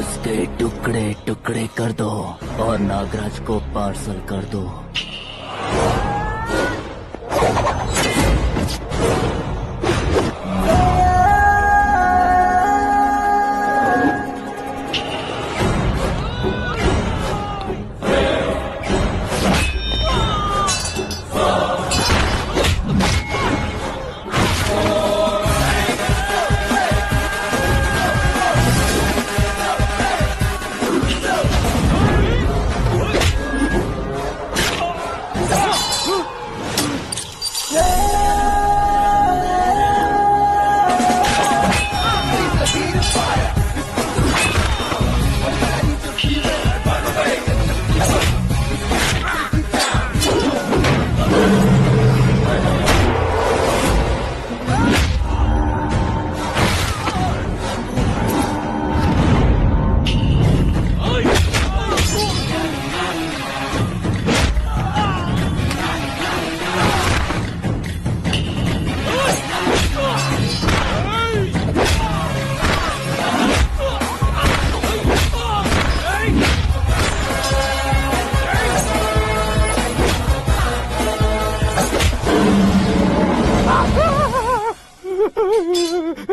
उसके टुकड़े टुकड़े कर दो और नागराज को पार्सल कर दो।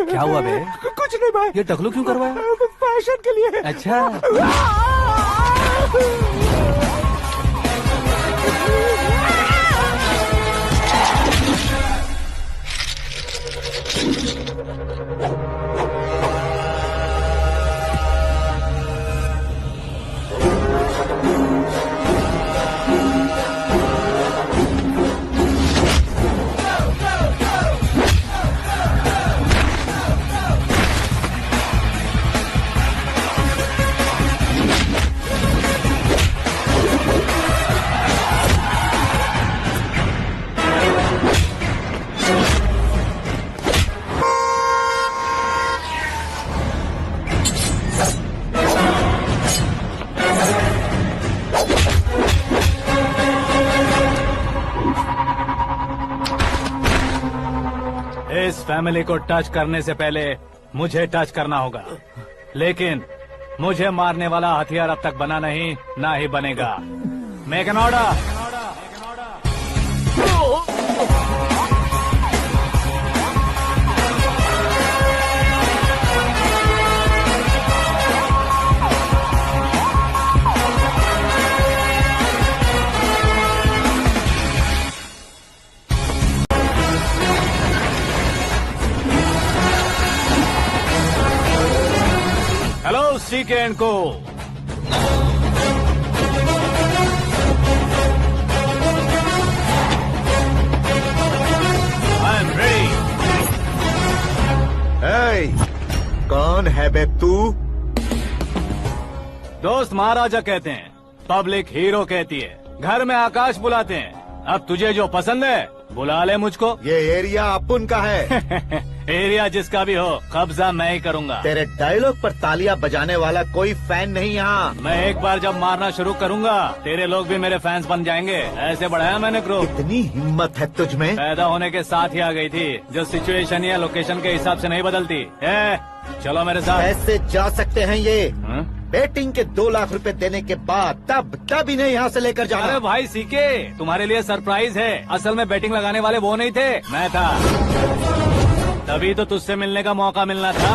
क्या हुआ बे? कुछ नहीं भाई। ये टकलू क्यों करवाया? फैशन के लिए। अच्छा। इस फैमिली को टच करने से पहले मुझे टच करना होगा, लेकिन मुझे मारने वाला हथियार अब तक बना नहीं, ना ही बनेगा। Make an order. Hello CK and को। I am ready. कौन है बे तू? दोस्त महाराजा कहते हैं, पब्लिक हीरो कहती है, घर में आकाश बुलाते हैं। अब तुझे जो पसंद है बुला ले मुझको। ये एरिया अपुन का है। एरिया जिसका भी हो, कब्जा मैं ही करूंगा। तेरे डायलॉग पर तालियां बजाने वाला कोई फैन नहीं यहाँ। मैं एक बार जब मारना शुरू करूंगा, तेरे लोग भी मेरे फैंस बन जाएंगे। ऐसे बढ़ाया मैंने ग्रुप। इतनी हिम्मत है तुझ में? पैदा होने के साथ ही आ गई थी, जो सिचुएशन या लोकेशन के हिसाब से नहीं बदलती। चलो मेरे साथ। कैसे जा सकते हैं ये? हाँ? बेटिंग के 2 लाख रुपए देने के बाद तब इन्हें यहाँ से लेकर जाना। अरे भाई सीके, तुम्हारे लिए सरप्राइज है। असल में बैटिंग लगाने वाले वो नहीं थे, मैं था। तभी तो तुझसे मिलने का मौका मिलना था।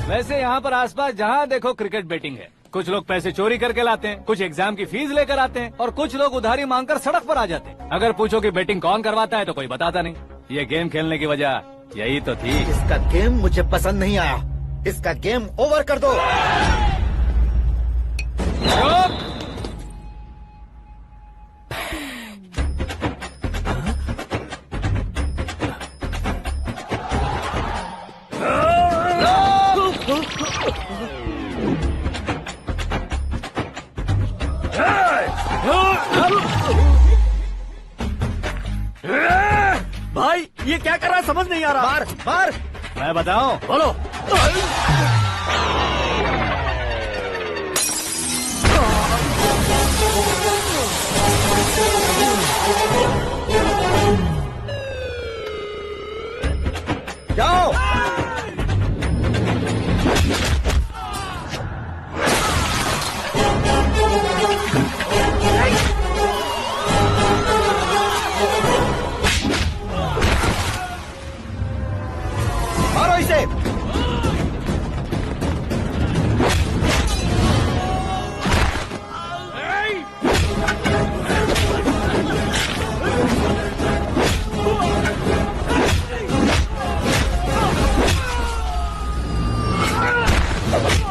वैसे यहाँ पर आसपास जहाँ देखो क्रिकेट बैटिंग है। कुछ लोग पैसे चोरी करके लाते हैं, कुछ एग्जाम की फीस लेकर आते हैं, और कुछ लोग उधारी मांगकर सड़क पर आ जाते हैं। अगर पूछो कि बैटिंग कौन करवाता है तो कोई बताता नहीं। ये गेम खेलने की वजह यही तो थी। इसका गेम मुझे पसंद नहीं आया। इसका गेम ओवर कर दो। भाई ये क्या कर रहा है समझ नहीं आ रहा। मार मार। मैं बताऊं? बोलो। जाओ।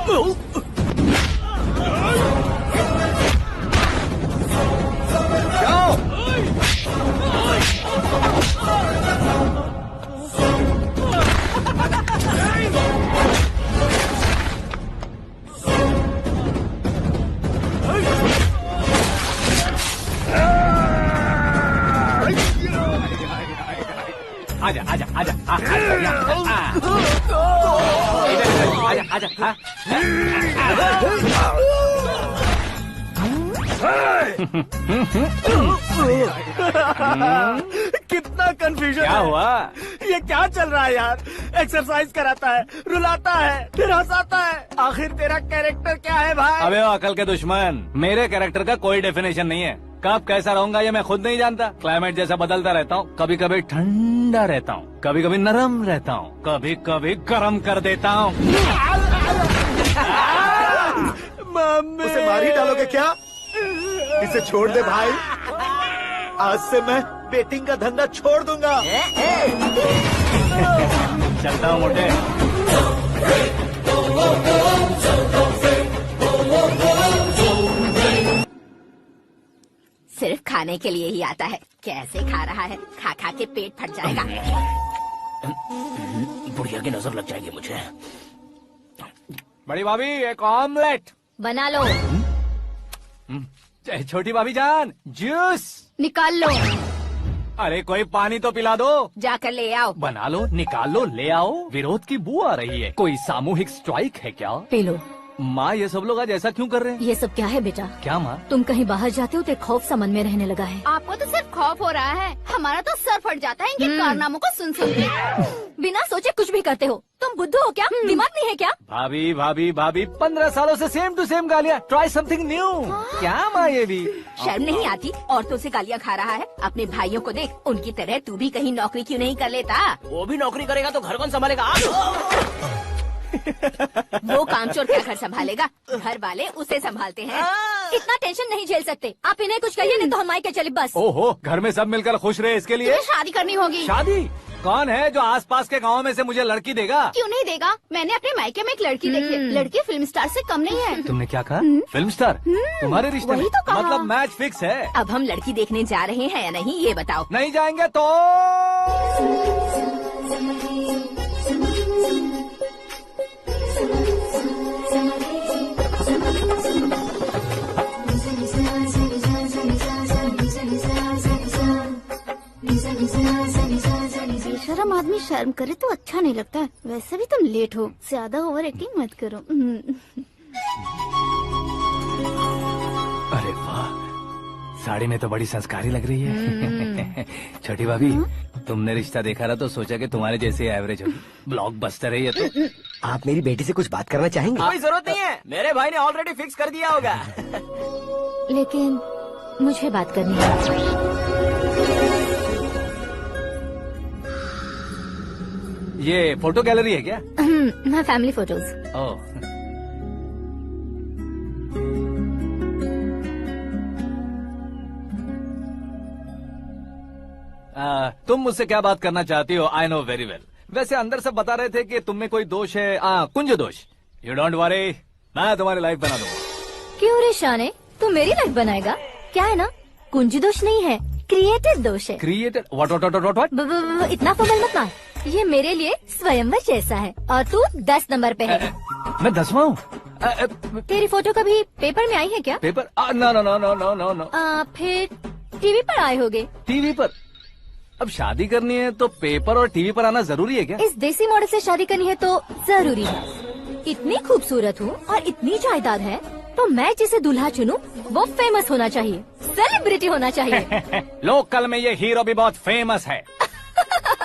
जाओ। आजा आजा आजा आजा आजा हाँ। कितना कंफ्यूजन क्या हुआ? ये क्या चल रहा है यार? एक्सरसाइज कराता है, रुलाता है, फिर हंसाता है। आखिर तेरा कैरेक्टर क्या है भाई? अबे ओ अकल के दुश्मन, मेरे कैरेक्टर का कोई डेफिनेशन नहीं है। कब कैसा रहूंगा ये मैं खुद नहीं जानता। क्लाइमेट जैसा बदलता रहता हूँ, कभी कभी ठंडा रहता हूँ, कभी कभी नरम रहता हूँ, कभी कभी गर्म कर देता हूँ। मम्मी, उसे मार ही डालोगे क्या? इसे छोड़ दे भाई। आज से मैं बेटिंग का धंधा छोड़ दूंगा। चलता हूँ मोटे। सिर्फ खाने के लिए ही आता है। कैसे खा रहा है, खा खा के पेट फट जाएगा। बुढ़िया की नजर लग जाएगी मुझे। बड़ी भाभी एक ऑमलेट। बना लो, छोटी भाभी जान जूस। निकाल लो, अरे कोई पानी तो पिला दो। जाकर ले आओ। बना लो, निकाल लो, ले आओ। विरोध की बू आ रही है। कोई सामूहिक स्ट्राइक है क्या? P low. माँ ये सब लोग आज ऐसा क्यों कर रहे हैं? ये सब क्या है बेटा? क्या माँ? तुम कहीं बाहर जाते हो तो एक खौफ सा मन में रहने लगा है। आपको तो सिर्फ खौफ हो रहा है, हमारा तो सर फट जाता है इनके कारनामों को सुन सुन के। बिना सोचे कुछ भी करते हो। तुम बुद्धू हो क्या? दिमाग नहीं है क्या? भाभी भाभी भाभी 15 सालों से सेम टू सेम गालियाँ। Try something new. क्या माँ ये भी? शर्म नहीं आती? औरतों से गालियाँ खा रहा है। अपने भाइयों को देख, उनकी तरह तू भी कहीं नौकरी क्यों नहीं कर लेता? वो भी नौकरी करेगा तो घर कौन संभालेगा? वो कामचोर क्या घर संभालेगा? घर वाले उसे संभालते हैं। इतना टेंशन नहीं झेल सकते। आप इन्हें कुछ कहिए नहीं तो हम मायके चले बस। ओहो, घर में सब मिलकर खुश रहे इसके लिए। तुम्हें शादी करनी होगी। शादी? कौन है जो आसपास के गाँव में से मुझे लड़की देगा? क्यों नहीं देगा? मैंने अपने मायके में एक लड़की देखी है। लड़की फिल्म स्टार से कम नहीं है। तुमने क्या कहा? Film star? तुम्हारे रिश्ते में? वही तो कहा। मतलब मैच फिक्स है? अब हम लड़की देखने जा रहे हैं या नहीं ये बताओ। नहीं जाएंगे तो? बेशरम आदमी शर्म करे तो अच्छा नहीं लगता। वैसे भी तुम लेट हो, ज्यादा ओवर एक्टिंग मत करो। अरे वाह, साड़ी में तो बड़ी संस्कारी लग रही है। छोटी भाभी, तुमने रिश्ता देखा ना तो सोचा कि तुम्हारे जैसे एवरेज होगी। ब्लॉकबस्टर है ये तो। आप मेरी बेटी से कुछ बात करना चाहेंगे? कोई जरूरत नहीं है, मेरे भाई ने ऑलरेडी फिक्स कर दिया होगा। लेकिन मुझे बात करनी है। ये फोटो गैलरी है क्या? मैं फैमिली फोटोज। ओह, तुम मुझसे क्या बात करना चाहती हो? I know very well. वैसे अंदर सब बता रहे थे कि तुम में कोई दोष है। कुंज दोष। यू डोंट वरी, मैं तुम्हारी लाइफ बना दूंगा। क्यों रे शाने, तू मेरी लाइफ बनाएगा? क्या है ना, कुंज दोष नहीं है, क्रिएटेड दोष है। क्रिएटेड? व्हाट? इतना फबल मत मार। ये मेरे लिए स्वयंवर जैसा है और तू 10 नंबर पे है। मैं 10वां हूँ? तेरी फोटो कभी पेपर में आई है क्या? पेपर? नो। फिर टीवी पर आए होगे। टीवी पर? अब शादी करनी है तो पेपर और टीवी पर आना जरूरी है क्या? इस देसी मॉडल से शादी करनी है तो जरूरी है। इतनी खूबसूरत हूँ और इतनी जायदाद है तो मैं जिसे दूल्हा चुनूं वो फेमस होना चाहिए, सेलिब्रिटी होना चाहिए। लोकल में ये हीरो भी बहुत फेमस है।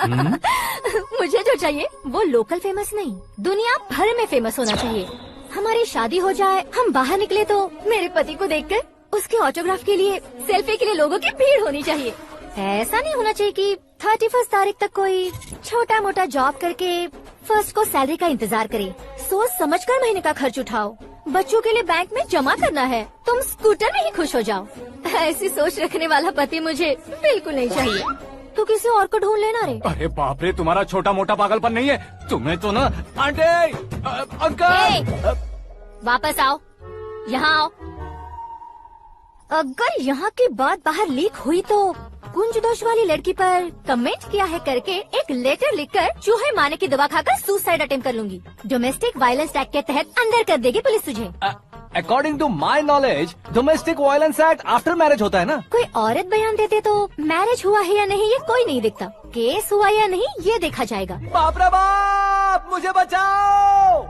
मुझे जो चाहिए वो लोकल फेमस नहीं, दुनिया भर में फेमस होना चाहिए। हमारी शादी हो जाए, हम बाहर निकले तो मेरे पति को देखकर उसके ऑटोग्राफ के लिए, सेल्फी के लिए लोगों की भीड़ होनी चाहिए। ऐसा नहीं होना चाहिए कि 31 तारीख तक कोई छोटा मोटा जॉब करके फर्स्ट को सैलरी का इंतजार करे। सोच समझकर महीने का खर्च उठाओ। बच्चों के लिए बैंक में जमा करना है, तुम स्कूटर में ही खुश हो जाओ। ऐसी सोच रखने वाला पति मुझे बिल्कुल नहीं चाहिए। तू किसी और को ढूंढ लेना रे। अरे बाप रे, तुम्हारा छोटा मोटा पागलपन नहीं है। तुम्हें तो ना आंटी, अंकल। वापस आओ, यहाँ आओ। अगर यहाँ की बात बाहर लीक हुई तो कुंज दोष वाली लड़की पर कमेंट किया है करके एक लेटर लिखकर चूहे मारने की दवा खाकर सुसाइड अटेम्प्ट कर लूंगी। डोमेस्टिक वायलेंस एक्ट के तहत अंदर कर देगी पुलिस तुझे। According to my knowledge domestic violence act after marriage होता है ना। कोई औरत बयान देते तो मैरिज हुआ है या नहीं ये कोई नहीं दिखता, केस हुआ या नहीं ये देखा जाएगा। बाप रे बाप, मुझे बचाओ।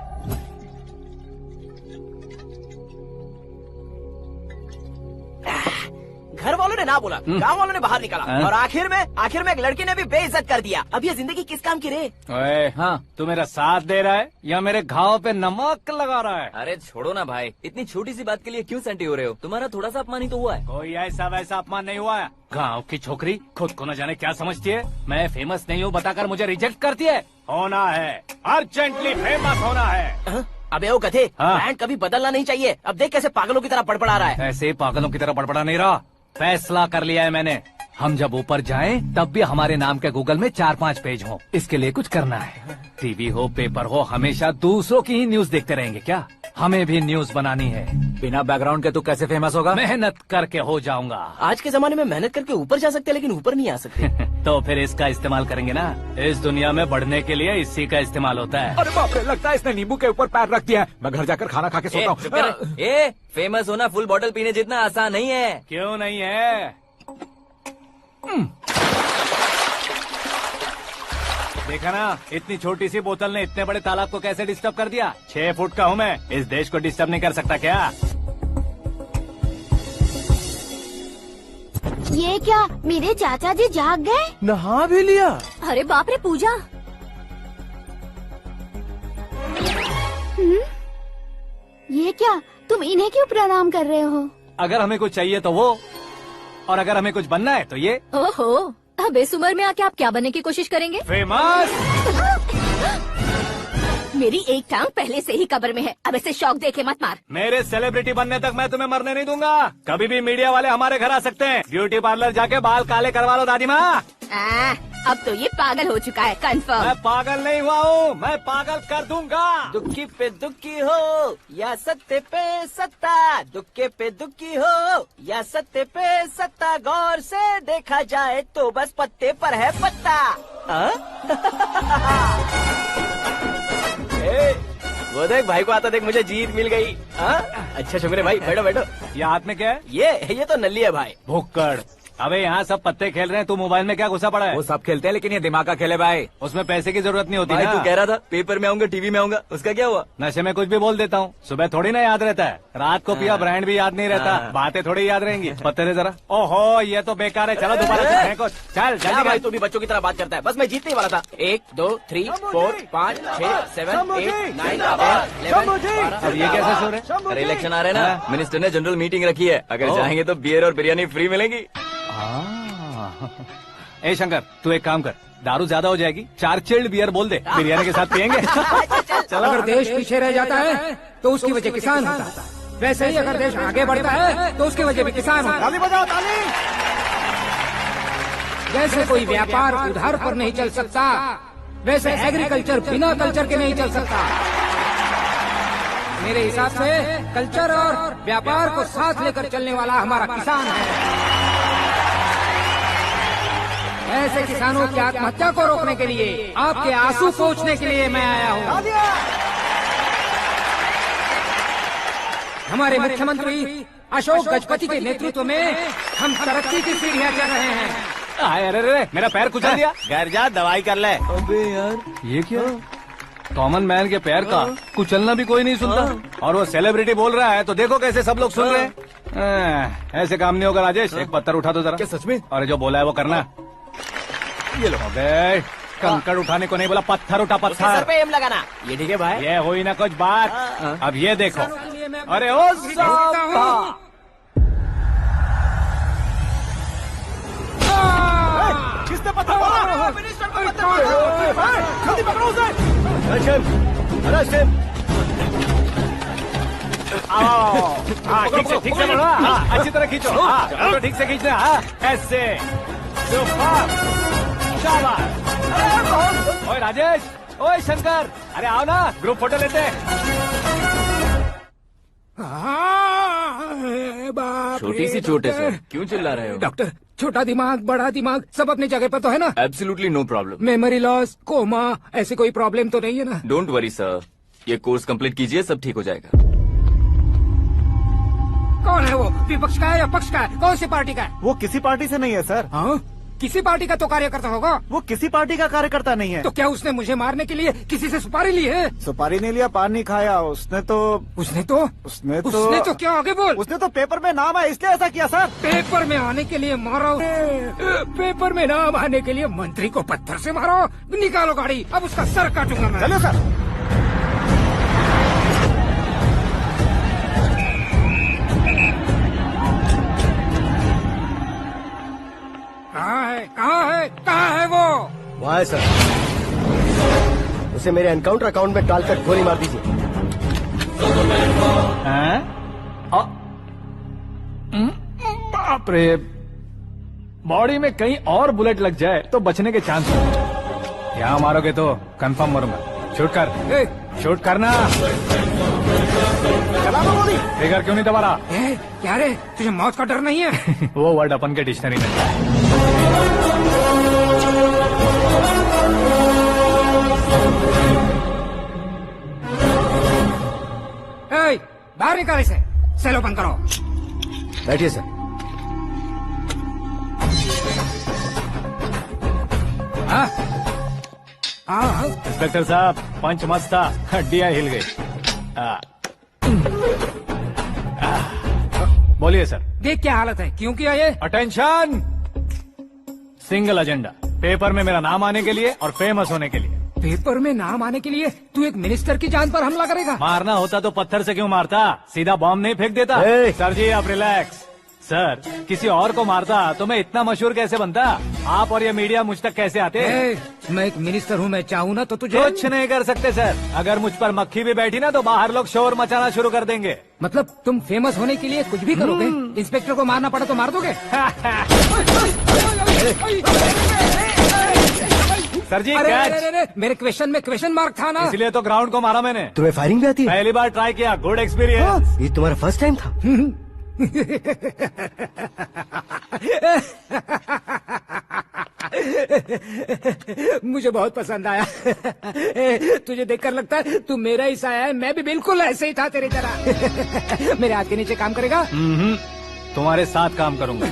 घर वालों ने ना बोला, गांव वालों ने बाहर निकाला, और आखिर में एक लड़की ने भी बेइज्जत कर दिया। अब ये जिंदगी किस काम की रे? ओए, हाँ, तू मेरा साथ दे रहा है या मेरे घाव पे नमक लगा रहा है? अरे छोड़ो ना भाई, इतनी छोटी सी बात के लिए क्यों सेंटी हो रहे हो? तुम्हारा थोड़ा सा अपमान ही तो हुआ है। कोई ऐसा वैसा अपमान नहीं हुआ है। गाँव की छोकरी खुद को न जाने क्या समझती है। मैं फेमस नहीं हूँ बताकर मुझे रिजेक्ट करती है। होना है, अर्जेंटली फेमस होना है। अबे ओ गधे, हाँ। ब्रांड कभी बदलना नहीं चाहिए। अब देख कैसे पागलों की तरह बड़बड़ा रहा है। ऐसे पागलों की तरह बड़बड़ा नहीं रहा, फैसला कर लिया है मैंने। हम जब ऊपर जाएं तब भी हमारे नाम के गूगल में 4-5 पेज हो। इसके लिए कुछ करना है। टीवी हो, पेपर हो, हमेशा दूसरों की ही न्यूज देखते रहेंगे क्या? हमें भी न्यूज बनानी है। बिना बैकग्राउंड के तू कैसे फेमस होगा? मेहनत करके हो जाऊंगा। आज के जमाने में मेहनत करके ऊपर जा सकते हैं, लेकिन ऊपर नहीं आ सकते। तो फिर इसका इस्तेमाल करेंगे ना। इस दुनिया में बढ़ने के लिए इसी का इस्तेमाल होता है। अरे बाप रे, लगता है इसने नींबू के ऊपर पैर रख दिया है। मैं घर जाकर खाना खा के सोता चुप कर। ए, फेमस होना फुल बॉटल पीने जितना आसान नहीं है। क्यों नहीं है? देखा ना, इतनी छोटी सी बोतल ने इतने बड़े तालाब को कैसे डिस्टर्ब कर दिया। 6 फुट का हूँ मैं, इस देश को डिस्टर्ब नहीं कर सकता क्या? ये क्या, मेरे चाचा जी जाग गए? नहा भी लिया? अरे बाप रे पूजा। ये क्या, तुम इन्हें क्यों प्रणाम कर रहे हो? अगर हमें कुछ चाहिए तो वो, और अगर हमें कुछ बनना है तो ये। ओहो, अब इस उम्र में आके आप क्या बनने की कोशिश करेंगे? फेमस। मेरी एक टांग पहले से ही कब्र में है, अब ऐसे शौक देके मत मार। मेरे सेलिब्रिटी बनने तक मैं तुम्हें मरने नहीं दूंगा। कभी भी मीडिया वाले हमारे घर आ सकते हैं। ब्यूटी पार्लर जाके बाल काले करवा लो दादी माँ। अब तो ये पागल हो चुका है, कंफर्म। मैं पागल नहीं हुआ हूँ, मैं पागल कर दूंगा। दुखी पे दुखी हो या सत्य पे सत्ता, दुखे पे दुखी हो या सत्य पे सत्ता, गौर से देखा जाए तो बस पत्ते पर है पत्ता। वो देख भाई को आता देख, मुझे जीत मिल गई। अच्छा शुक्र भाई, बैठो बैठो। ये हाथ में क्या है? ये तो नल्ली है भाई। भुक्कड़। अबे यहाँ सब पत्ते खेल रहे हैं, तू मोबाइल में क्या घुसा पड़ा है? वो सब खेलते हैं लेकिन ये दिमाग का खेल है भाई। उसमें पैसे की जरूरत नहीं होती भाई ना। तू कह रहा था पेपर में आऊंगा, टीवी में आऊंगा, उसका क्या हुआ? नशे में कुछ भी बोल देता हूँ, सुबह थोड़ी ना याद रहता है। रात को पिया ब्रांड भी याद नहीं रहता, बातें थोड़ी याद रहेंगी। पत्ते दे जरा। ओहो, ये तो बेकार है। चलो दोबारा से फेंको। चल क्या जल्दी भाई, कर। तू भी बच्चों की तरह बात करता है। बस मैं जीतने ही वाला था। 1 2 3 4 5 6 7 8 9 10 11 अब ये कैसे सो रहे? अरे इलेक्शन आ रहे हैं ना, मिनिस्टर ने जनरल मीटिंग रखी है। अगर जाएंगे तो बियर और बिरयानी फ्री मिलेगी। ए शंकर, तू एक काम कर, दारू ज्यादा हो जाएगी, 4 चिल्ड बियर बोल दे, बिरयानी के साथ पियेंगे। चलो। अगर देश पीछे रह जाता है तो उसकी वजह किसान होता है, वैसे ही अगर देश आगे बढ़ता है तो उसकी वजह भी किसान होता है। ताली बजाओ, ताली। जैसे कोई व्यापार उधार पर नहीं चल सकता, वैसे एग्रीकल्चर बिना कल्चर के नहीं चल सकता। मेरे हिसाब से कल्चर और व्यापार को साथ लेकर चलने वाला हमारा किसान है। ऐसे किसानों की आत्महत्या को रोकने के लिए, आपके आंसू पोंछने के लिए मैं आया हूँ। हमारे मुख्यमंत्री अशोक गजपति के नेतृत्व में हम तरक्की की सीढ़ियाँ चढ़ रहे हैं। अरे अरे, मेरा पैर कुचल दिया। घर जा, दवाई कर ले। अबे यार, ये क्या? कॉमन मैन के पैर का कुचलना भी कोई नहीं सुनता, और वो सेलिब्रिटी बोल रहा है तो देखो कैसे सब लोग सुन रहे हैं। ऐसे काम नहीं होगा राजेश, एक पत्थर उठा दो जरा। क्या सच में? और जो बोला है वो करना। ये लो। अबे कंकड़ उठाने को नहीं बोला, पत्थर उठा, सर पत्थर। पे एम लगाना, ये ठीक है भाई। ये हुई ना कुछ बात। अब ये देखो। अरे ओ साहब, किसने पत्थर मारा? मिनिस्टर को पत्थर मारा। जल्दी पकड़ो उसे। हाँ ठीक से बढ़ो। हाँ, अच्छी तरह खींचो। हाँ, तो ठीक से खींचना। हाँ, ऐसे। शाबाश। ओए राजेश, ओए शंकर, अरे आओ ना, ग्रुप फोटो लेते हैं। बाप छोटी सी रे, चोट है डॉक्टर। सर, क्यों चिल्ला रहे हो? डॉक्टर, छोटा दिमाग बड़ा दिमाग सब अपनी जगह पर तो है ना? Absolutely no problem. Memory loss, coma, ऐसी कोई प्रॉब्लम तो नहीं है ना? डोंट वरी सर, ये कोर्स कंप्लीट कीजिए, सब ठीक हो जाएगा। कौन है वो? विपक्ष का है या पक्ष का है? कौन सी पार्टी का है? वो किसी पार्टी से नहीं है सर। हाँ, किसी पार्टी का तो कार्यकर्ता होगा। वो किसी पार्टी का कार्यकर्ता नहीं है। तो क्या उसने मुझे मारने के लिए किसी से सुपारी ली है? सुपारी नहीं लिया, पान नहीं खाया। उसने तो क्या आगे बोल? उसने तो पेपर में नाम है इसलिए ऐसा किया सर। पेपर में आने के लिए मारो? पेपर में नाम आने के लिए मंत्री को पत्थर से मारो? निकालो गाड़ी, अब उसका सर काटूंगा मैं। चलो सर। कहाँ है वो? वहाँ है सर। उसे मेरे एनकाउंटर अकाउंट में डालकर गोली मार दीजिए। बाप रे, बॉडी में कहीं और बुलेट लग जाए तो बचने के चांस हैं। यहाँ मारोगे तो कंफर्म मरूंगा। शूट कर, शूट करना। चला दो गोली। फिगर क्यों नहीं दबा रहा? क्या रे, तुझे मौत का डर नहीं है? वो वर्ड अपन के डिक्शनरी में है। बाहर निकाल इसे, सेल ओपन करो। बैठिए सर। इंस्पेक्टर साहब, पंच मस्त था, हड्डियां हिल गई। बोलिए सर। देख क्या हालत है, क्यों किया ये? अटेंशन, सिंगल एजेंडा, पेपर में मेरा नाम आने के लिए और फेमस होने के लिए। पेपर में नाम आने के लिए तू एक मिनिस्टर की जान पर हमला करेगा? मारना होता तो पत्थर से क्यों मारता, सीधा बॉम्ब नहीं फेंक देता। सर जी आप रिलैक्स। सर, किसी और को मारता तो मैं इतना मशहूर कैसे बनता? आप और ये मीडिया मुझ तक कैसे आते? मैं एक मिनिस्टर हूँ, मैं चाहूँ ना तो तुझे कुछ नहीं कर सकते सर। अगर मुझ पर मक्खी भी बैठी ना तो बाहर लोग शोर मचाना शुरू कर देंगे। मतलब तुम फेमस होने के लिए कुछ भी करोगे? इंस्पेक्टर को मारना पड़ा तो मार दोगे? सर जी अरे, मेरे क्वेश्चन में क्वेश्चन मार्क था ना, इसलिए तो ग्राउंड को मारा मैंने। तुम्हें फायरिंग भी आती है? पहली बार ट्राई किया, गुड एक्सपीरियंस। ये तुम्हारा फर्स्ट टाइम था? मुझे बहुत पसंद आया। तुझे देखकर लगता है तू मेरा ही साया है। मैं भी बिल्कुल ऐसे ही था तेरी तरह। मेरे हाथ के नीचे काम करेगा? तुम्हारे साथ काम करूंगा।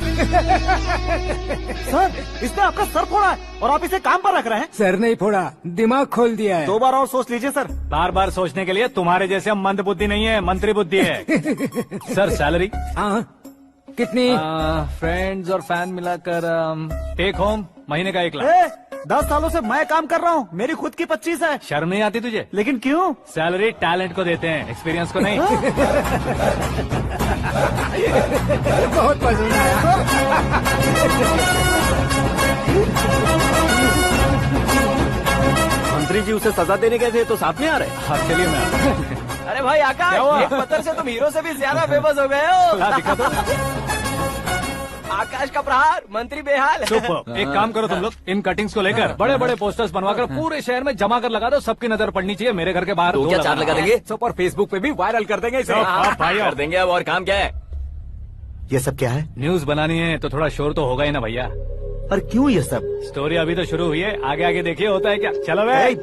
सर, इसने आपका सर फोड़ा है और आप इसे काम पर रख रहे हैं? सर नहीं फोड़ा, दिमाग खोल दिया है। 2 बार और सोच लीजिए सर। बार बार सोचने के लिए तुम्हारे जैसे मंद बुद्धि नहीं है, मंत्री बुद्धि है। Sir salary? हाँ, कितनी? फ्रेंड्स और फैन मिलाकर टेक होम महीने का 1 लाख। 10 सालों से मैं काम कर रहा हूँ, मेरी खुद की 25 है। शर्म नहीं आती तुझे? लेकिन क्यों? सैलरी टैलेंट को देते हैं, एक्सपीरियंस को नहीं। बहुत पसंद आया। मंत्री जी उसे सजा देने गए थे तो साथ में आ रहे? हाँ चलिए मैं आता हूं। अरे भाई आकाश, एक पत्थर से तुम हीरो से भी ज्यादा फेमस हो गए हो। हाँ, दिखा तो। आकाश का प्रहार, मंत्री बेहाल। सुपर। एक काम करो तुम लोग, इन कटिंग्स को लेकर बड़े बड़े पोस्टर्स बनवाकर पूरे शहर में जमा कर लगा दो। सबकी नजर पड़नी चाहिए मेरे घर के बाहर। तो क्या चार लगा देंगे? और फेसबुक पे भी वायरल कर देंगे इसे। भाई कर देंगे। अब और काम क्या है? ये सब क्या है? न्यूज बनानी है तो थोड़ा शोर तो होगा ही ना भैया। पर क्यों ये सब? स्टोरी अभी तो शुरू हुई है, आगे आगे देखिए होता है क्या। चलो भाई।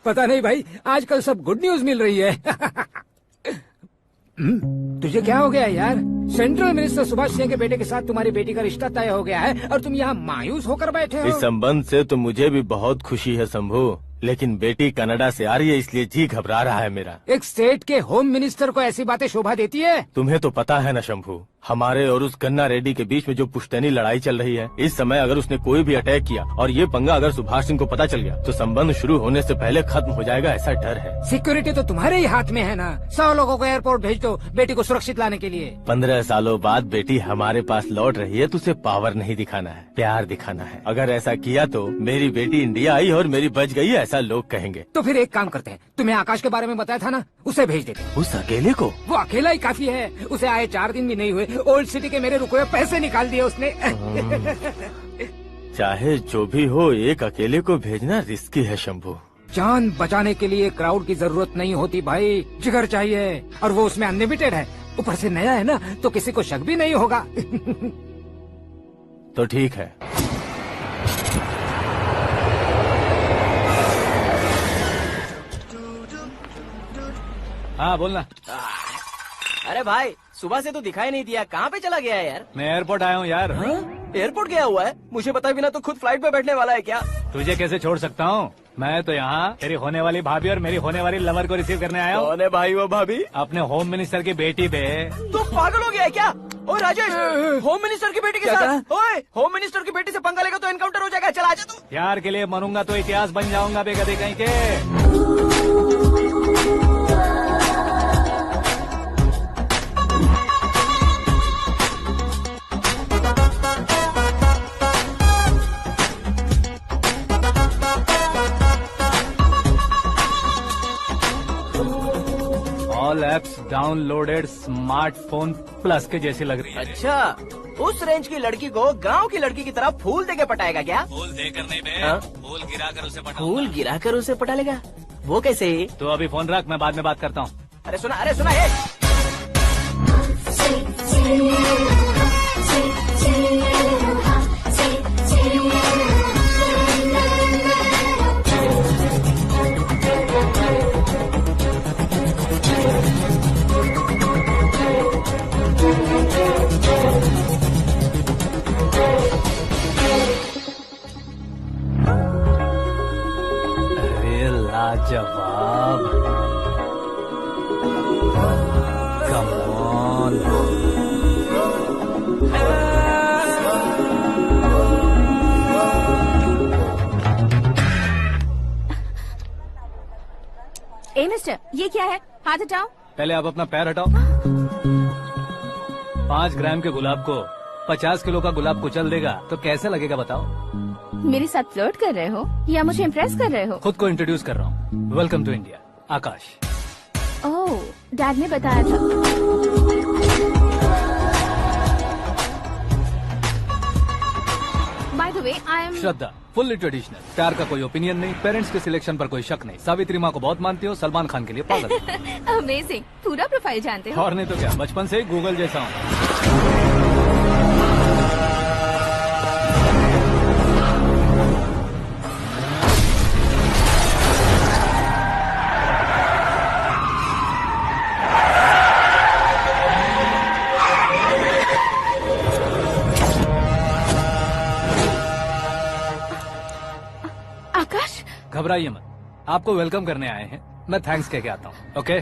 पता नहीं भाई, आजकल सब गुड न्यूज मिल रही है। तुझे क्या हो गया यार? सेंट्रल मिनिस्टर सुभाष सिंह के बेटे के साथ तुम्हारी बेटी का रिश्ता तय हो गया है और तुम यहाँ मायूस होकर बैठे हो। इस संबंध से तो मुझे भी बहुत खुशी है शंभू, लेकिन बेटी कनाडा से आ रही है इसलिए जी घबरा रहा है मेरा। एक स्टेट के होम मिनिस्टर को ऐसी बातें शोभा देती है? तुम्हें तो पता है ना शंभू, हमारे और उस कन्ना रेड्डी के बीच में जो पुश्तैनी लड़ाई चल रही है। इस समय अगर उसने कोई भी अटैक किया और ये पंगा अगर सुभाष सिंह को पता चल गया तो संबंध शुरू होने से पहले खत्म हो जाएगा, ऐसा डर है। सिक्योरिटी तो तुम्हारे ही हाथ में है ना। 100 लोगों को एयरपोर्ट भेज दो बेटी को सुरक्षित लाने के लिए। 15 सालों बाद बेटी हमारे पास लौट रही है तो उसे पावर नहीं दिखाना है, प्यार दिखाना है। अगर ऐसा किया तो मेरी बेटी इंडिया आई और मेरी बच गई, ऐसा लोग कहेंगे। तो फिर एक काम करते हैं, तुम्हें आकाश के बारे में बताया था ना, उसे भेज देते हैं। उस अकेले को? वो अकेला ही काफी है। उसे आए 4 दिन भी नहीं हुए ओल्ड सिटी के मेरे रुके हुए पैसे निकाल दिए उसने। चाहे जो भी हो, एक अकेले को भेजना रिस्की है शंभू। जान बचाने के लिए क्राउड की जरूरत नहीं होती भाई, जिगर चाहिए, और वो उसमें अनलिमिटेड है। ऊपर से नया है ना, तो किसी को शक भी नहीं होगा। तो ठीक है। हाँ बोलना। अरे भाई, सुबह से तो दिखाई नहीं दिया, कहाँ पे चला गया है यार? मैं एयरपोर्ट आया हूँ यार। एयरपोर्ट गया हुआ है? मुझे बताए बिना तो खुद फ्लाइट पे बैठने वाला है क्या? तुझे कैसे छोड़ सकता हूँ? मैं तो यहाँ तेरी होने वाली भाभी और मेरी होने वाली लवर को रिसीव करने आया हूँ। कौन है भाई वो भाभी? अपने होम मिनिस्टर की बेटी पे। तो पागल हो गया है क्या? ओ राजेश, होम मिनिस्टर की बेटी के साथ? ओए, होम मिनिस्टर की बेटी से पंगा लेगा तो एनकाउंटर हो जाएगा। चल आजा तू। प्यार के लिए मरूंगा तो इतिहास बन जाऊंगा बेगदे कहीं के। All apps downloaded smartphone plus के जैसी लग रही है। अच्छा, उस रेंज की लड़की को गांव की लड़की की तरह फूल देके पटाएगा क्या? फूल देकर नहीं बे, हाँ? फूल गिराकर उसे पटा। फूल गिराकर उसे पटा लेगा? वो कैसे? तो अभी फोन रख, मैं बाद में बात करता हूँ। अरे सुना ये। अरे लाजवाब, कम ऑन। ए मिस्टर, ये क्या है? हाथ हटाओ। पहले आप अपना पैर हटाओ। 5 ग्राम के गुलाब को 50 किलो का गुलाब कुचल देगा तो कैसे लगेगा बताओ? मेरे साथ फ्लर्ट कर रहे हो या मुझे इम्प्रेस कर रहे हो? खुद को इंट्रोड्यूस कर रहा हूँ। Welcome to India, Aakash. Oh, dad ने बताया था। By the way, I am Shraddha, fully traditional. प्यार का कोई ओपिनियन नहीं, पेरेंट्स के सिलेक्शन पर कोई शक नहीं। सावित्री माँ को बहुत मानती हो, सलमान खान के लिए पागल। अमेजिंग, पूरा प्रोफाइल जानते हो। और नहीं तो क्या, बचपन से ही गूगल जैसा हूँ। आकाश, घबराइए मत, आपको वेलकम करने आए हैं। मैं थैंक्स कह के आता हूँ। ओके?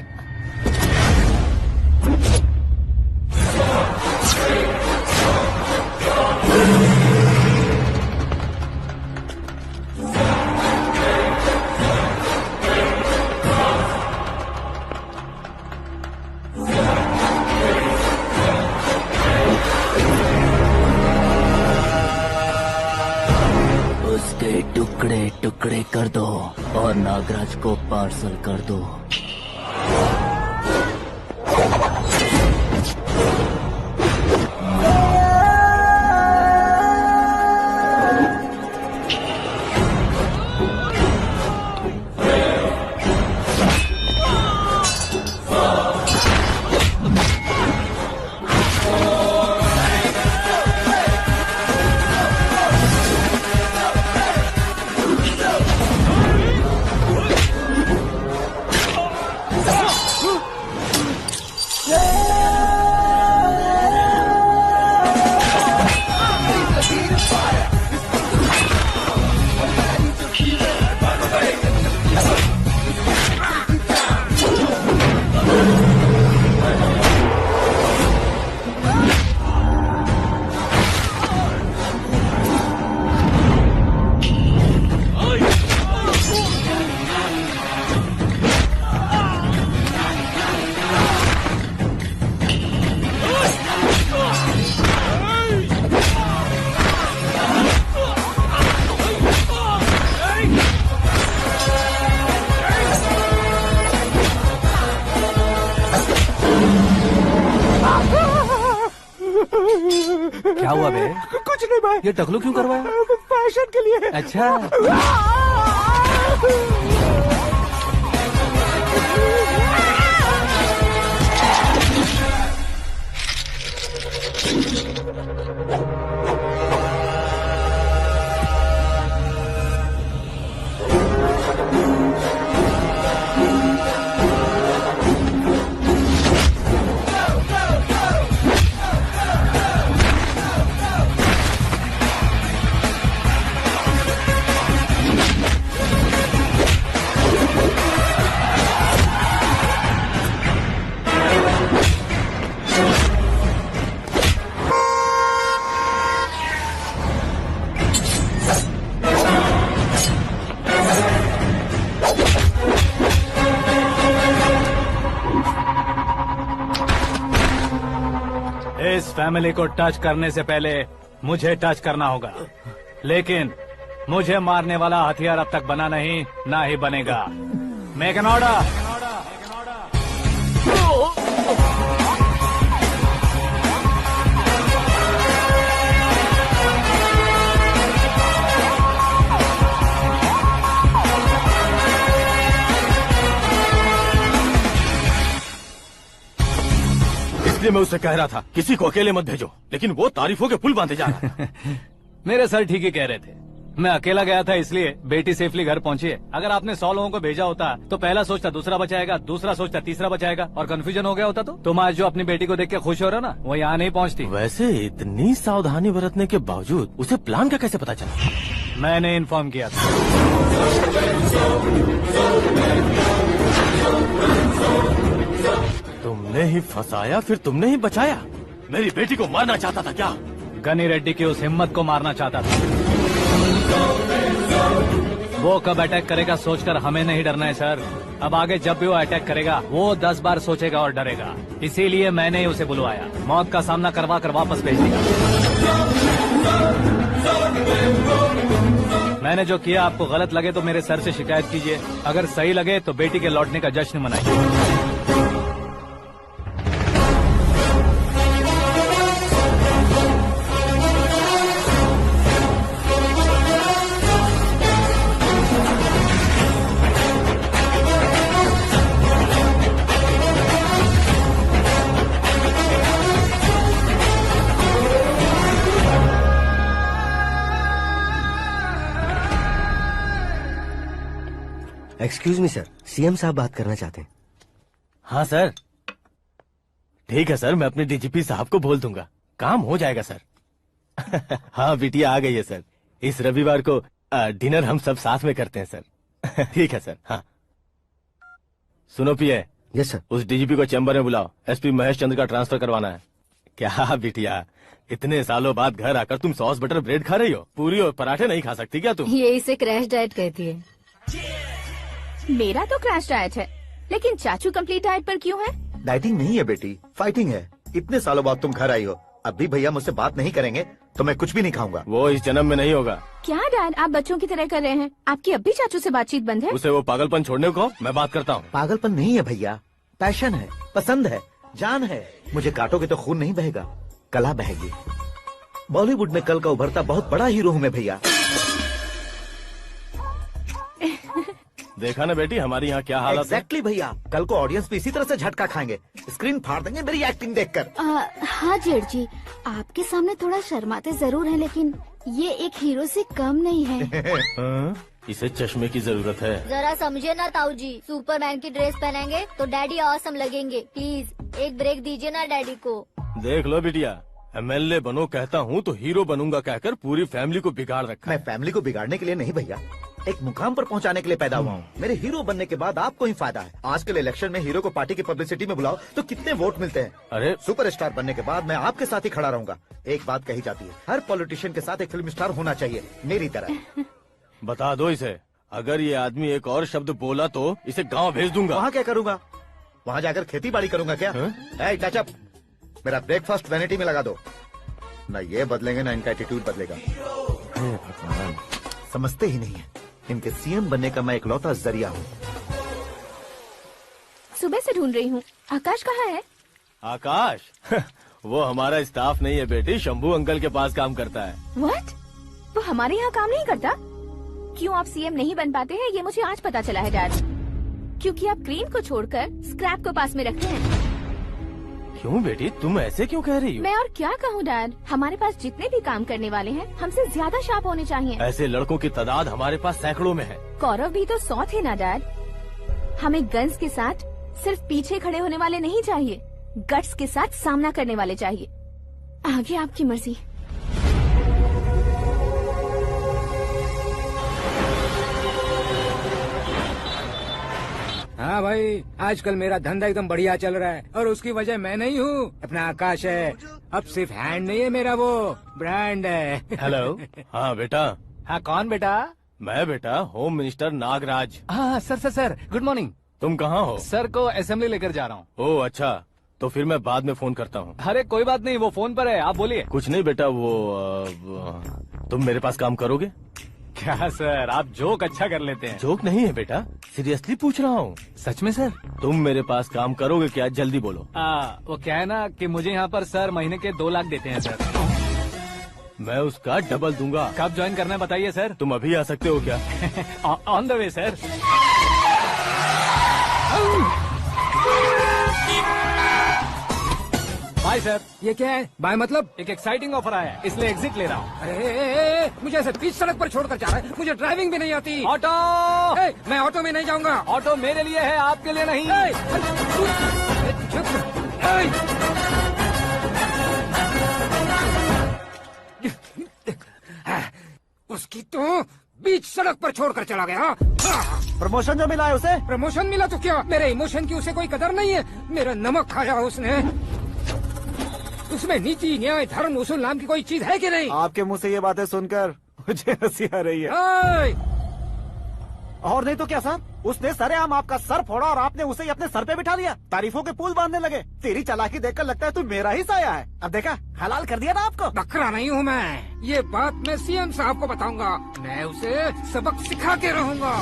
उसके टुकड़े टुकड़े कर दो और नागराज को पार्सल कर दो। क्या हुआ बे? कुछ नहीं भाई। ये टकलू क्यों करवाया? फैशन के लिए। अच्छा। इस फैमिली को टच करने से पहले मुझे टच करना होगा, लेकिन मुझे मारने वाला हथियार अब तक बना नहीं, ना ही बनेगा। Make an order. इसलिए मैं उससे कह रहा था किसी को अकेले मत भेजो, लेकिन वो तारीफों के पुल बांधे जा रहा था। मेरे सर ठीक ही कह रहे थे। मैं अकेला गया था इसलिए बेटी सेफली घर पहुंची है। अगर आपने 100 लोगों को भेजा होता तो पहला सोचता दूसरा बचाएगा, दूसरा सोचता तीसरा बचाएगा, और कंफ्यूजन हो गया होता तो तुम आज जो अपनी बेटी को देख के खुश हो रहे हो ना, वो यहाँ नहीं पहुँचती। वैसे इतनी सावधानी बरतने के बावजूद उसे प्लान का कैसे पता चला? मैंने इन्फॉर्म किया था। तुमने ही फंसाया, फिर तुमने ही बचाया। मेरी बेटी को मारना चाहता था क्या? गनी रेड्डी की उस हिम्मत को मारना चाहता था। वो कब अटैक करेगा सोचकर हमें नहीं डरना है सर। अब आगे जब भी वो अटैक करेगा वो 10 बार सोचेगा और डरेगा। इसीलिए मैंने ही उसे बुलवाया। मौत का सामना करवा कर वापस भेज दिया। मैंने जो किया आपको गलत लगे तो मेरे सर से शिकायत कीजिए, अगर सही लगे तो बेटी के लौटने का जश्न मनाइए। एक्सक्यूज मी सर, सीएम साहब बात करना चाहते हैं। हाँ सर, ठीक है सर, मैं अपने डीजीपी साहब को बोल दूंगा, काम हो जाएगा सर। हाँ बिटिया आ गई है सर। इस रविवार को डिनर हम सब साथ में करते हैं सर। ठीक है सर। हाँ सुनो पिए। Yes sir. उस डीजीपी को चैम्बर में बुलाओ, एसपी महेश चंद्र का ट्रांसफर करवाना है। क्या बिटिया, इतने सालों बाद घर आकर तुम सॉस बटर ब्रेड खा रही हो? पूरी और पराठे नहीं खा सकती क्या तुम? ये इसे क्रैश डाइट कहती है। मेरा तो क्रैश डाइट है, लेकिन चाचू कंप्लीट डाइट पर क्यों है? डाइटिंग नहीं है बेटी, फाइटिंग है। इतने सालों बाद तुम घर आई हो, अब भी भैया मुझसे बात नहीं करेंगे तो मैं कुछ भी नहीं खाऊंगा। वो इस जन्म में नहीं होगा। क्या डैड, आप बच्चों की तरह कर रहे हैं? आपकी अब भी चाचू से बातचीत बंद है? उसे वो पागलपन छोड़ने को मैं बात करता हूँ। पागलपन नहीं है भैया, पैशन है, पसंद है, जान है। मुझे काटोगे तो खून नहीं बहेगा, कला बहेगी। बॉलीवुड में कल का उभरता बहुत बड़ा हीरो हूँ मैं भैया। देखा ना बेटी हमारी यहाँ क्या हालत है। एग्जैक्टली भैया, कल को ऑडियंस भी इसी तरह से झटका खाएंगे, स्क्रीन फाड़ देंगे मेरी एक्टिंग देखकर। हाँ जेठ जी, आपके सामने थोड़ा शर्माते जरूर हैं, लेकिन ये एक हीरो से कम नहीं है। इसे चश्मे की जरूरत है। जरा समझे ना ताऊ जी, सुपरमैन की ड्रेस पहनेंगे तो डैडी ऑसम लगेंगे। प्लीज एक ब्रेक दीजिए ना डैडी को। देख लो बिटिया, एमएलए बनो कहता हूँ तो हीरो बनूंगा कहकर पूरी फैमिली को बिगाड़ रखा। मैं फैमिली को बिगाड़ने के लिए नहीं भैया, एक मुकाम पर पहुंचाने के लिए पैदा हुआ हूँ। मेरे हीरो बनने के बाद आपको ही फायदा है। आजकल इलेक्शन में हीरो को पार्टी की पब्लिसिटी में बुलाओ तो कितने वोट मिलते हैं। अरे सुपरस्टार बनने के बाद मैं आपके साथ ही खड़ा रहूंगा। एक बात कही जाती है, हर पॉलिटिशियन के साथ एक फिल्म स्टार होना चाहिए, मेरी तरह। बता दो इसे, अगर ये आदमी एक और शब्द बोला तो इसे गाँव भेज दूंगा। वहाँ क्या करूँगा? वहाँ जाकर खेती बाड़ी करूँगा क्या? टचअप, मेरा ब्रेकफास्ट वैनिटी में लगा दो। न ये बदलेंगे न इनका एटीट्यूड बदलेगा। समझते ही नहीं है, इनके सीएम बनने का मैं इकलौता जरिया हूँ। सुबह से ढूंढ रही हूँ, आकाश कहाँ है? आकाश वो हमारा स्टाफ नहीं है बेटी, शंभू अंकल के पास काम करता है। व्हाट? वो हमारे यहाँ काम नहीं करता? क्यों आप सीएम नहीं बन पाते हैं, ये मुझे आज पता चला है डैड। क्योंकि आप क्रीम को छोड़कर स्क्रैप को पास में रखते हैं। क्यों बेटी, तुम ऐसे क्यों कह रही हो? मैं और क्या कहूँ डैड, हमारे पास जितने भी काम करने वाले हैं हमसे ज्यादा शार्प होने चाहिए। ऐसे लड़कों की तादाद हमारे पास सैकड़ों में है। कौरव भी तो 100 थे ना डैड। हमें गन्स के साथ सिर्फ पीछे खड़े होने वाले नहीं चाहिए, गट्स के साथ सामना करने वाले चाहिए। आगे आपकी मर्जी। हाँ भाई, आजकल मेरा धंधा एकदम बढ़िया चल रहा है और उसकी वजह मैं नहीं हूँ, अपना आकाश है। अब सिर्फ हैंड नहीं है मेरा, वो ब्रांड है। हेलो। हाँ बेटा। हाँ कौन बेटा? मैं बेटा होम मिनिस्टर नागराज। हाँ सर गुड मॉर्निंग। तुम कहाँ हो? सर को असेंबली लेकर जा रहा हूँ। ओह अच्छा, तो फिर मैं बाद में फोन करता हूँ। अरे कोई बात नहीं, वो फोन पर है, आप बोलिए। कुछ नहीं बेटा, तुम मेरे पास काम करोगे? क्या सर, आप जोक अच्छा कर लेते हैं। जोक नहीं है बेटा, सीरियसली पूछ रहा हूँ। सच में सर? तुम मेरे पास काम करोगे क्या? जल्दी बोलो। वो क्या है ना कि मुझे यहाँ पर सर महीने के 2 लाख देते हैं सर। मैं उसका डबल दूंगा। कब ज्वाइन करना है बताइए सर। तुम अभी आ सकते हो क्या? On the way sir. Bye sir. ये क्या है? बाय मतलब? एक एक्साइटिंग ऑफर आया है, इसलिए एग्जिट ले रहा हूँ। अरे मुझे ऐसे बीच सड़क पर छोड़कर जा रहा है, मुझे ड्राइविंग भी नहीं आती। ऑटो। मैं ऑटो में नहीं जाऊंगा। ऑटो मेरे लिए है, आपके लिए नहीं। उसकी तो बीच सड़क पर छोड़कर चला गया। प्रमोशन जो मिला है उसे? प्रमोशन मिला तो क्या, मेरे इमोशन की उसे कोई कदर नहीं है। मेरा नमक खाया उसने। उसमें नीति, न्याय, धर्म, उसूल नाम की कोई चीज है कि नहीं? आपके मुंह से ये बातें सुनकर मुझे हंसी आ रही है। और नहीं तो क्या सर, उसने सरेआम आपका सर फोड़ा और आपने उसे ही अपने सर पे बिठा लिया। तारीफों के पुल बांधने लगे। तेरी चालाकी देखकर लगता है तू मेरा ही साया है। अब देखा, हलाल कर दिया ना आपको। बकरा नहीं हूँ मैं, ये बात मैं सीएम साहब को बताऊंगा। मैं उसे सबक सिखा के रहूंगा।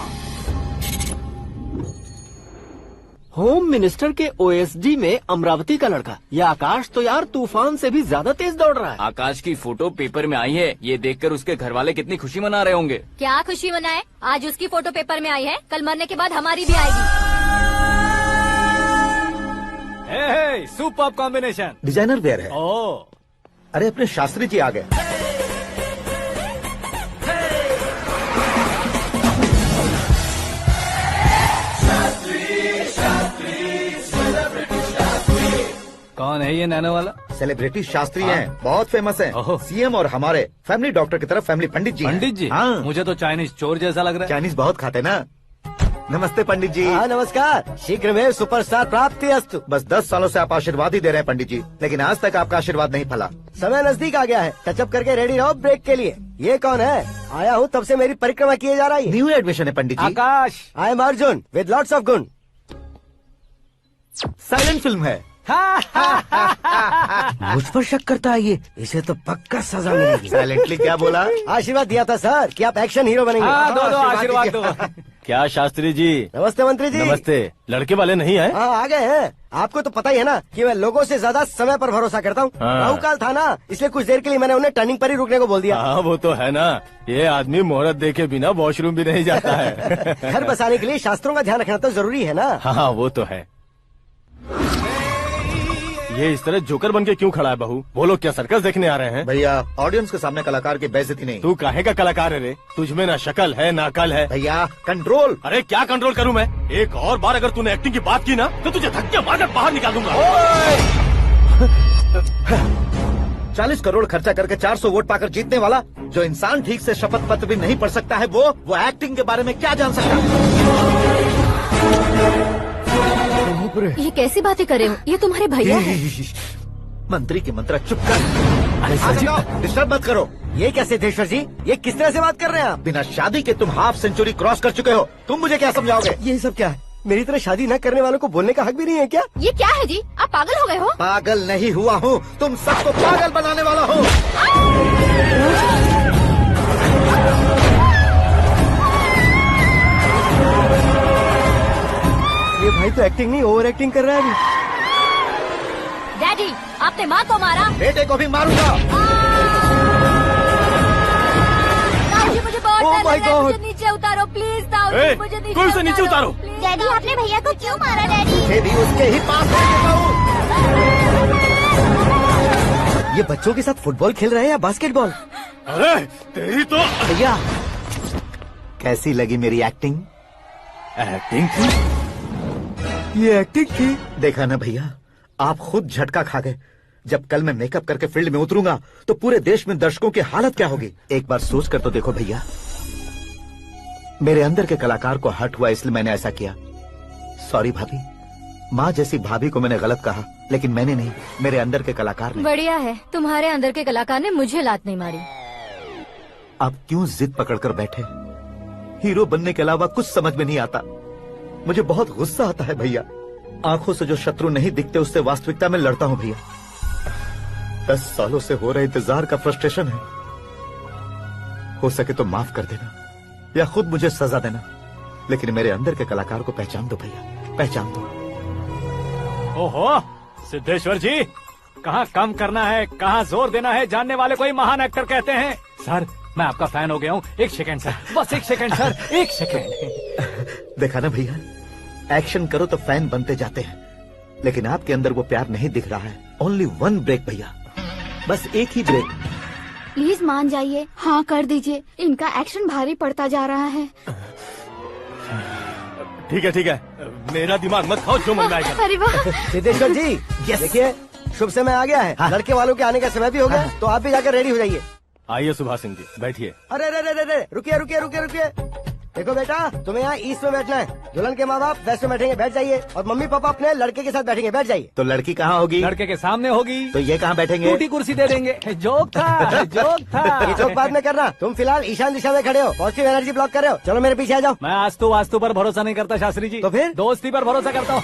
होम मिनिस्टर के ओएसडी में अमरावती का लड़का, ये आकाश तो यार तूफान से भी ज्यादा तेज दौड़ रहा है। आकाश की फोटो पेपर में आई है, ये देखकर उसके घर वाले कितनी खुशी मना रहे होंगे। क्या खुशी मनाए? आज उसकी फोटो पेपर में आई है, कल मरने के बाद हमारी भी आएगी। Super combination. डिजाइनर वेयर है। ओह, अरे अपने शास्त्री जी आ गए। कौन है ये नैनो वाला? सेलिब्रिटी शास्त्री हैं, बहुत फेमस हैं। ओहो। सीएम और हमारे फैमिली डॉक्टर की तरफ फैमिली पंडित जी हैं। पंडित जी? हाँ, मुझे तो चाइनीज चोर जैसा लग रहा है। चाइनीज बहुत खाते ना। नमस्ते पंडित जी। हाँ नमस्कार, शीघ्र में सुपरस्टार प्राप्ति अस्तु। बस 10 सालों से आप आशीर्वाद ही दे रहे हैं पंडित जी, लेकिन आज तक आपका आशीर्वाद नहीं फला। समय नजदीक आ गया है, टचअप करके रेडी रहो ब्रेक के लिए। ये कौन है? आया हूँ तब से मेरी परिक्रमा किए जा रही है। न्यू एडमिशन है Pandit ji. Akash. I am Arjun with lots of गुण। साइलेंट फिल्म है। मुझ पर शक करता है ये, इसे तो पक्का सजा मिलेगी। साइलेंटली क्या बोला? आशीर्वाद दिया था सर कि आप एक्शन हीरो बनेंगे। हाँ, दो आशीर्वाद दो। क्या शास्त्री जी? नमस्ते मंत्री जी। नमस्ते। लड़के वाले नहीं आए? हाँ आ गए हैं। आपको तो पता ही है ना कि मैं लोगों से ज्यादा समय पर भरोसा करता हूँ। हाँ। राहु काल था ना, इसलिए कुछ देर के लिए मैंने उन्हें टर्निंग पर ही रुकने को बोल दिया। हाँ वो तो है ना, ये आदमी मुहूर्त देखे बिना वॉशरूम भी नहीं जाता है। घर बसाने के लिए शास्त्रों का ध्यान रखना तो जरूरी है ना। हाँ वो तो है। ये इस तरह जोकर बन के क्यों खड़ा है बहू? वो लोग क्या सर्कस देखने आ रहे हैं? भैया ऑडियंस के सामने कलाकार की बेइज्जती नहीं। तू काहे का कलाकार है रे? तुझमें ना शक्ल है ना अकल है। भैया कंट्रोल। अरे क्या कंट्रोल करूं मैं? एक और बार अगर तूने एक्टिंग की बात की ना तो तुझे धक्के मारकर बाहर निकाल दूंगा। 40 करोड़ खर्चा करके 400 वोट पाकर जीतने वाला, जो इंसान ठीक से शपथ पत्र भी नहीं पढ़ सकता है, वो एक्टिंग के बारे में क्या जान सकता है? ये कैसी बातें कर रहे हो? ये तुम्हारे भैया हैं। मंत्री की मंत्रा चुप कर। डिस्टर्ब मत करो। ये क्या सिद्धेश्वर जी, ये किस तरह से बात कर रहे हैं आप? बिना शादी के तुम हाफ सेंचुरी क्रॉस कर चुके हो, तुम मुझे क्या समझाओगे? ये सब क्या है? मेरी तरह शादी न करने वालों को बोलने का हक भी नहीं है क्या? ये क्या है जी? आप पागल हो गए हो? पागल नहीं हुआ हूँ, तुम सबको पागल बनाने वाला हूँ। ये भाई तो एक्टिंग नहीं ओवर एक्टिंग कर रहा है अभी। डैडी आपने माँ को मारा। बेटे को भी मारूंगा। ताऊजी मुझे बहुत Oh डर my लग रहा है, God! मुझे नीचे उतारो प्लीज। ताऊजी मुझे कोई उसे नीचे उतारो। डैडी आपने भैया को क्यों मारा डैडी? मुझे भी उसके ही पास लेके जाऊं। ये बच्चों के साथ फुटबॉल खेल रहे हैं या बास्केटबॉल? अरे तेरी तो भैया कैसी लगी मेरी एक्टिंग? एक्टिंग थी। ये एक्टिंग थी। देखा ना भैया, आप खुद झटका खा गए। जब कल मैं मेकअप करके फील्ड में उतरूंगा तो पूरे देश में दर्शकों की हालत क्या होगी। एक बार सोच कर तो देखो भैया। मेरे अंदर के कलाकार को हर्ट हुआ इसलिए मैंने ऐसा किया। सॉरी भाभी। माँ जैसी भाभी को मैंने गलत कहा, लेकिन मैंने नहीं, मेरे अंदर के कलाकार ने। बढ़िया है, तुम्हारे अंदर के कलाकार ने मुझे लात नहीं मारी। आप क्यों जिद पकड़कर बैठे? हीरो बनने के अलावा कुछ समझ में नहीं आता। मुझे बहुत गुस्सा आता है भैया। आंखों से जो शत्रु नहीं दिखते उससे वास्तविकता में लड़ता हूँ भैया। 10 सालों से हो रहे इंतजार का फ्रस्ट्रेशन है। हो सके तो माफ कर देना या खुद मुझे सजा देना, लेकिन मेरे अंदर के कलाकार को पहचान दो भैया, पहचान दो। ओहो सिद्धेश्वर जी, कहाँ कम करना है कहाँ जोर देना है, जानने वाले को ही महान एक्टर कहते हैं। सर मैं आपका फैन हो गया हूँ। एक सेकंड सर, बस एक सेकंड सर, एक सेकंड। देखा ना भैया, एक्शन करो तो फैन बनते जाते हैं, लेकिन आपके अंदर वो प्यार नहीं दिख रहा है। ओनली 1 ब्रेक भैया, बस एक ही ब्रेक। प्लीज मान जाइए, हाँ कर दीजिए। इनका एक्शन भारी पड़ता जा रहा है। ठीक है, मेरा दिमाग मत खाओ, जो मन में आएगा। अरे वाह। सिद्धेश्वर जी देखिए, शुभ समय आ गया है। हाँ। लड़के वालों के आने का समय भी हो गया, तो आप भी जाकर रेडी हो जाइए। आइए सुभाष सिंह जी, बैठिए। अरे अरे अरे अरे, रुकिए रुकिए रुकिए रुकिए। देखो बेटा, तुम्हें यहाँ ईस्ट में बैठना है। दुल्हन के माँ बाप वेस्ट में बैठेंगे, बैठ जाइए। और मम्मी पापा अपने लड़के के साथ बैठेंगे, बैठ जाइए। तो लड़की कहाँ होगी? लड़के के सामने होगी। तो ये कहाँ बैठेंगे? टूटी कुर्सी दे देंगे। जोक था, जोक था। ये जोक बाद में करना। तुम फिलहाल ईशान दिशा में खड़े हो, पॉजिटिव एनर्जी ब्लॉक कर रहे हो। चलो मेरे पीछे आ जाओ। मैं आस्तु वास्तु पर भरोसा नहीं करता शास्त्री जी। तो फिर? दोस्ती पर भरोसा करता हूँ।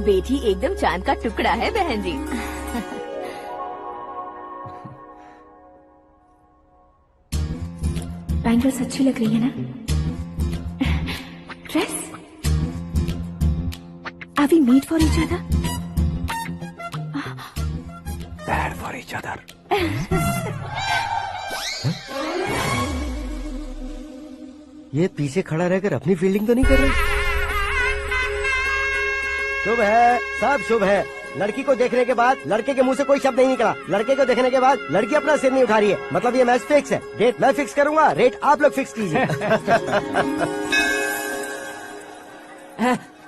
बेटी एकदम चांद का टुकड़ा है बहन जी। बैंगल्स अच्छी लग रही है ना? Dress? Are we made for each other? Bad for each other. ये पीछे खड़ा रहकर अपनी फील्डिंग तो नहीं कर रहा? शुभ है, सब शुभ है। लड़की को देखने के बाद लड़के के मुंह से कोई शब्द नहीं निकला। लड़के को देखने के बाद लड़की अपना सिर नहीं उठा रही है। मतलब ये मैच फिक्स है। डेट मैं फिक्स करूंगा, रेट आप लोग फिक्स कीजिए।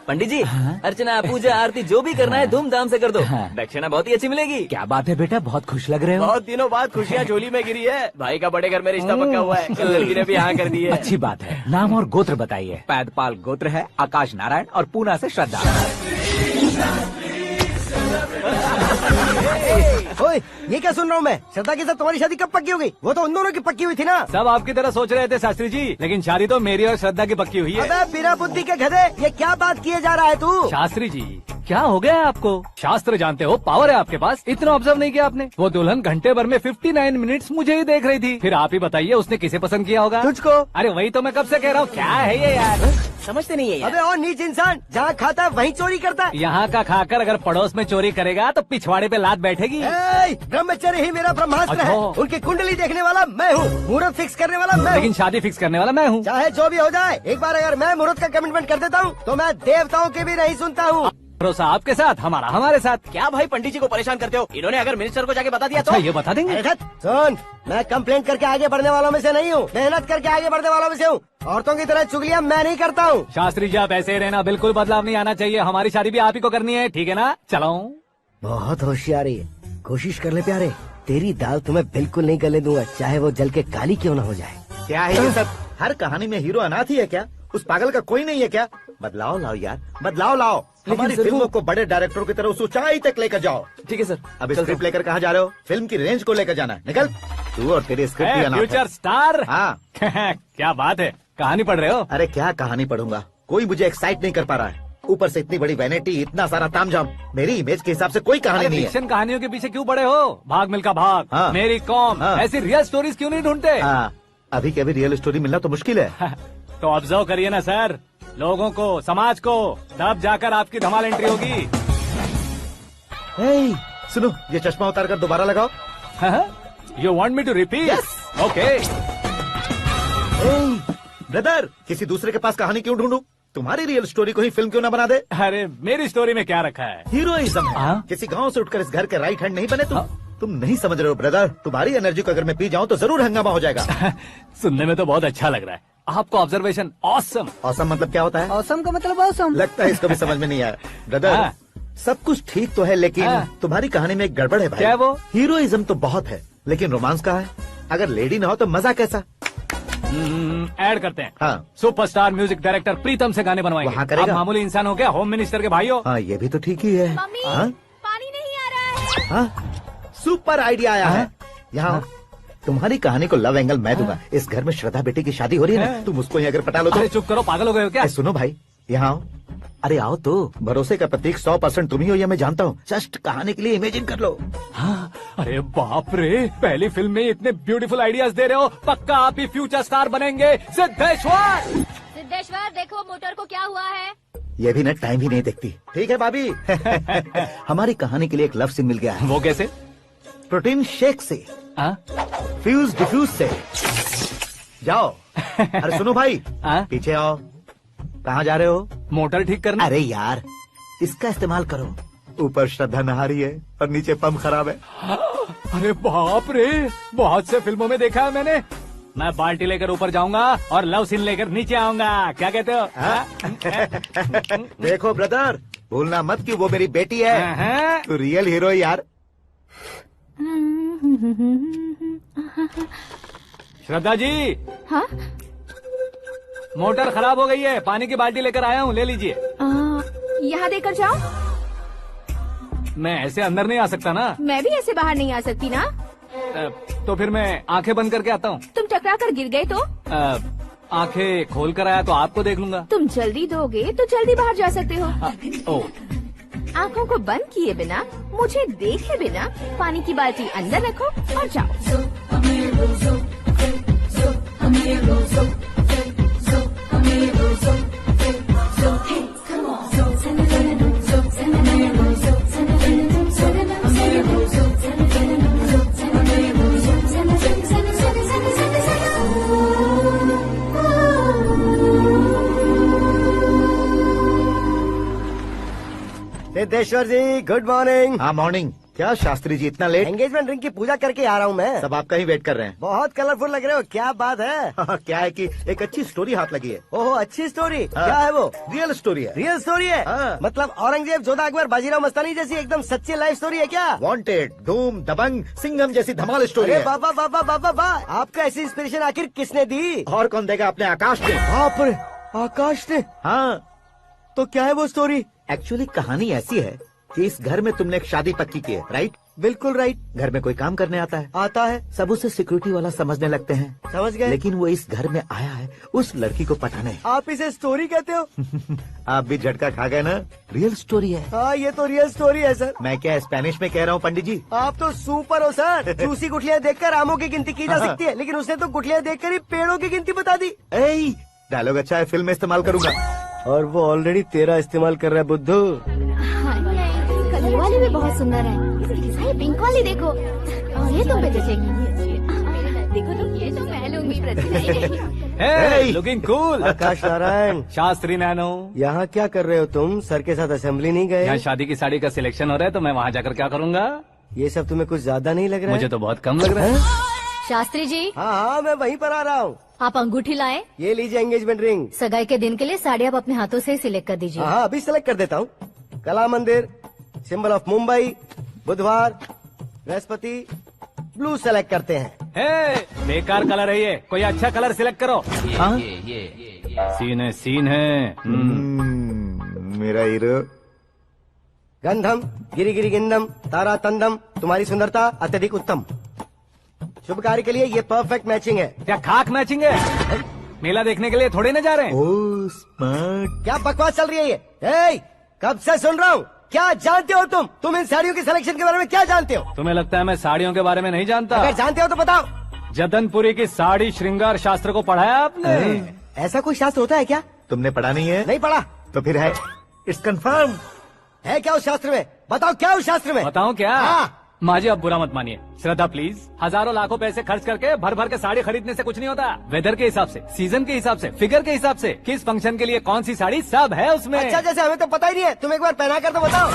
पंडित जी, अर्चना पूजा आरती जो भी करना है धूमधाम से कर दो। दक्षिणा बहुत ही अच्छी मिलेगी। क्या बात है बेटा, बहुत खुश लग रहे हो। बहुत दिनों बाद खुशियाँ झोली में गिरी है। भाई का बड़े घर में रिश्ता पक्का हुआ है। कल लड़की ने भी हाँ कर दी है। अच्छी बात है। नाम और गोत्र बताइए। पैदपाल गोत्र है, आकाश नारायण, और पूना से श्रद्धा। ओए, ये क्या सुन रहा हूँ मैं? श्रद्धा के साथ तुम्हारी शादी कब पक्की हो गई? वो तो उन दोनों की पक्की हुई थी ना। सब आपकी तरह सोच रहे थे शास्त्री जी, लेकिन शादी तो मेरी और श्रद्धा की पक्की हुई है। अबे बिना बुद्धि के गधे, ये क्या बात किए जा रहा है तू? शास्त्री जी क्या हो गया है आपको? शास्त्र जानते हो, पावर है आपके पास। इतना ऑब्जर्व नहीं किया आपने? वो दुल्हन घंटे भर में 59 मिनट्स मुझे ही देख रही थी। फिर आप ही बताइए उसने किसे पसंद किया होगा? तुझको। अरे वही तो मैं कब से कह रहा हूँ, क्या है ये यार? समझते नहीं है यार। अबे और नीच इंसान, जहाँ खाता है वहीं चोरी करता है। यहाँ का खाकर अगर पड़ोस में चोरी करेगा तो पिछवाड़े पे लात बैठेगी। ब्रह्मचर्य ही मेरा ब्रह्मास्त्र है। अच्छा। उनकी कुंडली देखने वाला मैं हूँ, मुहूर्त फिक्स करने वाला मैं हूँ। लेकिन शादी फिक्स करने वाला मैं हूँ। चाहे जो भी हो जाए, एक बार अगर मैं मुहूर्त का कमिटमेंट कर देता हूँ तो मैं देवताओं के भी नहीं सुनता हूँ। भरोसा आपके साथ, हमारा हमारे साथ। क्या भाई पंडित जी को परेशान करते हो? इन्होंने अगर मिनिस्टर को जाके बता दिया अच्छा तो? ये बता देंगे? अरे धत, सुन, मैं कंप्लेंट करके आगे बढ़ने वालों में से नहीं हूँ, मेहनत करके आगे बढ़ने वालों में से हूँ। औरतों की तरह चुगलियाँ मैं नहीं करता हूँ। शास्त्री जी आप ऐसे ही रहना, बिल्कुल बदलाव नहीं आना चाहिए। हमारी शादी भी आप ही को करनी है, ठीक है ना? चलो। बहुत होशियारी है, कोशिश कर ले प्यारे। तेरी दाल तुम्हें बिल्कुल नहीं गले दूंगा, चाहे वो जल के काली क्यों न हो जाए। क्या है ये सब? हर कहानी में हीरो अनाथ ही है क्या? उस पागल का कोई नहीं है क्या? बदलाव लाओ यार, बदलाव लाओ। हमारी सर, फिल्मों वो- को बड़े डायरेक्टरों की तरह उस ऊंचाई तक लेकर जाओ। ठीक है सर। अब स्क्रिप्ट लेकर कहाँ जा रहे हो? फिल्म की रेंज को लेकर जाना है। निकल तू और तेरी स्क्रिप्ट भी अनाथ है। Future star. हाँ क्या बात है, कहानी पढ़ रहे हो? अरे क्या कहानी पढ़ूंगा, कोई मुझे एक्साइट नहीं कर पा रहा है। ऊपर से इतनी बड़ी वैनिटी, इतना सारा तामझाम, मेरी इमेज के हिसाब से कोई कहानी नहीं है। फिक्शन कहानियों के पीछे क्यों पड़े हो? भाग मिल्खा भाग, हाँ। मेरी कॉम, हाँ। ऐसी रियल स्टोरीज क्यों नहीं ढूंढते? हाँ, अभी के अभी रियल स्टोरी मिलना तो मुश्किल है। तो ऑब्जर्व करिए ना सर, लोगों को, समाज को, तब जाकर आपकी धमाल एंट्री होगी। हे, सुनो, ये चश्मा उतार कर दोबारा लगाओ। You want me to repeat? Yes. Okay. Brother, किसी दूसरे के पास कहानी क्यों ढूंढूं? तुम्हारी रियल स्टोरी को ही फिल्म क्यों ना बना दे? अरे मेरी स्टोरी में क्या रखा है? हीरोइज्म है। हाँ? किसी गांव से उठकर इस घर के राइट हैंड नहीं बने तुम। हाँ? तुम नहीं समझ रहे हो ब्रदर, तुम्हारी एनर्जी को अगर मैं पी जाऊं तो जरूर हंगामा हो जाएगा। सुनने में तो बहुत अच्छा लग रहा है, आपको ऑब्जर्वेशन ऑसम। औसम मतलब क्या होता है? औसम का मतलब औसम। लगता है इसको भी समझ में नहीं आया। ब्रदर, हाँ। सब कुछ ठीक तो है, लेकिन हाँ। तुम्हारी कहानी में एक गड़बड़ है भाई। क्या है वो? हीरोइज्म तो बहुत है, लेकिन रोमांस कहाँ है? अगर लेडी ना हो तो मजा कैसा? ऐड करते हैं। हाँ। सुपरस्टार म्यूजिक डायरेक्टर प्रीतम से गाने बनवाएंगे। वहाँ करेगा? आप मामूली इंसान हो क्या, होम मिनिस्टर के भाई हो? हाँ, ये भी तो ठीक ही है। मम्मी हाँ? पानी नहीं आ रहा है। हाँ? सुपर आइडिया आया है। यहाँ आओ। तुम्हारी कहानी को लव एंगल मैं दूंगा। इस घर में श्रद्धा बेटी की शादी हो रही है ना, तुम उसको ही अगर पटा लो तो। अरे चुप करो, पागल हो गए हो क्या? सुनो भाई, यहाँ आओ। अरे आओ तो, भरोसे का प्रतीक 100% तुम ही हो, ये मैं जानता हूँ। जस्ट कहानी के लिए इमेजिन कर लो। हाँ, अरे बाप रे, पहली फिल्म में इतने ब्यूटीफुल आइडियाज दे रहे हो, पक्का आप ही फ्यूचर स्टार बनेंगे। सिद्धेश्वर, सिद्धेश्वर देखो मोटर को क्या हुआ है। ये भी ना टाइम ही नहीं देखती। ठीक है भाभी। हमारी कहानी के लिए एक लव सीन मिल गया है। वो कैसे? प्रोटीन शेक से, हाँ? फ्यूज डिफ्यूज से। जाओ। अरे सुनो भाई, हाँ? पीछे आओ। कहाँ जा रहे हो? मोटर ठीक करना। अरे यार, इसका इस्तेमाल करो। ऊपर श्रद्धा नहा रही है और नीचे पंप खराब है। अरे बाप रे, बहुत से फिल्मों में देखा है मैंने। मैं बाल्टी लेकर ऊपर जाऊंगा और लव सीन लेकर नीचे आऊंगा, क्या कहते हो? देखो ब्रदर, भूलना मत कि वो मेरी बेटी है। तू रियल हीरो है यार। श्रद्धा जी, हाँ? मोटर खराब हो गई है, पानी की बाल्टी लेकर आया हूँ, ले लीजिए। यहाँ देकर जाओ। मैं ऐसे अंदर नहीं आ सकता ना। मैं भी ऐसे बाहर नहीं आ सकती ना। तो फिर मैं आंखें बंद करके आता हूँ। तुम टकरा कर गिर गए तो? आंखें खोल कर आया तो आपको देख लूंगा। तुम जल्दी दोगे तो जल्दी बाहर जा सकते हो। ओ, आंखों को बंद किए बिना, मुझे देखे बिना पानी की बाल्टी अंदर रखो और जाओ। सिद्धेश्वर जी गुड मॉर्निंग। हाँ मॉर्निंग। क्या शास्त्री जी इतना लेट? एंगेजमेंट रिंग की पूजा करके आ रहा हूँ मैं। सब आपका ही वेट कर रहे हैं। बहुत कलरफुल लग रहे हो, क्या बात है? क्या है कि एक अच्छी स्टोरी हाथ लगी है। ओहो अच्छी स्टोरी। हाँ। क्या है वो? रियल स्टोरी है। रियल स्टोरी है? हाँ। मतलब औरंगजेब, जोधा अकबर, बाजीराव मस्तानी जैसी एकदम सच्ची लाइफ स्टोरी है क्या? वांटेड, धूम, दबंग, सिंघम जैसी धमाल स्टोरी अरे है। बाबा बाबा बाबा बा, आपको ऐसी इंस्पिरेशन आखिर किसने दी? और कौन देगा? अपने आकाश ने। बाप रे, आकाश ने? हाँ, तो क्या है वो स्टोरी? एक्चुअली कहानी ऐसी है कि इस घर में तुमने एक शादी पक्की की है, राइट? बिल्कुल राइट। घर में कोई काम करने आता है, आता है, सब उसे सिक्योरिटी वाला समझने लगते हैं। समझ गए। लेकिन वो इस घर में आया है उस लड़की को पटाने। आप इसे स्टोरी कहते हो? आप भी झटका खा गए ना? रियल स्टोरी है। हाँ ये तो रियल स्टोरी है सर। मैं क्या स्पेनिश में कह रहा हूँ पंडित जी? आप तो सुपर हो सर। चूसी गुठलियाँ देखकर आमों की गिनती की जा सकती है, लेकिन उसने तो गुठलियाँ देखकर ही पेड़ों की गिनती बता दी। डायलॉग अच्छा है, फिल्म में इस्तेमाल करूंगा। और वो ऑलरेडी तेरा इस्तेमाल कर रहा है बुद्धू। कलर वाली भी बहुत सुंदर है। ये पिंक वाली देखो, और ये तुम पे जचेगी। देखो तो ये तो मैं लूंगी। Looking cool. Akash Narayan, Shastri nano, यहाँ क्या कर रहे हो तुम? सर के साथ असेंबली नहीं गए? यहाँ शादी की साड़ी का सिलेक्शन हो रहा है, तो मैं वहाँ जाकर क्या करूँगा? ये सब तुम्हें कुछ ज्यादा नहीं लग रहा मुझे है? तो बहुत कम लग रहा है। शास्त्री जी, हाँ हाँ मैं वहीं पर आ रहा हूँ। आप अंगूठी लाए। ये लीजिए एंगेजमेंट रिंग। सगाई के दिन के लिए साड़ी आप अपने हाथों से ही सिलेक्ट कर दीजिए। हाँ अभी सेलेक्ट कर देता हूँ। कला मंदिर, सिंबल ऑफ मुंबई, बुधवार, बृहस्पति, ब्लू सेलेक्ट करते हैं। बेकार कलर है ये, कोई अच्छा कलर सिलेक्ट करो। सीन है मेरा हीरो। गंधम गिरी गिरी गिंदम तारा तंदम, तुम्हारी सुंदरता अत्यधिक उत्तम। शुभ कार्य के लिए ये परफेक्ट मैचिंग है। क्या खाक मैचिंग है? मेला देखने के लिए थोड़े न जा रहे हैं। ओ स्मार्ट। क्या बकवास चल रही है ये? कब से सुन रहा हूँ। क्या जानते हो तुम इन साड़ियों की सिलेक्शन के बारे में क्या जानते हो? तुम्हें लगता है मैं साड़ियों के बारे में नहीं जानता? अगर जानते हो तो बताओ। जदनपुरी की साड़ी श्रृंगार शास्त्र को पढ़ा है आपने? ऐसा कोई शास्त्र होता है क्या? तुमने पढ़ा नहीं है? नहीं पढ़ा। तो फिर है, इट्स कंफर्म। है क्या उस शास्त्र में? बताओ क्या उस शास्त्र में? बताऊं क्या? हाँ। माँ जी, अब बुरा मत मानिए। श्रद्धा प्लीज, हजारों लाखों पैसे खर्च करके भर भर के साड़ी खरीदने से कुछ नहीं होता। वेदर के हिसाब से, सीजन के हिसाब से, फिगर के हिसाब से, किस फंक्शन के लिए कौन सी साड़ी, सब है उसमें। अच्छा, जैसे हमें तो पता ही नहीं है, तुम एक बार पहना कर तो बताओ।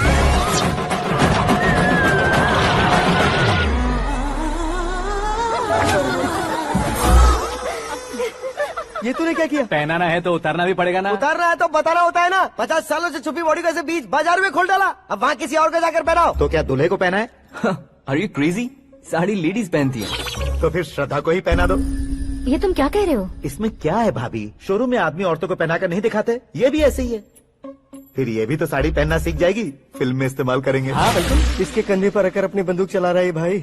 ये तूने क्या किया? पहनाना है तो उतारना भी पड़ेगा ना। उतारना है तो बताना होता है ना। 50 सालों से छुपी बॉडी को ऐसे बीच बाजार में खोल डाला, अब वहाँ किसी और को जाकर पहनाओ। तो क्या दूल्हे को पहना है? Are you crazy? Sari ladies पहनती है। तो फिर श्रद्धा को ही पहना दो। ये तुम क्या कह रहे हो? इसमें क्या है भाभी, शोरूम में आदमी औरतों को पहनाकर नहीं दिखाते, ये भी ऐसे ही है। फिर ये भी तो साड़ी पहनना सीख जाएगी, फिल्म में इस्तेमाल करेंगे। हाँ बिल्कुल। इसके कंधे पर रखकर अपनी बंदूक चला रहा है भाई।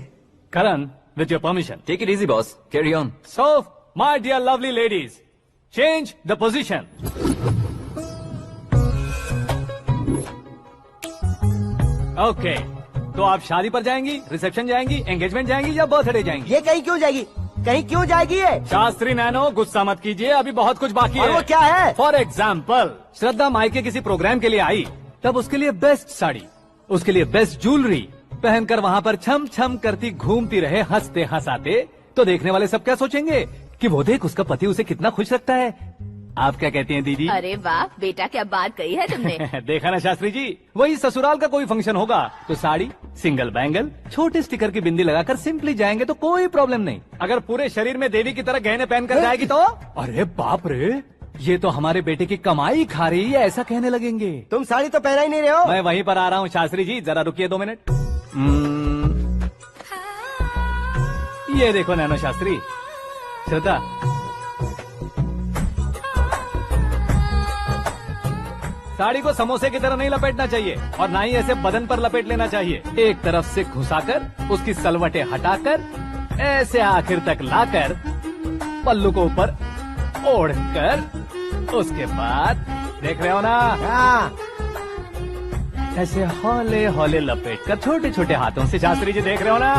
Karan, with your permission. Take it easy boss, carry on. So my dear lovely ladies, change the position. Okay, तो आप शादी पर जाएंगी, रिसेप्शन जाएंगी, एंगेजमेंट जाएंगी या बर्थडे जाएंगी? ये कहीं क्यों जाएगी? कहीं क्यों जाएगी ये? शास्त्री नैनो, गुस्सा मत कीजिए, अभी बहुत कुछ बाकी है। और वो क्या है? फॉर एग्जाम्पल, श्रद्धा मायके किसी प्रोग्राम के लिए आई, तब उसके लिए बेस्ट साड़ी, उसके लिए बेस्ट ज्वेलरी पहनकर वहाँ पर छम छम करती घूमती रहे, हंसते हंसाते, तो देखने वाले सब क्या सोचेंगे कि वो देख उसका पति उसे कितना खुश रखता है। आप क्या कहती हैं दीदी? अरे वाह बेटा, क्या बात कही है तुमने। देखा ना शास्त्री जी, वही ससुराल का कोई फंक्शन होगा तो साड़ी, सिंगल बैंगल, छोटे स्टिकर की बिंदी लगाकर सिंपली जाएंगे तो कोई प्रॉब्लम नहीं। अगर पूरे शरीर में देवी की तरह गहने पहनकर जाएगी तो अरे बाप रे, ये तो हमारे बेटे की कमाई खा रही है, ऐसा कहने लगेंगे। तुम साड़ी तो पहना ही नहीं रहे हो। मैं वहीं पर आ रहा हूँ शास्त्री जी, जरा रुकिए 2 मिनट। ये देखो नैनो शास्त्री, श्रद्धा, साड़ी को समोसे की तरह नहीं लपेटना चाहिए और ना ही ऐसे बदन पर लपेट लेना चाहिए। एक तरफ से घुसाकर, उसकी सलवटें हटाकर, ऐसे आखिर तक लाकर, पल्लू को ऊपर ओढ़कर, उसके बाद देख रहे हो ना, ऐसे हौले हौले लपेट कर छोटे छोटे हाथों से, शास्त्री जी देख रहे हो ना,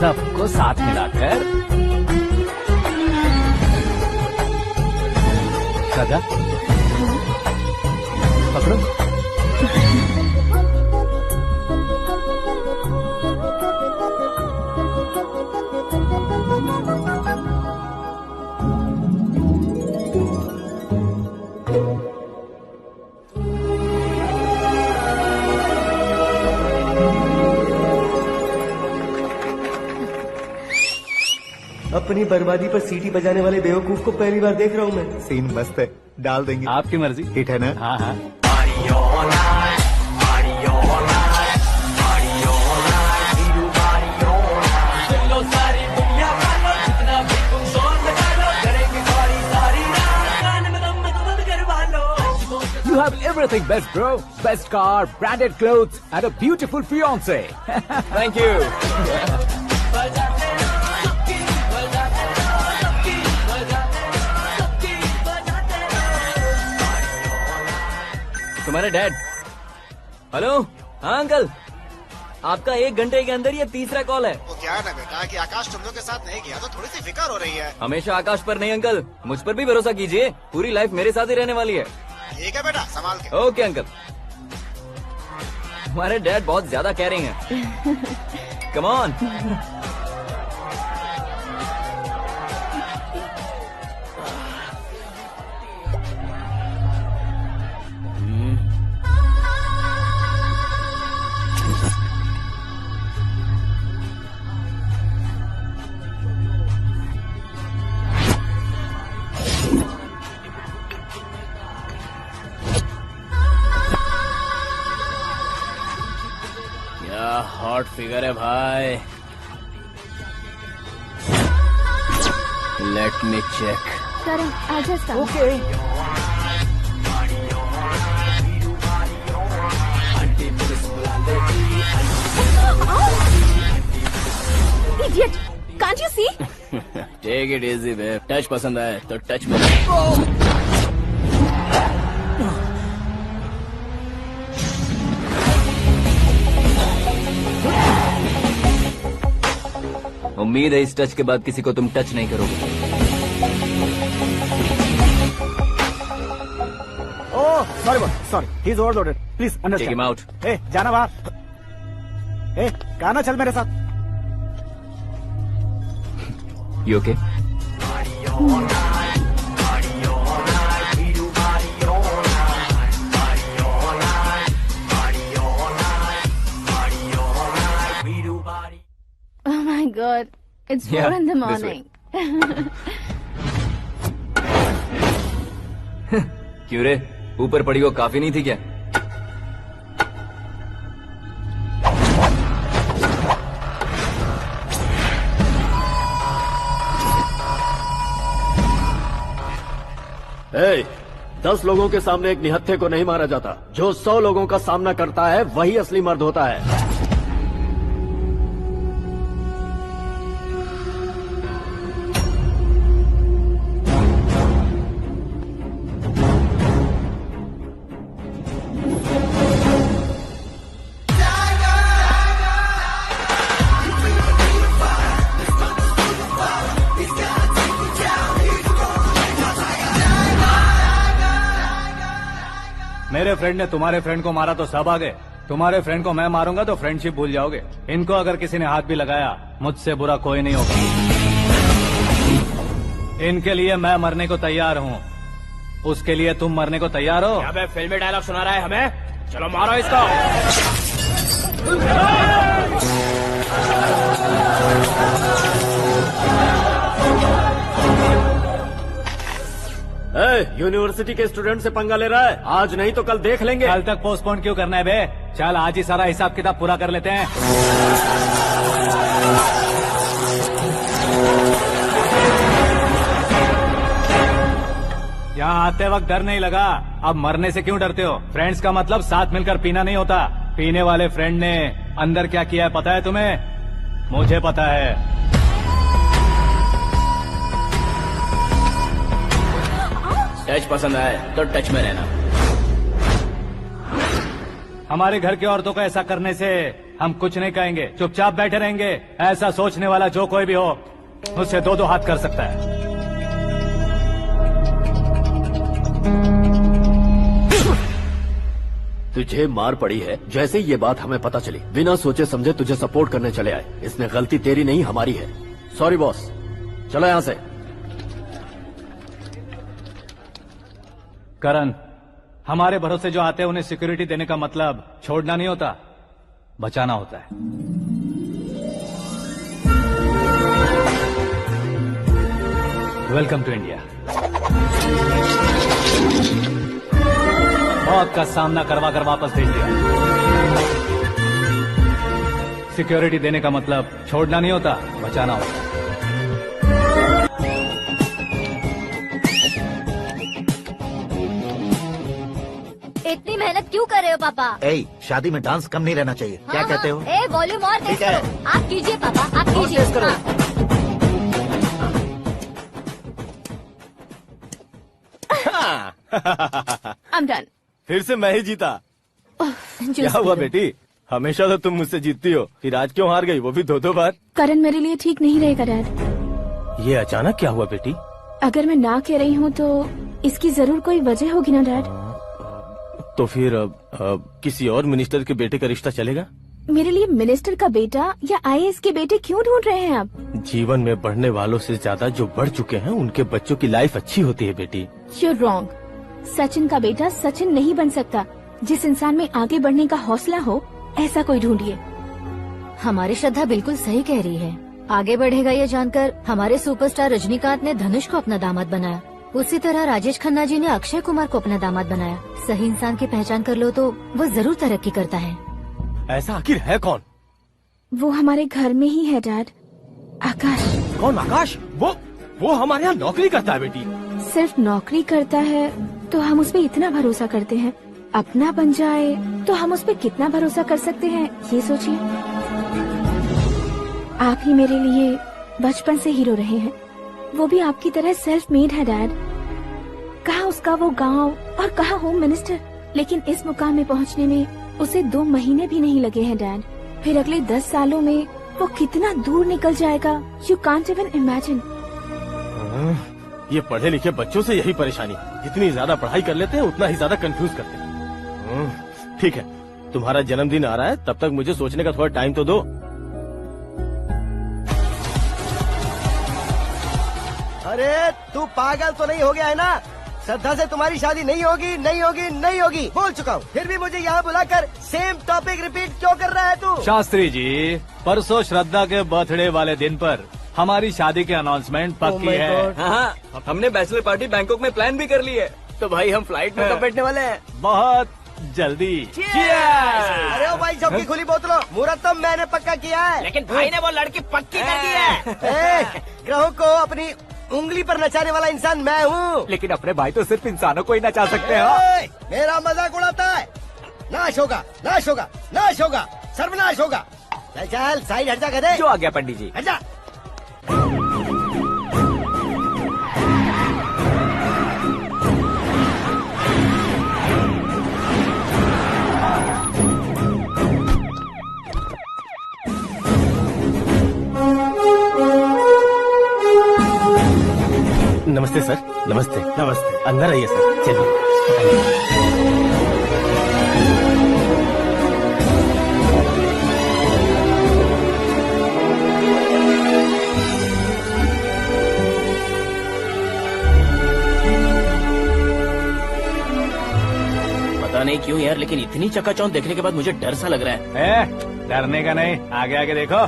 सबको साथ मिलाकर, सदा पकड़ो। अपनी बर्बादी पर सीटी बजाने वाले बेवकूफ को पहली बार देख रहा हूँ मैं। सीन मस्त है, डाल देंगे। आपकी मर्जी। हिट है ना? हाँ हाँ। You have everything best, bro. Best car, branded clothes, and a beautiful fiance. Thank you. तुम्हारे डैड। हेलो, हाँ अंकल, आपका 1 घंटे के अंदर ये तीसरा कॉल है। वो क्या है ना बेटा कि आकाश तुम लोग के साथ नहीं गया तो थोड़ी सी फिक्र हो रही है। हमेशा आकाश पर नहीं अंकल, मुझ पर भी भरोसा कीजिए, पूरी लाइफ मेरे साथ ही रहने वाली है। ठीक है बेटा, संभाल के। Okay uncle. हमारे डैड बहुत ज्यादा केयरिंग है। Come on. क्या हॉट फिगर है भाई। Let me check. Karan I just okay idiot can't you see take it easy babe, touch पसंद आए तो टच में। उम्मीद है इस टच के बाद किसी को तुम टच नहीं करोगे। Oh sorry sorry he is overloaded please take understand him out. ए जाना बाहर ए गाना चल मेरे साथ you okay? Oh my god, it's 4 Yeah, in the this morning. क्यों रे, ऊपर पड़ी वो काफी नहीं थी क्या? ए, 10 लोगों के सामने एक निहत्थे को नहीं मारा जाता। जो 100 लोगों का सामना करता है वही असली मर्द होता है। मेरे फ्रेंड ने तुम्हारे फ्रेंड को मारा तो सब आ गए, तुम्हारे फ्रेंड को मैं मारूंगा तो फ्रेंडशिप भूल जाओगे। इनको अगर किसी ने हाथ भी लगाया, मुझसे बुरा कोई नहीं होगा। इनके लिए मैं मरने को तैयार हूँ, उसके लिए तुम मरने को तैयार हो? अबे फिल्मी डायलॉग सुना रहा है हमें? चलो मारो इसको। यूनिवर्सिटी के स्टूडेंट से पंगा ले रहा है, आज नहीं तो कल देख लेंगे। कल तक पोस्टपोन क्यों करना है बे? चल आज ही सारा हिसाब किताब पूरा कर लेते हैं। यहाँ आते वक्त डर नहीं लगा, अब मरने से क्यों डरते हो? फ्रेंड्स का मतलब साथ मिलकर पीना नहीं होता। पीने वाले फ्रेंड ने अंदर क्या किया है पता है तुम्हें? मुझे पता है। टच पसंद आए तो टच में रहना। हमारे घर की औरतों को ऐसा करने से हम कुछ नहीं कहेंगे, चुपचाप बैठे रहेंगे। ऐसा सोचने वाला जो कोई भी हो, उससे 2-2 हाथ कर सकता है। तुझे मार पड़ी है, जैसे ये बात हमें पता चली बिना सोचे समझे तुझे सपोर्ट करने चले आए। इसमें गलती तेरी नहीं हमारी है। सॉरी बॉस, चलो यहाँ से। करण, हमारे भरोसे जो आते हैं उन्हें सिक्योरिटी देने का मतलब छोड़ना नहीं होता, बचाना होता है। Welcome to India. मौत का सामना करवा कर वापस भेज दिया। सिक्योरिटी देने का मतलब छोड़ना नहीं होता, बचाना होता है। इतनी मेहनत क्यों कर रहे हो पापा? ए, शादी में डांस कम नहीं रहना चाहिए। क्या कहते हो? ए वॉल्यूम और तेज ठीक है। करो। आप कीजिए पापा, आप कीजिए। तेज करो। हाँ। I'm done. फिर से मैं ही जीता। Just क्या हुआ a minute. बेटी? हमेशा तो तुम मुझसे जीतती हो, फिर आज क्यों हार गई, वो भी 2-2 बार? करण मेरे लिए ठीक नहीं रहेगा डैड। ये अचानक क्या हुआ बेटी? अगर मैं ना कह रही हूँ तो इसकी जरूर कोई वजह होगी ना डैड। तो फिर किसी और मिनिस्टर के बेटे का रिश्ता चलेगा? मेरे लिए मिनिस्टर का बेटा या आईएएस के बेटे क्यों ढूंढ रहे हैं आप? जीवन में बढ़ने वालों से ज्यादा जो बढ़ चुके हैं उनके बच्चों की लाइफ अच्छी होती है बेटी। You're wrong. सचिन का बेटा सचिन नहीं बन सकता। जिस इंसान में आगे बढ़ने का हौसला हो, ऐसा कोई ढूंढिए। हमारी श्रद्धा बिल्कुल सही कह रही है। आगे बढ़ेगा ये जानकर हमारे सुपरस्टार रजनीकांत ने धनुष को अपना दामाद बनाया। उसी तरह राजेश खन्ना जी ने अक्षय कुमार को अपना दामाद बनाया। सही इंसान की पहचान कर लो तो वो जरूर तरक्की करता है। ऐसा आखिर है कौन? वो हमारे घर में ही है डैड। आकाश। कौन आकाश? वो हमारे यहाँ नौकरी करता है बेटी। सिर्फ नौकरी करता है तो हम उस पर इतना भरोसा करते हैं, अपना बन जाए तो हम उस पर कितना भरोसा कर सकते हैं, ये सोचिए। आप ही मेरे लिए बचपन से हीरो रहे हैं, वो भी आपकी तरह सेल्फ मेड है डैड। कहाँ उसका वो गांव और कहाँ होम मिनिस्टर, लेकिन इस मुकाम में पहुँचने में उसे 2 महीने भी नहीं लगे हैं डैड। फिर अगले 10 सालों में वो कितना दूर निकल जाएगा, यू कांट इवन इमेजिन। ये पढ़े लिखे बच्चों से यही परेशानी है, जितनी ज्यादा पढ़ाई कर लेते हैं उतना ही ज्यादा कंफ्यूज करते हैं। ठीक है, तुम्हारा जन्मदिन आ रहा है, तब तक मुझे सोचने का थोड़ा टाइम तो दो। अरे तू पागल तो नहीं हो गया है ना? श्रद्धा से तुम्हारी शादी नहीं होगी, नहीं होगी, नहीं होगी, बोल चुका हूँ। फिर भी मुझे यहाँ बुलाकर सेम टॉपिक रिपीट क्यों कर रहा है तू? शास्त्री जी, परसों श्रद्धा के बर्थडे वाले दिन पर हमारी शादी की अनाउंसमेंट पक्की है। हाँ, हमने बैचलर पार्टी बैंकॉक में प्लान भी कर ली है। तो भाई हम फ्लाइट में कब बैठने वाले हैं? बहुत जल्दी। अरे ओ भाई, सबकी खुली बोतलों, मुहूर्त तो मैंने पक्का किया है। लेकिन भाई ने वो लड़की पक्की कर दी है। ग्रहों को अपनी उंगली पर नचाने वाला इंसान मैं हूँ। लेकिन अपने भाई तो सिर्फ इंसानों को ही नचा सकते हैं। मेरा मजाक उड़ाता है? नाश होगा, नाश होगा, नाश होगा, सर्वनाश होगा। चल चल साइड हट जा गधे। जो आ गया पंडित जी। हट जा। नमस्ते सर। नमस्ते। नमस्ते। अंदर आइए सर, चलिए। पता नहीं क्यों यार, लेकिन इतनी चकाचौंध देखने के बाद मुझे डर सा लग रहा है। डरने का नहीं, आगे आगे देखो।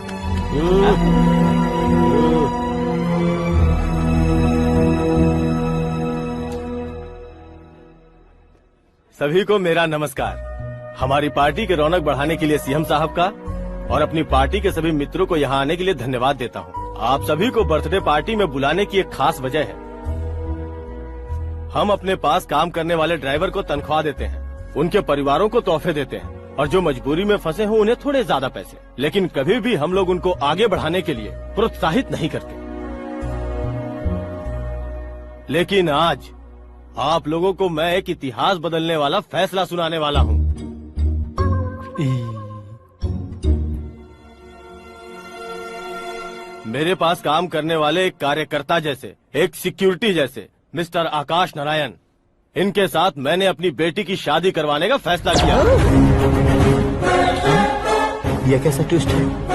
सभी को मेरा नमस्कार। हमारी पार्टी की रौनक बढ़ाने के लिए सीएम साहब का और अपनी पार्टी के सभी मित्रों को यहाँ आने के लिए धन्यवाद देता हूँ। आप सभी को बर्थडे पार्टी में बुलाने की एक खास वजह है। हम अपने पास काम करने वाले ड्राइवर को तनख्वाह देते हैं, उनके परिवारों को तोहफे देते हैं और जो मजबूरी में फंसे हो उन्हें थोड़े ज्यादा पैसे। लेकिन कभी भी हम लोग उनको आगे बढ़ाने के लिए प्रोत्साहित नहीं करते। लेकिन आज आप लोगों को मैं एक इतिहास बदलने वाला फैसला सुनाने वाला हूँ। मेरे पास काम करने वाले एक कार्यकर्ता जैसे, एक सिक्योरिटी जैसे मिस्टर आकाश नारायण, इनके साथ मैंने अपनी बेटी की शादी करवाने का फैसला किया। यह कैसा ट्विस्ट है?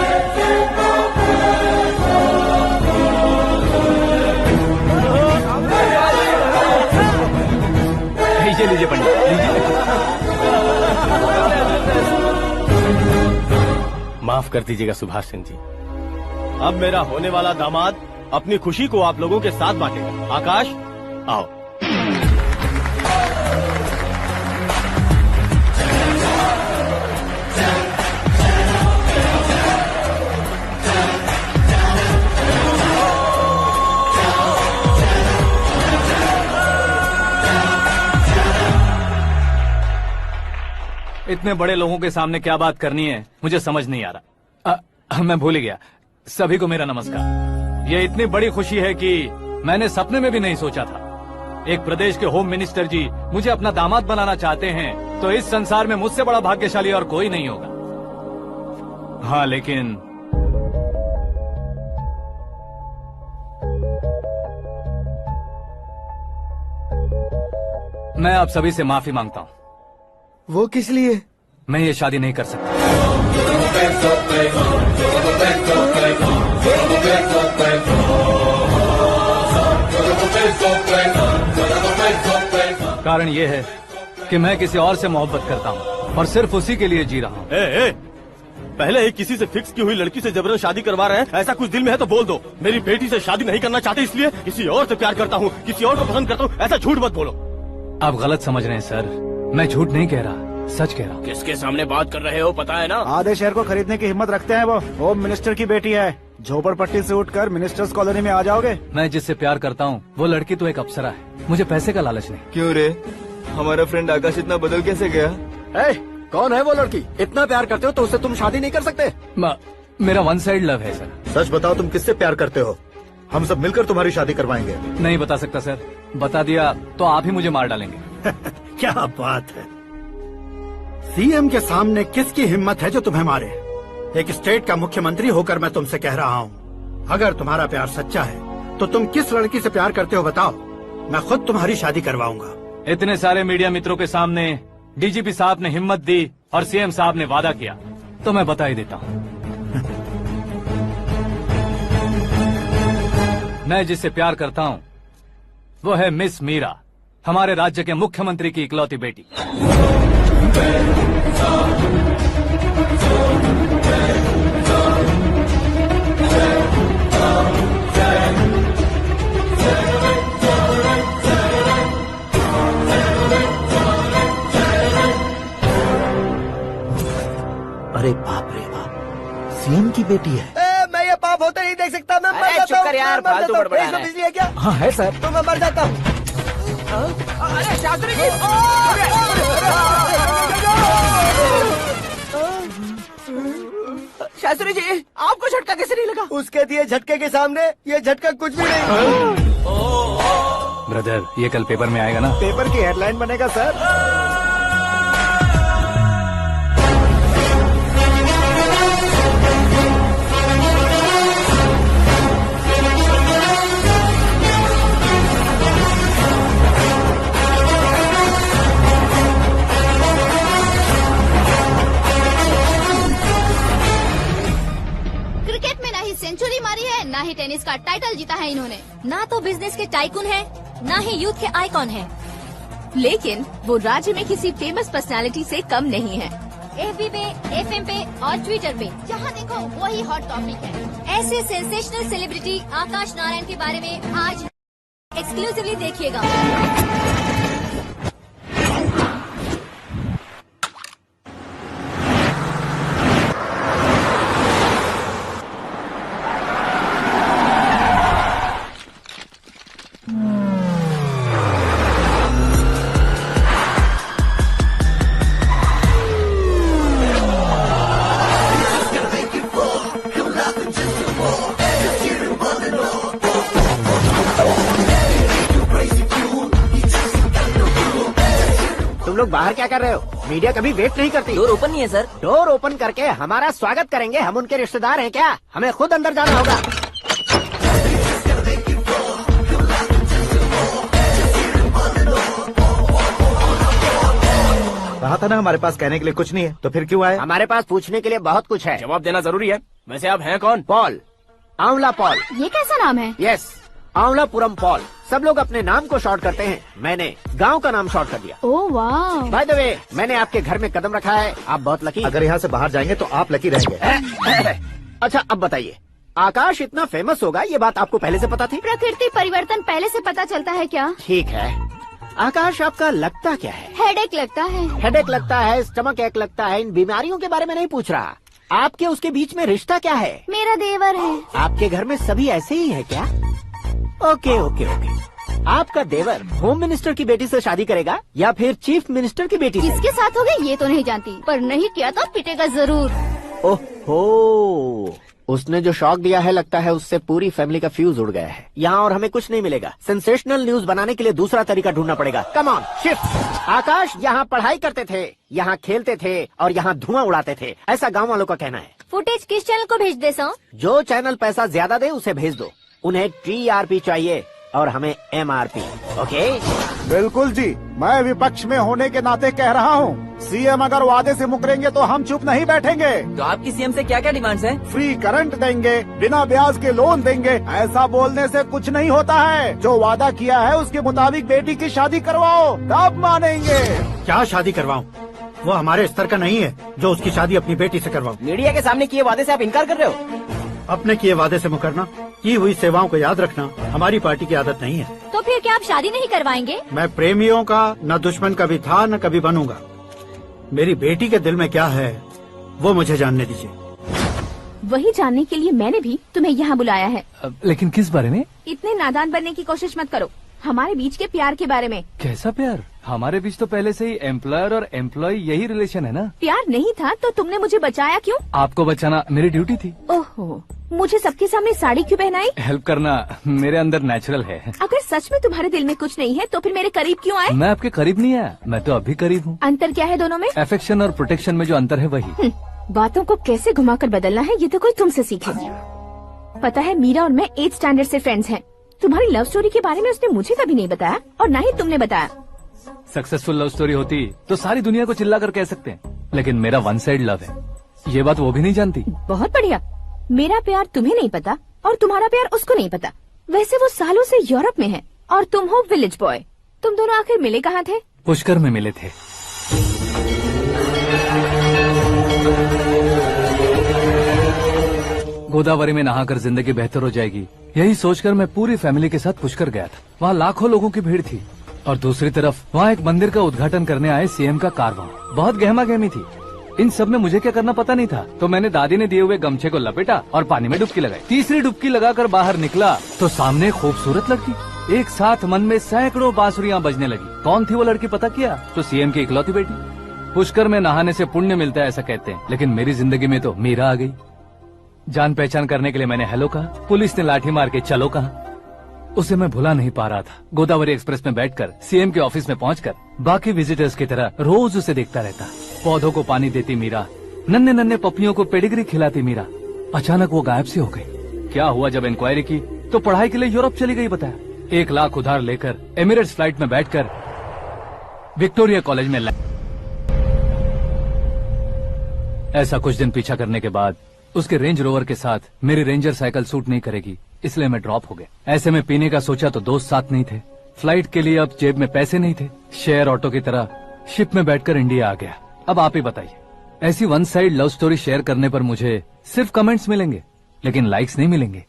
लीजिए पंडित, लीजिए। माफ कर दीजिएगा सुभाष सिंह जी। अब मेरा होने वाला दामाद अपनी खुशी को आप लोगों के साथ बांटेगा। आकाश, आओ। इतने बड़े लोगों के सामने क्या बात करनी है मुझे समझ नहीं आ रहा। मैं भूल ही गया। सभी को मेरा नमस्कार। ये इतनी बड़ी खुशी है कि मैंने सपने में भी नहीं सोचा था। एक प्रदेश के होम मिनिस्टर जी मुझे अपना दामाद बनाना चाहते हैं तो इस संसार में मुझसे बड़ा भाग्यशाली और कोई नहीं होगा। हाँ, लेकिन मैं आप सभी से माफी मांगता हूँ। वो किस लिए? मैं ये शादी नहीं कर सकता। कारण ये है कि मैं किसी और से मोहब्बत करता हूँ और सिर्फ उसी के लिए जी रहा हूँ। पहले ही किसी से फिक्स की हुई लड़की से जबरन शादी करवा रहे हैं, ऐसा कुछ दिल में है तो बोल दो। मेरी बेटी से शादी नहीं करना चाहते इसलिए किसी और से प्यार करता हूँ, किसी और को पसंद करता हूँ, ऐसा झूठ मत बोलो। आप गलत समझ रहे हैं सर, मैं झूठ नहीं कह रहा, सच कह रहा हूँ। किसके सामने बात कर रहे हो पता है ना? आधे शहर को खरीदने की हिम्मत रखते हैं वो। होम मिनिस्टर की बेटी है, झोपड़पट्टी से उठकर मिनिस्टर्स कॉलोनी में आ जाओगे? मैं जिससे प्यार करता हूँ वो लड़की तो एक अप्सरा है, मुझे पैसे का लालच नहीं। क्यों रे, हमारा फ्रेंड आकाश इतना बदल कैसे गया? कौन है वो लड़की? इतना प्यार करते हो तो उससे तुम शादी नहीं कर सकते? मेरा वन साइड लव है सर। सच बताओ, तुम किससे प्यार करते हो? हम सब मिलकर तुम्हारी शादी करवाएंगे। नहीं बता सकता सर, बता दिया तो आप ही मुझे मार डालेंगे। क्या बात है, सीएम के सामने किसकी हिम्मत है जो तुम्हें मारे? एक स्टेट का मुख्यमंत्री होकर मैं तुमसे कह रहा हूँ, अगर तुम्हारा प्यार सच्चा है तो तुम किस लड़की से प्यार करते हो बताओ, मैं खुद तुम्हारी शादी करवाऊंगा। इतने सारे मीडिया मित्रों के सामने डीजीपी साहब ने हिम्मत दी और सीएम साहब ने वादा किया, तो मैं बता ही देता हूँ। मैं जिससे प्यार करता हूँ वो है मिस मीरा, हमारे राज्य के मुख्यमंत्री की इकलौती बेटी। अरे बाप रे बाप, सीएम की बेटी है। मैं ये पाप होते नहीं देख सकता। मैं मर जाता हूँ यार, फालतू बड़बड़ा रहा है। बिजली है क्या? हाँ है सर। तो मैं मर जाता हूँ। अरे शास्त्री जी, शास्त्री जी, आपको झटका कैसे नहीं लगा? उसके दिए झटके के सामने ये झटका कुछ भी नहीं। ब्रदर, ये कल पेपर में आएगा ना? पेपर की हेडलाइन बनेगा सर। सेंचुरी मारी है, ना ही टेनिस का टाइटल जीता है इन्होंने। ना तो बिजनेस के टाइकून है, ना ही यूथ के आइकॉन है, लेकिन वो राज्य में किसी फेमस पर्सनालिटी से कम नहीं है। एफबी पे, एफएम पे और ट्विटर पे जहाँ देखो वही हॉट टॉपिक है। ऐसे सेंसेशनल सेलिब्रिटी आकाश नारायण के बारे में आज एक्सक्लूसिवली देखिएगा। लोग बाहर क्या कर रहे हो? मीडिया कभी वेट नहीं करती। डोर ओपन नहीं है सर। डोर ओपन करके हमारा स्वागत करेंगे? हम उनके रिश्तेदार हैं क्या? हमें खुद अंदर जाना होगा। कहा था ना हमारे पास कहने के लिए कुछ नहीं है, तो फिर क्यों आए? हमारे पास पूछने के लिए बहुत कुछ है। जवाब देना जरूरी है। वैसे आप हैं कौन? पॉल, आंवला पॉल। ये कैसा नाम है? Yes, Anwalapuram Paul. सब लोग अपने नाम को शॉर्ट करते हैं, मैंने गांव का नाम शॉर्ट कर दिया। ओह वाह। बाय द वे, मैंने आपके घर में कदम रखा है, आप बहुत लकी। अगर यहाँ से बाहर जाएंगे तो आप लकी रहेंगे। अच्छा अब बताइए, आकाश इतना फेमस होगा ये बात आपको पहले से पता थी? प्रकृति परिवर्तन पहले से पता चलता है क्या? ठीक है, आकाश आपका लगता क्या है? हेडेक लगता है। हेडेक लगता है, स्टमक एक लगता है, इन बीमारियों के बारे में नहीं पूछ रहा। आपके उसके बीच में रिश्ता क्या है? मेरा देवर है। आपके घर में सभी ऐसे ही है क्या? Okay okay okay. आपका देवर होम मिनिस्टर की बेटी से शादी करेगा या फिर चीफ मिनिस्टर की बेटी से? किसके साथ होगा ये तो नहीं जानती, पर नहीं किया तो पिटेगा जरूर। ओहो, उसने जो शॉक दिया है लगता है उससे पूरी फैमिली का फ्यूज उड़ गया है। यहाँ और हमें कुछ नहीं मिलेगा। सेंसेशनल न्यूज बनाने के लिए दूसरा तरीका ढूंढना पड़ेगा। Come on, shift. आकाश यहाँ पढ़ाई करते थे, यहाँ खेलते थे और यहाँ धुआं उड़ाते थे, ऐसा गाँव वालों का कहना है। फुटेज किस चैनल को भेज दे सो? जो चैनल पैसा ज्यादा दे उसे भेज दो। उन्हें TRP चाहिए और हमें MRP। ओके? बिल्कुल जी, मैं विपक्ष में होने के नाते कह रहा हूँ, सीएम अगर वादे से मुकरेंगे तो हम चुप नहीं बैठेंगे। तो आपकी सीएम से क्या क्या डिमांड्स हैं? फ्री करंट देंगे, बिना ब्याज के लोन देंगे। ऐसा बोलने से कुछ नहीं होता है। जो वादा किया है उसके मुताबिक बेटी की शादी करवाओ, तब मानेंगे। क्या शादी करवाऊं? वो हमारे स्तर का नहीं है जो उसकी शादी अपनी बेटी से करवाऊं। मीडिया के सामने किए वादे से आप इनकार कर रहे हो? अपने किए वादे से मुकरना, की हुई सेवाओं को याद रखना हमारी पार्टी की आदत नहीं है। तो फिर क्या आप शादी नहीं करवाएंगे? मैं प्रेमियों का न दुश्मन कभी था न कभी बनूंगा। मेरी बेटी के दिल में क्या है वो मुझे जानने दीजिए। वही जानने के लिए मैंने भी तुम्हें यहाँ बुलाया है। लेकिन किस बारे में? इतने नादान बनने की कोशिश मत करो। हमारे बीच के प्यार के बारे में। कैसा प्यार? हमारे बीच तो पहले से ही एम्प्लॉयर और एम्प्लॉय यही रिलेशन है ना। प्यार नहीं था तो तुमने मुझे बचाया क्यों? आपको बचाना मेरी ड्यूटी थी। ओहो, मुझे सबके सामने साड़ी क्यों पहनाई? हेल्प करना मेरे अंदर नेचुरल है। अगर सच में तुम्हारे दिल में कुछ नहीं है तो फिर मेरे करीब क्यों आए? मैं आपके करीब नहीं आया, मैं तो अभी करीब हूँ। अंतर क्या है दोनों में? अफेक्शन और प्रोटेक्शन में जो अंतर है वही। बातों को कैसे घुमाकर बदलना है ये तो कोई तुमसे सीखे। पता है मीरा और मैं 8th स्टैंडर्ड से फ्रेंड्स हैं। तुम्हारी लव स्टोरी के बारे में उसने मुझे कभी नहीं बताया और न ही तुमने बताया। सक्सेसफुल लव स्टोरी होती तो सारी दुनिया को चिल्ला कर कह सकते हैं, लेकिन मेरा वन साइड लव है, ये बात वो भी नहीं जानती। बहुत बढ़िया। मेरा प्यार तुम्हें नहीं पता और तुम्हारा प्यार उसको नहीं पता। वैसे वो सालों से यूरोप में है और तुम हो विलेज बॉय। तुम दोनों आखिर मिले कहाँ थे? पुष्कर में मिले थे। गोदावरी में नहाकर जिंदगी बेहतर हो जाएगी, यही सोचकर मैं पूरी फैमिली के साथ पुष्कर गया था। वहाँ लाखों लोगों की भीड़ थी और दूसरी तरफ वहाँ एक मंदिर का उद्घाटन करने आए सीएम का कारवां। बहुत गहमा गहमी थी। इन सब में मुझे क्या करना पता नहीं था, तो मैंने दादी ने दिए हुए गमछे को लपेटा और पानी में डुबकी लगाई। तीसरी डुबकी लगाकर बाहर निकला तो सामने खूबसूरत लड़की। एक साथ मन में सैकड़ों बांसुरियां बजने लगी। कौन थी वो लड़की पता किया? तो सीएम की इकलौती बेटी। पुष्कर में नहाने से पुण्य मिलता है ऐसा कहते हैं, लेकिन मेरी जिंदगी में तो मीरा आ गई। जान पहचान करने के लिए मैंने हेलो कहा, पुलिस ने लाठी मार के चलो कहा। उसे मैं भुला नहीं पा रहा था। गोदावरी एक्सप्रेस में बैठकर सीएम के ऑफिस में पहुंचकर बाकी विजिटर्स की तरह रोज उसे देखता रहता। पौधों को पानी देती मीरा, नन्हे नन्हे पपियों को पेडिग्री खिलाती मीरा। अचानक वो गायब सी हो गई। क्या हुआ? जब इंक्वायरी की तो पढ़ाई के लिए यूरोप चली गई बताया। 1 लाख उधार लेकर एमिरेट्स फ्लाइट में बैठकर विक्टोरिया कॉलेज में ऐसा कुछ दिन पीछा करने के बाद उसके रेंज रोवर के साथ मेरी रेंजर साइकिल सूट नहीं करेगी, इसलिए मैं ड्रॉप हो गया। ऐसे में पीने का सोचा तो दोस्त साथ नहीं थे। फ्लाइट के लिए अब जेब में पैसे नहीं थे। शेयर ऑटो की तरह शिप में बैठकर इंडिया आ गया। अब आप ही बताइए, ऐसी one side love story share करने पर मुझे सिर्फ कमेंट्स मिलेंगे, लेकिन लाइक्स नहीं मिलेंगे।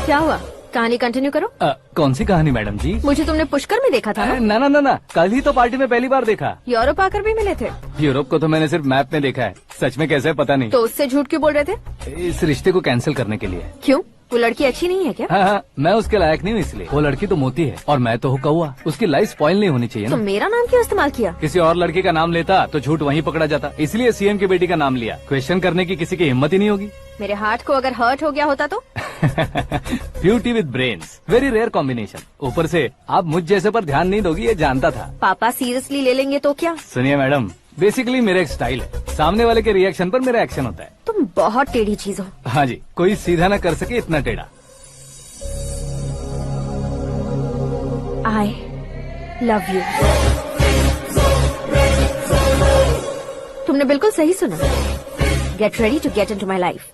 क्या हुआ? कहानी कंटिन्यू करो। कौन सी कहानी मैडम जी? मुझे तुमने पुष्कर में देखा था ना? ना ना ना, कल ही तो पार्टी में पहली बार देखा। यूरोप आकर भी मिले थे? यूरोप को तो मैंने सिर्फ मैप में देखा है, सच में कैसे है पता नहीं। तो उससे झूठ क्यों बोल रहे थे? इस रिश्ते को कैंसिल करने के लिए। क्यों? वो लड़की अच्छी नहीं है क्या? हाँ, मैं उसके लायक नहीं हूँ इसलिए। वो लड़की तो मोती है और मैं तो हूँ कौवा। उसकी लाइफ स्पॉइल नहीं होनी चाहिए तो ना। मेरा नाम क्यों इस्तेमाल किया? किसी और लड़की का नाम लेता तो झूठ वहीं पकड़ा जाता, इसलिए सीएम की बेटी का नाम लिया। क्वेश्चन करने की किसी की हिम्मत ही नहीं होगी। मेरे हार्ट को अगर हर्ट हो गया होता तो? Beauty with brains, very rare combination. ऊपर से आप मुझ जैसे पर ध्यान नहीं दोगी ये जानता था। पापा सीरियसली ले लेंगे तो क्या? सुनिए मैडम, बेसिकली मेरा एक स्टाइल है, सामने वाले के रिएक्शन पर मेरा एक्शन होता है। तुम बहुत टेढ़ी चीज हो। हाँ जी, कोई सीधा ना कर सके इतना टेढ़ा। I love you। तुमने बिल्कुल सही सुना। Get ready to get into my life।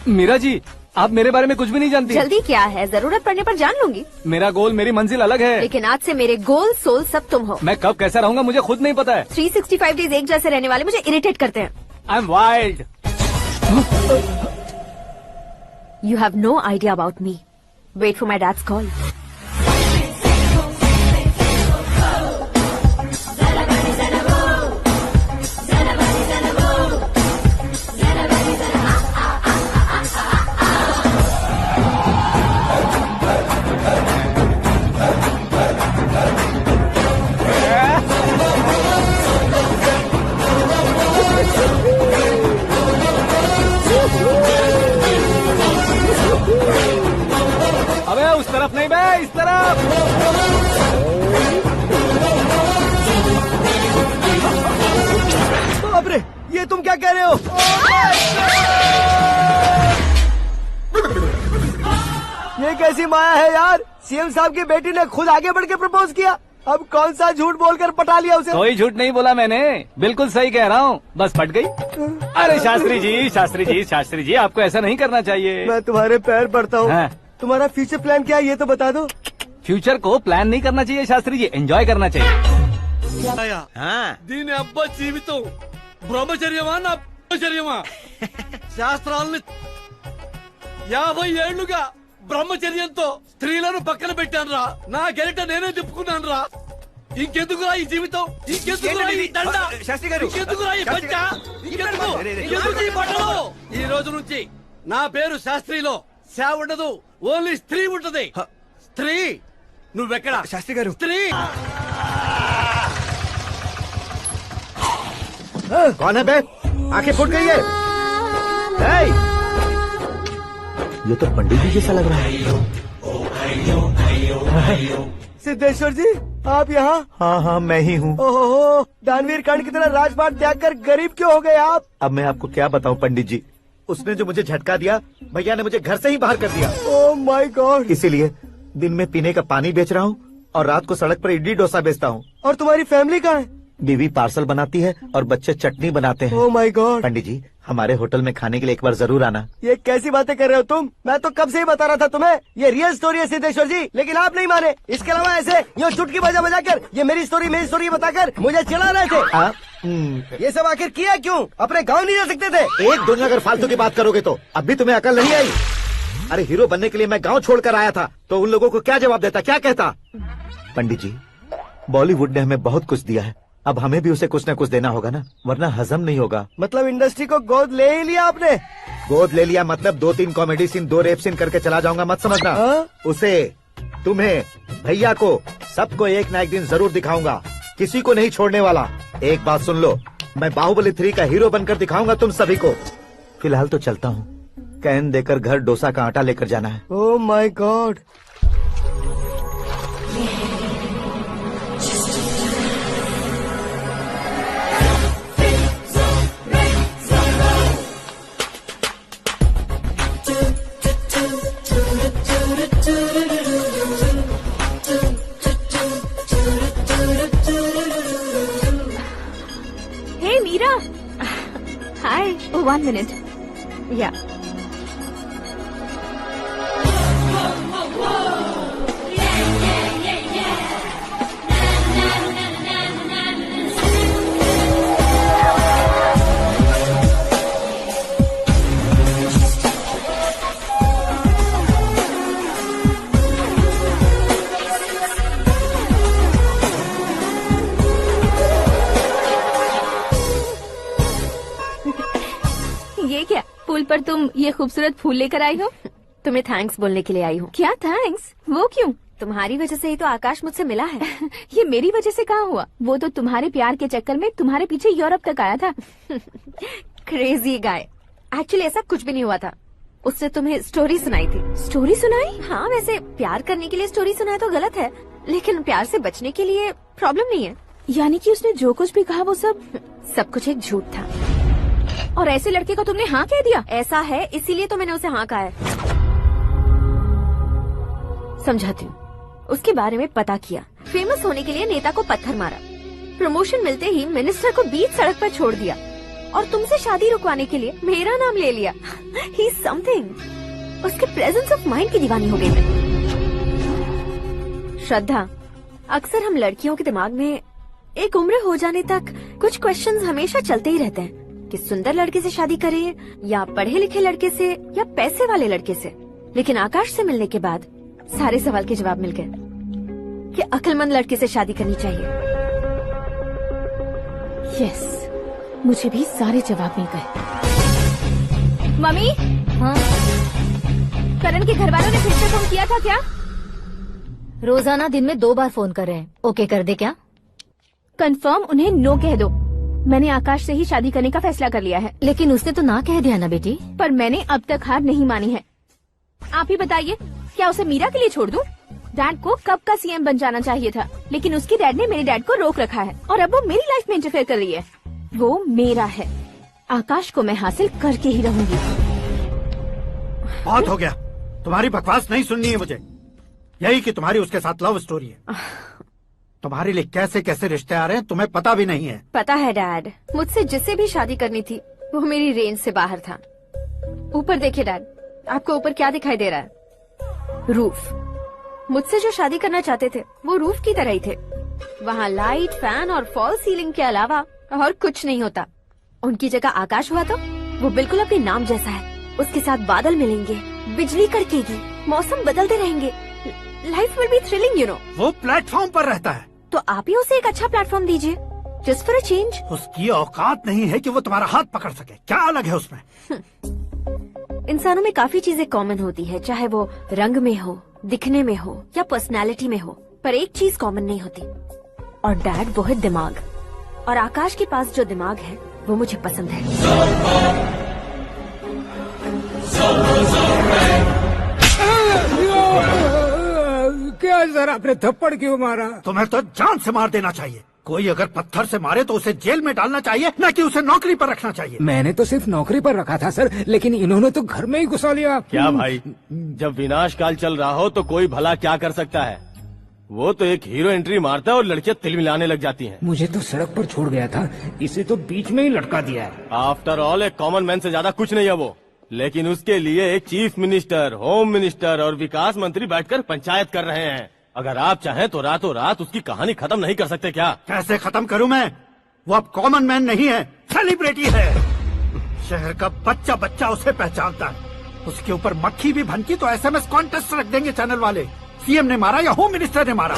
Meera ji, आप मेरे बारे में कुछ भी नहीं जानती। जल्दी क्या है, जरूरत पड़ने पर जान लूंगी। मेरा गोल, मेरी मंजिल अलग है। लेकिन आज से मेरे गोल सोल सब तुम हो। मैं कब कैसा रहूंगा मुझे खुद नहीं पता है। 365 डेज एक जैसे रहने वाले मुझे इरिटेट करते हैं। I am wild. You have no idea about me। Wait for my dad's call। अबे उस तरफ नहीं बे, इस तरफ। बाप रे, ये तुम क्या कह रहे हो? ये कैसी माया है यार? सीएम साहब की बेटी ने खुद आगे बढ़ के प्रपोज किया। अब कौन सा झूठ बोलकर पटा लिया उसे? कोई झूठ नहीं बोला मैंने, बिल्कुल सही कह रहा हूँ, बस पट गई। अरे शास्त्री जी, शास्त्री जी, शास्त्री जी, आपको ऐसा नहीं करना चाहिए। मैं तुम्हारे पैर पड़ता हूँ। हाँ। तुम्हारा फ्यूचर प्लान क्या है ये तो बता दो। फ्यूचर को प्लान नहीं करना चाहिए शास्त्री जी, एंजॉय करना चाहिए। దీని అబ్బా జీవితం బ్రహ్మచర్యమా నా బ్రహ్మచర్యమా శాస్త్రాలని 50 ఏళ్లుగా బ్రహ్మచర్యంతో స్త్రీలను పక్కన పెట్టాను రా. నా గెరిట నేనే తిప్పుకున్నాను రా. ఇంకెందుకురా ఈ జీవితం, ఇంకెందుకురా ఈ దండ, శాస్త్రి గారు, ఇంకెందుకురా ఈ పంచ, ఇంకెందుకు ఈ బట్టలు? ఈ రోజు నుంచి నా పేరు శాస్త్రిలో శా ఉండదు, ఓన్లీ స్త్రీ ఉంటది. స్త్రీ. నువ్వెక్కడ శాస్త్రి గారు? స్త్రీ. कौन है बे? आंखें फूट गई है। hey! ये तो पंडित जी जैसा लग रहा है। सिद्धेश्वर जी, आप यहाँ? हाँ हाँ, मैं ही हूँ। ओहो, दानवीर कांड की तरह राजपाट त्याग कर गरीब क्यों हो गए आप? अब मैं आपको क्या बताऊँ पंडित जी, उसने जो मुझे झटका दिया, भैया ने मुझे घर से ही बाहर कर दिया। Oh my God. इसीलिए दिन में पीने का पानी बेच रहा हूँ और रात को सड़क पर इडली डोसा बेचता हूँ। और तुम्हारी फैमिली कहाँ है? बीवी पार्सल बनाती है और बच्चे चटनी बनाते हैं। Oh my God. पंडित जी, हमारे होटल में खाने के लिए एक बार जरूर आना। ये कैसी बातें कर रहे हो तुम? मैं तो कब से ही बता रहा था तुम्हें, ये रियल स्टोरी है सिद्धेश्वर जी, लेकिन आप नहीं माने। इसके अलावा ऐसे ये चुटकी बजा बजा कर ये मेरी स्टोरी बताकर मुझे चिढ़ा रहे थे। ये सब आखिर किया क्यों? अपने गाँव नहीं जा सकते थे? एक दिन अगर फालतू की बात करोगे तो अब भी तुम्हें अकल नहीं आई? अरे हीरो बनने के लिए मैं गाँव छोड़कर आया था तो उन लोगों को क्या जवाब देता, क्या कहता? पंडित जी, बॉलीवुड ने हमें बहुत कुछ दिया है, अब हमें भी उसे कुछ न कुछ देना होगा ना, वरना हजम नहीं होगा। मतलब इंडस्ट्री को गोद ले ही लिया आपने? गोद ले लिया मतलब 2-3 कॉमेडी सीन 2 रेप सीन करके चला जाऊंगा मत समझना। उसे, तुम्हें, भैया को, सबको एक ना एक दिन जरूर दिखाऊंगा, किसी को नहीं छोड़ने वाला। एक बात सुन लो, मैं बाहुबली 3 का हीरो बनकर दिखाऊंगा तुम सभी को। फिलहाल तो चलता हूँ, कैन देकर घर डोसा का आटा लेकर जाना है। Oh my God. Hey Meera. Hi. Oh, 1 minute. Yeah. ये क्या, पुल पर तुम ये खूबसूरत फूल लेकर आई हो? तुम्हें थैंक्स बोलने के लिए आई हूँ। क्या थैंक्स? वो क्यों? तुम्हारी वजह से ही तो आकाश मुझसे मिला है। ये मेरी वजह से कहाँ हुआ? वो तो तुम्हारे प्यार के चक्कर में तुम्हारे पीछे यूरोप तक आया था। Crazy guy. एक्चुअली ऐसा कुछ भी नहीं हुआ था, उसने तुम्हें स्टोरी सुनाई थी। स्टोरी सुनाई? हाँ, वैसे प्यार करने के लिए स्टोरी सुनाए तो गलत है, लेकिन प्यार से बचने के लिए प्रॉब्लम नहीं है। यानी कि उसने जो कुछ भी कहा वो सब कुछ एक झूठ था। और ऐसे लड़के को तुमने हाँ कह दिया? ऐसा है, इसीलिए तो मैंने उसे हाँ कहा है। समझाती हूँ। उसके बारे में पता किया, फेमस होने के लिए नेता को पत्थर मारा, प्रमोशन मिलते ही मिनिस्टर को बीच सड़क पर छोड़ दिया और तुमसे शादी रुकवाने के लिए मेरा नाम ले लिया। ही समथिंग। उसके प्रेजेंस ऑफ माइंड की दीवानी हो गई मैं। श्रद्धा, अक्सर हम लड़कियों के दिमाग में एक उम्र हो जाने तक कुछ क्वेश्चंस हमेशा चलते ही रहते हैं कि सुंदर लड़के से शादी करें या पढ़े लिखे लड़के से या पैसे वाले लड़के से। लेकिन आकाश से मिलने के बाद सारे सवाल के जवाब मिल गए कि अक्लमंद लड़के से शादी करनी चाहिए। यस, मुझे भी सारे जवाब मिल गए। मम्मी। हाँ? करण के घर वालों ने फिर से फोन किया था क्या? रोजाना दिन में 2 बार फोन कर रहे हैं। ओके कर दे क्या? कंफर्म उन्हें नो कह दो। मैंने आकाश से ही शादी करने का फैसला कर लिया है। लेकिन उसने तो ना कह दिया ना बेटी। पर मैंने अब तक हार नहीं मानी है। आप ही बताइए, क्या उसे मीरा के लिए छोड़ दूं? डैड को कब का सीएम बन जाना चाहिए था, लेकिन उसके डैड ने मेरे डैड को रोक रखा है और अब वो मेरी लाइफ में इंटरफेयर कर रही है। वो मेरा है, आकाश को मैं हासिल करके ही रहूंगी। बहुत हो गया, तुम्हारी बकवास नहीं सुननी है मुझे। यही कि तुम्हारी उसके साथ लव स्टोरी है। तुम्हारे लिए कैसे कैसे रिश्ते आ रहे हैं तुम्हें पता भी नहीं है। पता है डैड, मुझसे जिससे भी शादी करनी थी वो मेरी रेंज से बाहर था। ऊपर देखिए डैड, आपको ऊपर क्या दिखाई दे रहा है? रूफ। मुझसे जो शादी करना चाहते थे वो रूफ की तरह ही थे। वहाँ लाइट, फैन और फॉल सीलिंग के अलावा और कुछ नहीं होता। उनकी जगह आकाश हुआ तो वो बिल्कुल अपने नाम जैसा है। उसके साथ बादल मिलेंगे, बिजली कड़केगी, मौसम बदलते रहेंगे। Life will be thrilling, you know. वो प्लेटफॉर्म पर रहता है, तो आप ही उसे एक अच्छा प्लेटफॉर्म दीजिए, जस्ट फॉर अ चेंज। उसकी औकात नहीं है कि वो तुम्हारा हाथ पकड़ सके। क्या अलग है उसमें? इंसानों में काफी चीजें कॉमन होती है, चाहे वो रंग में हो, दिखने में हो या पर्सनालिटी में हो, पर एक चीज कॉमन नहीं होती, और डैड वो है दिमाग। और आकाश के पास जो दिमाग है वो मुझे पसंद है। क्या सर, आपने थप्पड़ क्यों मारा? तुम्हें तो जान से मार देना चाहिए। कोई अगर पत्थर से मारे तो उसे जेल में डालना चाहिए, न कि उसे नौकरी पर रखना चाहिए। मैंने तो सिर्फ नौकरी पर रखा था सर, लेकिन इन्होंने तो घर में ही घुसा लिया। क्या भाई, जब विनाश काल चल रहा हो तो कोई भला क्या कर सकता है? वो तो एक हीरो एंट्री मारता है और लड़कियां तिल मिलाने लग जाती हैं। मुझे तो सड़क पर छोड़ गया था, इसे तो बीच में ही लटका दिया है। आफ्टर ऑल एक कॉमन मैन से ज्यादा कुछ नहीं है वो, लेकिन उसके लिए एक चीफ मिनिस्टर, होम मिनिस्टर और विकास मंत्री बैठकर पंचायत कर रहे हैं। अगर आप चाहें तो रातों रात उसकी कहानी खत्म नहीं कर सकते क्या? कैसे खत्म करूं मैं? वो अब कॉमन मैन नहीं है, सेलिब्रिटी है। शहर का बच्चा बच्चा उसे पहचानता है। उसके ऊपर मक्खी भी भनकी तो SMS कॉन्टेस्ट रख देंगे चैनल वाले। सीएम ने मारा या होम मिनिस्टर ने मारा?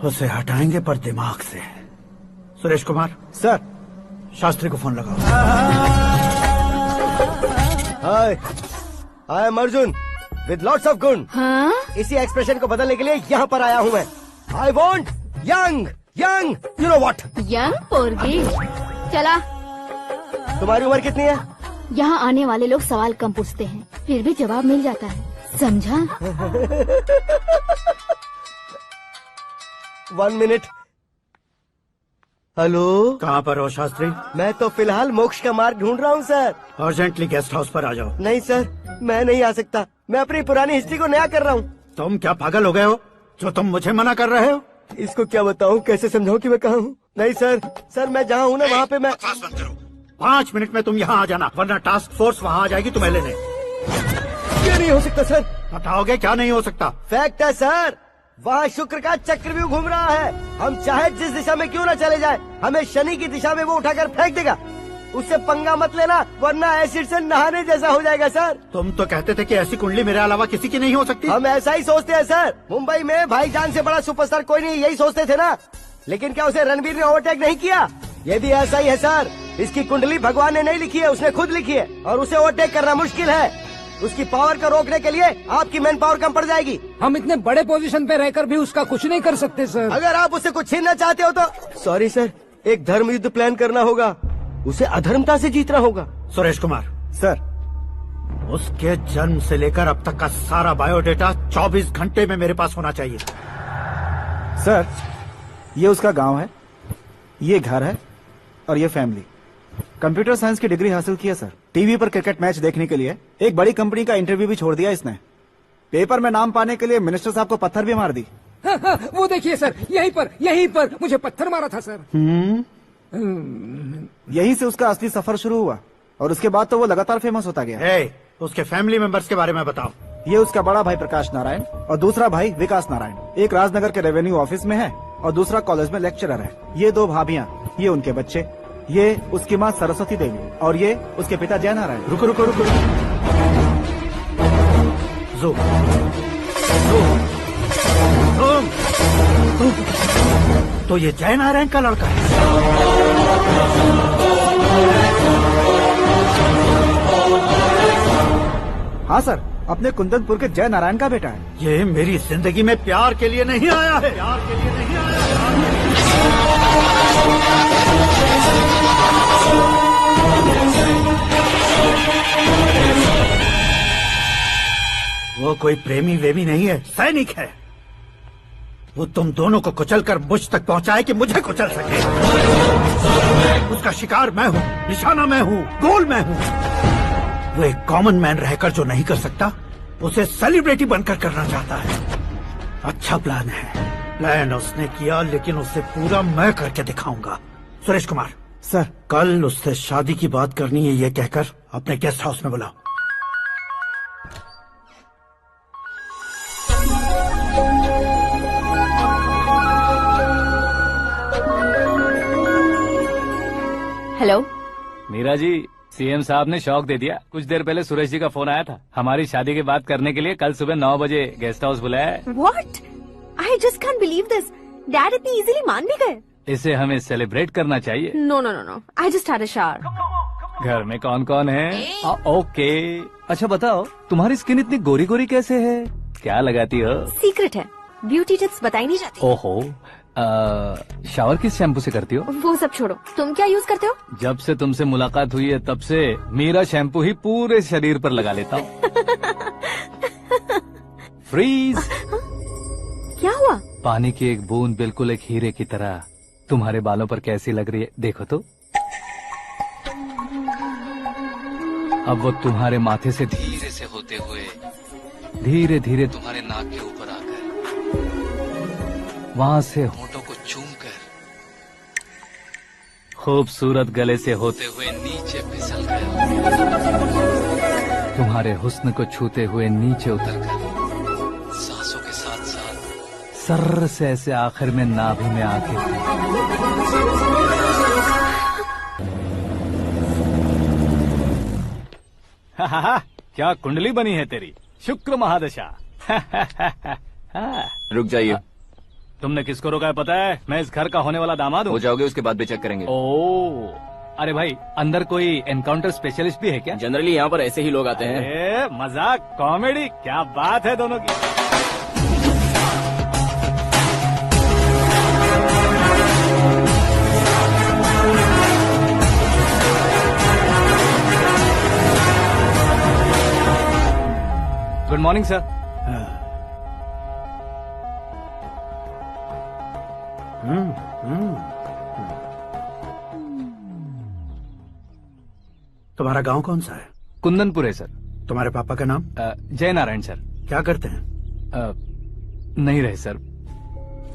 उसे हटाएंगे पर दिमाग से। सुरेश कुमार सर, शास्त्री को फोन लगाओ। Hi, I am Arjun with lots of गुण। हाँ? इसी एक्सप्रेशन को बदलने के लिए यहाँ पर आया हूँ मैं। I want young young, you know what? Young पोरगी। चला। तुम्हारी उम्र कितनी है? यहाँ आने वाले लोग सवाल कम पूछते हैं, फिर भी जवाब मिल जाता है, समझा? 1 मिनट। हेलो, कहाँ पर हो शास्त्री? मैं तो फिलहाल मोक्ष का मार्ग ढूंढ रहा हूँ सर। अर्जेंटली गेस्ट हाउस पर आ जाओ। नहीं सर, मैं नहीं आ सकता। मैं अपनी पुरानी हिस्ट्री को नया कर रहा हूँ। तुम क्या पागल हो गए हो जो तुम मुझे मना कर रहे हो? इसको क्या बताऊँ, कैसे समझाऊँ कि मैं कहाँ हूँ? नहीं सर, सर मैं जहाँ हूँ ना वहाँ पे मैं। 5 मिनट में तुम यहाँ आ जाना, वरना टास्क फोर्स वहाँ आ जाएगी तुम्हें लेने। क्या नहीं हो सकता सर? बताओगे क्या नहीं हो सकता? फैक्ट है सर, वहाँ शुक्र का चक्रव्यूह घूम रहा है। हम चाहे जिस दिशा में क्यों न चले जाए, हमें शनि की दिशा में वो उठाकर फेंक देगा। उससे पंगा मत लेना, वरना एसिड से नहाने जैसा हो जाएगा सर। तुम तो कहते थे कि ऐसी कुंडली मेरे अलावा किसी की नहीं हो सकती। हम ऐसा ही सोचते हैं सर। मुंबई में भाईजान से बड़ा सुपरस्टार कोई नहीं, यही सोचते थे ना। लेकिन क्या उसे रणबीर ने ओवरटेक नहीं किया? ये भी ऐसा ही है सर। इसकी कुंडली भगवान ने नहीं लिखी है, उसने खुद लिखी है, और उसे ओवरटेक करना मुश्किल है। उसकी पावर को रोकने के लिए आपकी मैन पावर कम पड़ जाएगी। हम इतने बड़े पोजीशन पे रहकर भी उसका कुछ नहीं कर सकते सर। अगर आप उससे कुछ छीनना चाहते हो तो सॉरी सर, एक धर्म युद्ध प्लान करना होगा। उसे अधर्मता से जीतना होगा। सुरेश कुमार सर, उसके जन्म से लेकर अब तक का सारा बायोडेटा 24 घंटे में मेरे पास होना चाहिए। सर, ये उसका गांव है, ये घर है और ये फैमिली। कंप्यूटर साइंस की डिग्री हासिल की है सर। टीवी पर क्रिकेट मैच देखने के लिए एक बड़ी कंपनी का इंटरव्यू भी छोड़ दिया इसने। पेपर में नाम पाने के लिए मिनिस्टर साहब को पत्थर भी मार दी। वो देखिए सर, यहीं पर मुझे पत्थर मारा था सर। यहीं से उसका असली सफर शुरू हुआ और उसके बाद तो वो लगातार फेमस होता गया। उसके फैमिली मेंबर्स के बारे में बताओ। ये उसका बड़ा भाई प्रकाश नारायण और दूसरा भाई विकास नारायण। एक राजनगर के रेवेन्यू ऑफिस में है और दूसरा कॉलेज में लेक्चरर है। ये 2 भाभियां, ये उनके बच्चे, ये उसकी माँ सरस्वती देवी और ये उसके पिता जय नारायण। रुको रुको रुको, तो ये जय नारायण का लड़का है। हाँ सर, अपने कुंदनपुर के जय नारायण का बेटा है। ये मेरी जिंदगी में प्यार के लिए नहीं आया है। प्यार के लिए नहीं आया वो कोई प्रेमी वेमी नहीं है, सैनिक है। वो तुम दोनों को कुचलकर मुझ तक पहुंचाए कि मुझे कुचल सके। उसका शिकार मैं हूँ, निशाना मैं हूँ, गोल मैं हूँ। वो एक कॉमन मैन रहकर जो नहीं कर सकता, उसे सेलिब्रिटी बनकर करना चाहता है। अच्छा प्लान है। प्लान उसने किया, लेकिन उसे पूरा मैं करके दिखाऊंगा। सुरेश कुमार सर, कल उससे शादी की बात करनी है, ये कहकर अपने गेस्ट हाउस में बुलाओ। हेलो मीरा जी, सीएम साहब ने शौक दे दिया। कुछ देर पहले सुरेश जी का फोन आया था, हमारी शादी की बात करने के लिए कल सुबह 9 बजे गेस्ट हाउस बुलाया है। What? I just can't believe this. Dad इतनी इजीली मान भी गए। इसे हमें सेलिब्रेट करना चाहिए। No, no, no, no. I just had a shower. घर में कौन कौन है? ओके। अच्छा बताओ, तुम्हारी स्किन इतनी गोरी गोरी कैसे है? क्या लगाती हो? सीक्रेट है, ब्यूटी टिप्स बताई नहीं जाती। ओहो, शावर किस शैम्पू से करती हो? वो सब छोड़ो, तुम क्या यूज करते हो? जब से तुमसे मुलाकात हुई है तब से मेरा शैम्पू ही पूरे शरीर पर लगा लेता हूँ। फ्रीज। क्या हुआ? पानी की एक बूंद बिल्कुल एक हीरे की तरह तुम्हारे बालों पर कैसी लग रही है, देखो तो। अब वो तुम्हारे माथे से धीरे से होते हुए धीरे धीरे तुम्हारे नाक के ऊपर आकर वहां से होठों को चूमकर खूबसूरत गले से होते हुए नीचे फिसल गया, तुम्हारे हुस्न को छूते हुए नीचे उतरकर सांसों के साथ साथ सर्र से ऐसे आखिर में नाभि में आके क्या कुंडली बनी है तेरी, शुक्र महादशा। रुक जाइए। तुमने किसको रोका है पता है? मैं इस घर का होने वाला दामाद हूँ। हो जाओगे उसके बाद भी चेक करेंगे। ओ, अरे भाई अंदर कोई एनकाउंटर स्पेशलिस्ट भी है क्या? जनरली यहाँ पर ऐसे ही लोग आते हैं। मजाक कॉमेडी, क्या बात है दोनों की। Good morning sir. तुम्हारा गांव कौन सा है? कुंदनपुर है सर। तुम्हारे पापा का नाम? जय नारायण सर। क्या करते हैं? नहीं रहे सर,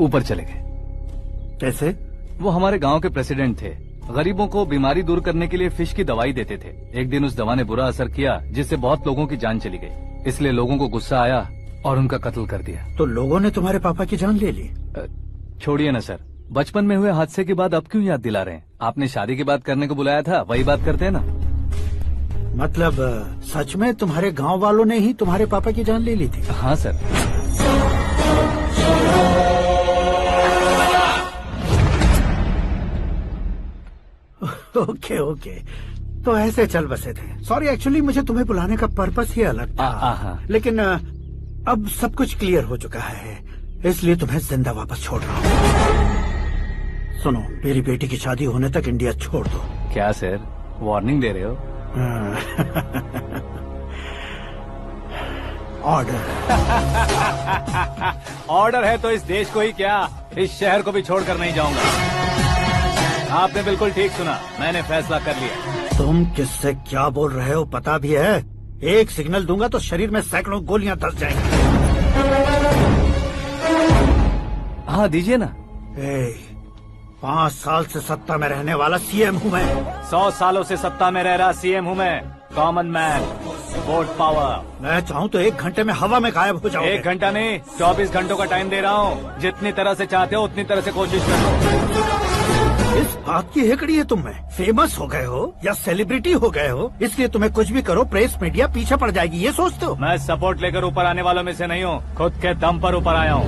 ऊपर चले गए। कैसे? वो हमारे गांव के प्रेसिडेंट थे। गरीबों को बीमारी दूर करने के लिए फिश की दवाई देते थे। एक दिन उस दवा ने बुरा असर किया जिससे बहुत लोगों की जान चली गई। इसलिए लोगों को गुस्सा आया और उनका कत्ल कर दिया। तो लोगों ने तुम्हारे पापा की जान ले ली? छोड़िए ना सर, बचपन में हुए हादसे की बात अब क्यों याद दिला रहे हैं? आपने शादी की बात करने को बुलाया था, वही बात करते हैं ना। मतलब सच में तुम्हारे गांव वालों ने ही तुम्हारे पापा की जान ले ली थी? हाँ सर। ओके ओके, तो ऐसे चल बसे थे। सॉरी, एक्चुअली मुझे तुम्हें बुलाने का पर्पस ही अलग था। लेकिन अब सब कुछ क्लियर हो चुका है, इसलिए तुम्हें जिंदा वापस छोड़ रहा हूँ। सुनो, मेरी बेटी की शादी होने तक इंडिया छोड़ दो। क्या सर, वार्निंग दे रहे हो? ऑर्डर। ऑर्डर है तो इस देश को ही क्या, इस शहर को भी छोड़कर नहीं जाऊंगा। आपने बिल्कुल ठीक सुना, मैंने फैसला कर लिया। तुम किससे क्या बोल रहे हो पता भी है? एक सिग्नल दूंगा तो शरीर में सैकड़ों गोलियां धस जाएंगी। हाँ दीजिए ना। 5 साल से सत्ता में रहने वाला सीएम हूँ मैं। 100 सालों से सत्ता में रह रहा सीएम हूँ मैं। Common man, vote power. मैं चाहूँ तो 1 घंटे में हवा में गायब हो जाऊँ। 1 घंटा नहीं, 24 घंटों का टाइम दे रहा हूँ। जितनी तरह से चाहते हो उतनी तरह से कोशिश करो। इस बात की हेकड़ी है तुम में। फेमस हो गए हो या सेलिब्रिटी हो गए हो, इसलिए तुम्हें कुछ भी करो प्रेस मीडिया पीछे पड़ जाएगी, ये सोचते हो? मैं सपोर्ट लेकर ऊपर आने वालों में से नहीं हूँ, खुद के दम पर ऊपर आया हूँ।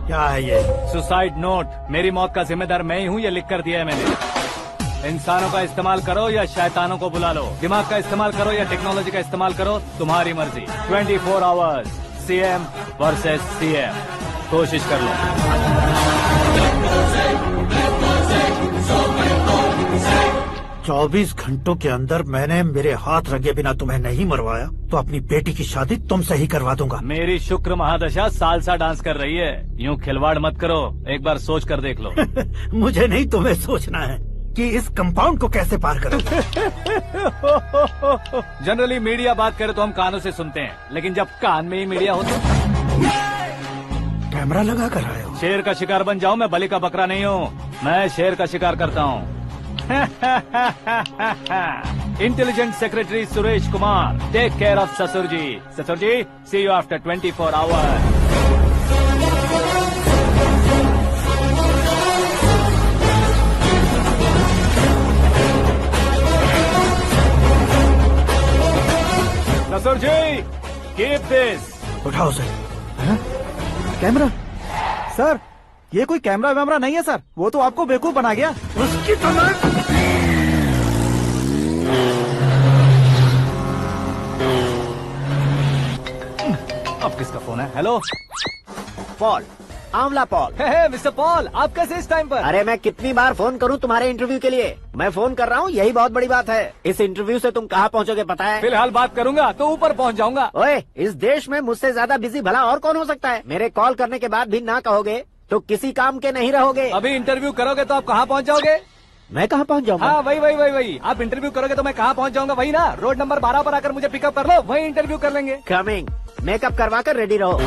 क्या है ये? Suicide note. मेरी मौत का जिम्मेदार मैं ही हूँ, ये लिख कर दिया है मैंने। इंसानों का इस्तेमाल करो या शैतानों को बुला लो, दिमाग का इस्तेमाल करो या टेक्नोलॉजी का इस्तेमाल करो, तुम्हारी मर्जी। 24 आवर्स सीएम वर्सेस सीएम, कोशिश कर लो। 24 घंटों के अंदर मैंने मेरे हाथ रंगे बिना तुम्हें नहीं मरवाया तो अपनी बेटी की शादी तुमसे ही करवा दूंगा। मेरी शुक्र महादशा सालसा डांस कर रही है, यूँ खिलवाड़ मत करो, एक बार सोच कर देख लो। मुझे नहीं, तुम्हें सोचना है कि इस कंपाउंड को कैसे पार करो। जनरली मीडिया बात करे तो हम कानों से सुनते हैं, लेकिन जब कान में ही मीडिया हो तो कैमरा लगा कर आए हो। शेर का शिकार बन जाऊं, मैं बलि का बकरा नहीं हूँ, मैं शेर का शिकार करता हूँ। Intelligent secretary Suresh Kumar, take care of ससुर जी। See you after 24 hours. This. उठाओ उसे। कैमरा? सर, ये कोई कैमरा वैमरा नहीं है सर, वो तो आपको बेवकूफ बना गया। उसकी तो मैं अब किसका फोन है? हेलो पॉल, आंवला पॉल। मिस्टर पॉल, आप कैसे इस टाइम पर? अरे मैं कितनी बार फोन करूं तुम्हारे इंटरव्यू के लिए? मैं फोन कर रहा हूं, यही बहुत बड़ी बात है। इस इंटरव्यू से तुम कहाँ पहुँचोगे पता है? फिलहाल बात करूंगा तो ऊपर पहुंच जाऊंगा। ओए, इस देश में मुझसे ज्यादा बिजी भला और कौन हो सकता है? मेरे कॉल करने के बाद भी ना कहोगे तो किसी काम के नहीं रहोगे। अभी इंटरव्यू करोगे तो आप कहाँ पहुँच जाओगे? मैं कहाँ पहुँच जाऊंगा? हाँ, वही। आप इंटरव्यू करोगे तो मैं कहाँ पहुँच जाऊंगा? वही ना, रोड नंबर 12 पर आकर मुझे पिकअप कर लो, वही इंटरव्यू कर लेंगे। कमिंग। मेकअप करवा कर रेडी रहो।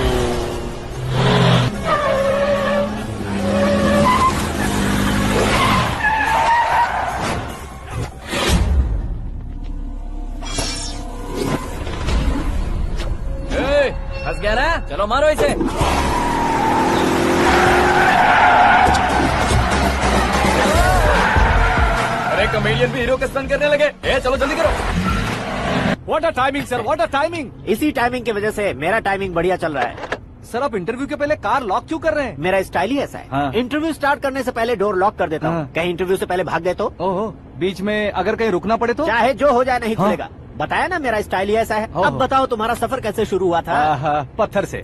फंस गया ना? चलो मारो इसे। अरे कमेडियन भी हीरो के स्टंट करने लगे। चलो जल्दी करो। What a timing sir, what a timing. इसी टाइमिंग की वजह से मेरा टाइमिंग बढ़िया चल रहा है। सर, आप इंटरव्यू के पहले कार लॉक क्यों कर रहे हैं? मेरा स्टाइल ही ऐसा है। हाँ। इंटरव्यू स्टार्ट करने से पहले डोर लॉक कर देता हूँ। हाँ। कहीं इंटरव्यू से पहले भाग गए तो? ओहो, बीच में अगर कहीं रुकना पड़े तो? चाहे जो हो जाए नहीं हाँ। खुलेगा। बताया ना मेरा स्टाइल ही ऐसा है। ओहो। अब बताओ तुम्हारा सफर कैसे शुरू हुआ था? पत्थर से।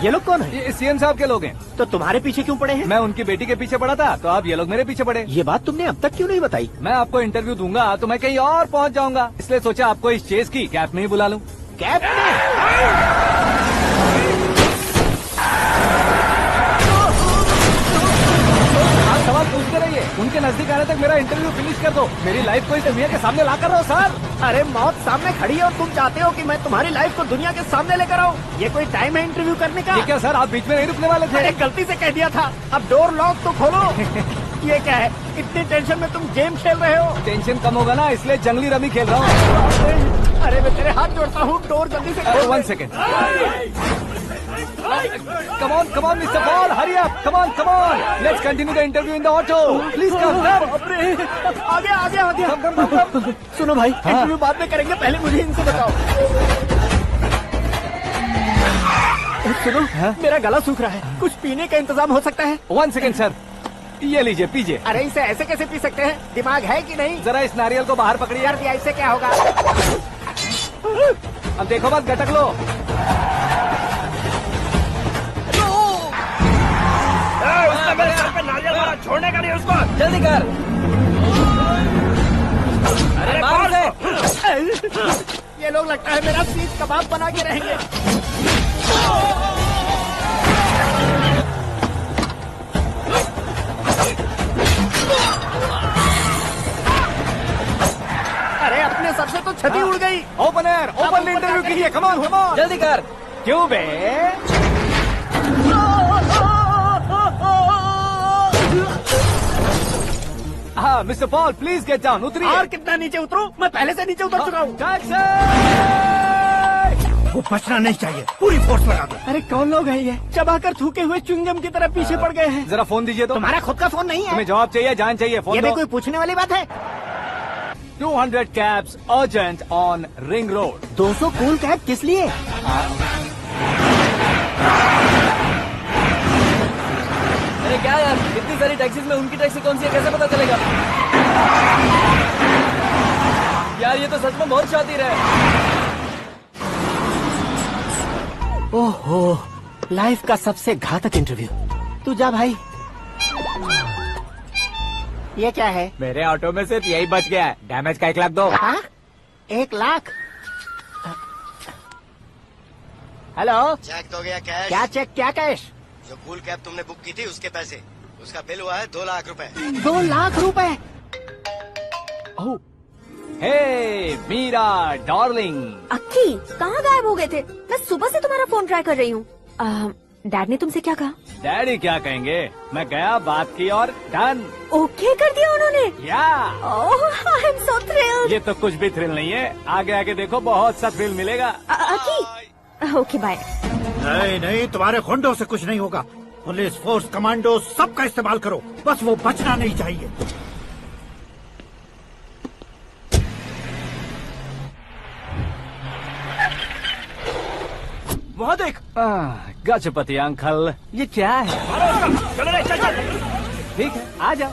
ये लोग कौन है? ये सीएम साहब के लोग हैं। तो तुम्हारे पीछे क्यों पड़े हैं? मैं उनकी बेटी के पीछे पड़ा था, तो आप ये लोग मेरे पीछे पड़े। ये बात तुमने अब तक क्यों नहीं बताई? मैं आपको इंटरव्यू दूंगा तो मैं कहीं और पहुंच जाऊंगा, इसलिए सोचा आपको इस चेस की कैब में ही बुला लूं। कैब में? आप सवाल पूछते रहिए, उनके नजदीक आने तक मेरा इंटरव्यू फिनिश कर दो। मेरी लाइफ को इस दुनिया के सामने ला कर रहो सर। अरे मौत सामने खड़ी है और तुम चाहते हो कि मैं तुम्हारी लाइफ को दुनिया के सामने लेकर आऊं? ये कोई टाइम है इंटरव्यू करने का? ये क्या सर, आप बीच में नहीं रुकने वाले थे? अरे गलती से कह दिया था। अब डोर लॉक तो खोलो। ये क्या है? इतनी टेंशन में तुम गेम खेल रहे हो? टेंशन कम होगा ना, इसलिए जंगली रमी खेल रहा हूँ। अरे मैं तेरे हाथ जोड़ता हूँ, डोर जल्दी से खोलो। 1 second. Come on, Mr. Paul, hurry up. Come on. Let's continue the interview in the auto. Please come. आगे। Come. सुनो भाई, इंटरव्यू बाद में करेंगे, पहले मुझे इनसे बताओ। सुनो, मेरा गला सूख रहा है, कुछ पीने का इंतजाम हो सकता है? 1 सेकेंड सर, ये लीजिए पीजिए। अरे इसे ऐसे कैसे पी सकते हैं? दिमाग है कि नहीं? जरा इस नारियल को बाहर पकड़िए। यार दिया, इससे क्या होगा? अब देखो मत, गटक लो। मेरे सर पे नारियल मारा, छोड़ने का नहीं उसको। जल्दी कर। अरे मार ये लोग लगता है मेरा सीख कबाब बना के रहेंगे। अरे अपने सबसे तो छती उड़ गई। ओपन इंटरव्यू कीजिए। कम ऑन जल्दी कर। क्यों बे? हाँ mister Paul, please get down. उतरिए। और कितना नीचे उतरूं? मैं पहले से नीचे उतर चुका हूँ। वो बचना नहीं चाहिए, पूरी फोर्स लगा दो। अरे कौन लोग हैं ये? चबाकर थूके हुए च्युइंगम की तरह पीछे पड़ गए हैं। जरा फोन दीजिए तो। तुम्हारा खुद का फोन नहीं है? तुम्हें जवाब चाहिए, जान चाहिए, फोन ये दो। भी कोई पूछने वाली बात है? 200 cabs urgent on Ring Road. 200 cool cab किस लिए? अरे क्या यार, इतनी सारी टैक्सीज में उनकी टैक्सी कौन सी है, कैसे पता चलेगा? यार ये तो सच में बहुत शातिर है। ओहो, लाइफ का सबसे घातक इंटरव्यू। तू जा भाई। ये क्या है? मेरे ऑटो में सिर्फ यही बच गया है, डैमेज का 1 लाख दो। 1 लाख? हेलो, चेक तो गया कैश। क्या चेक, क्या कैश? जो कूल कैब तुमने बुक की थी उसके पैसे, उसका बिल हुआ है 2 लाख रुपए। 2 लाख रुपए? हे मीरा डार्लिंग। अक्की, कहाँ गायब हो गए थे? मैं सुबह से तुम्हारा फोन ट्राई कर रही हूँ। डैड ने तुमसे क्या कहा? डैडी क्या कहेंगे, मैं गया, बात की और डन। ओके कर दिया उन्होंने? या। ओह, आई एम सो थ्रिल्ड। ये तो कुछ भी थ्रिल नहीं है, आगे आगे देखो बहुत सा थ्रिल मिलेगा। अक्की, ओके बाय। नहीं, तुम्हारे गुंडों से कुछ नहीं होगा। पुलिस फोर्स, कमांडो, सबका इस्तेमाल करो, बस वो बचना नहीं चाहिए। वहाँ देख। गजपति अंकल, ये क्या है? चलो रे, चल चल। ठीक है, आ जाओ।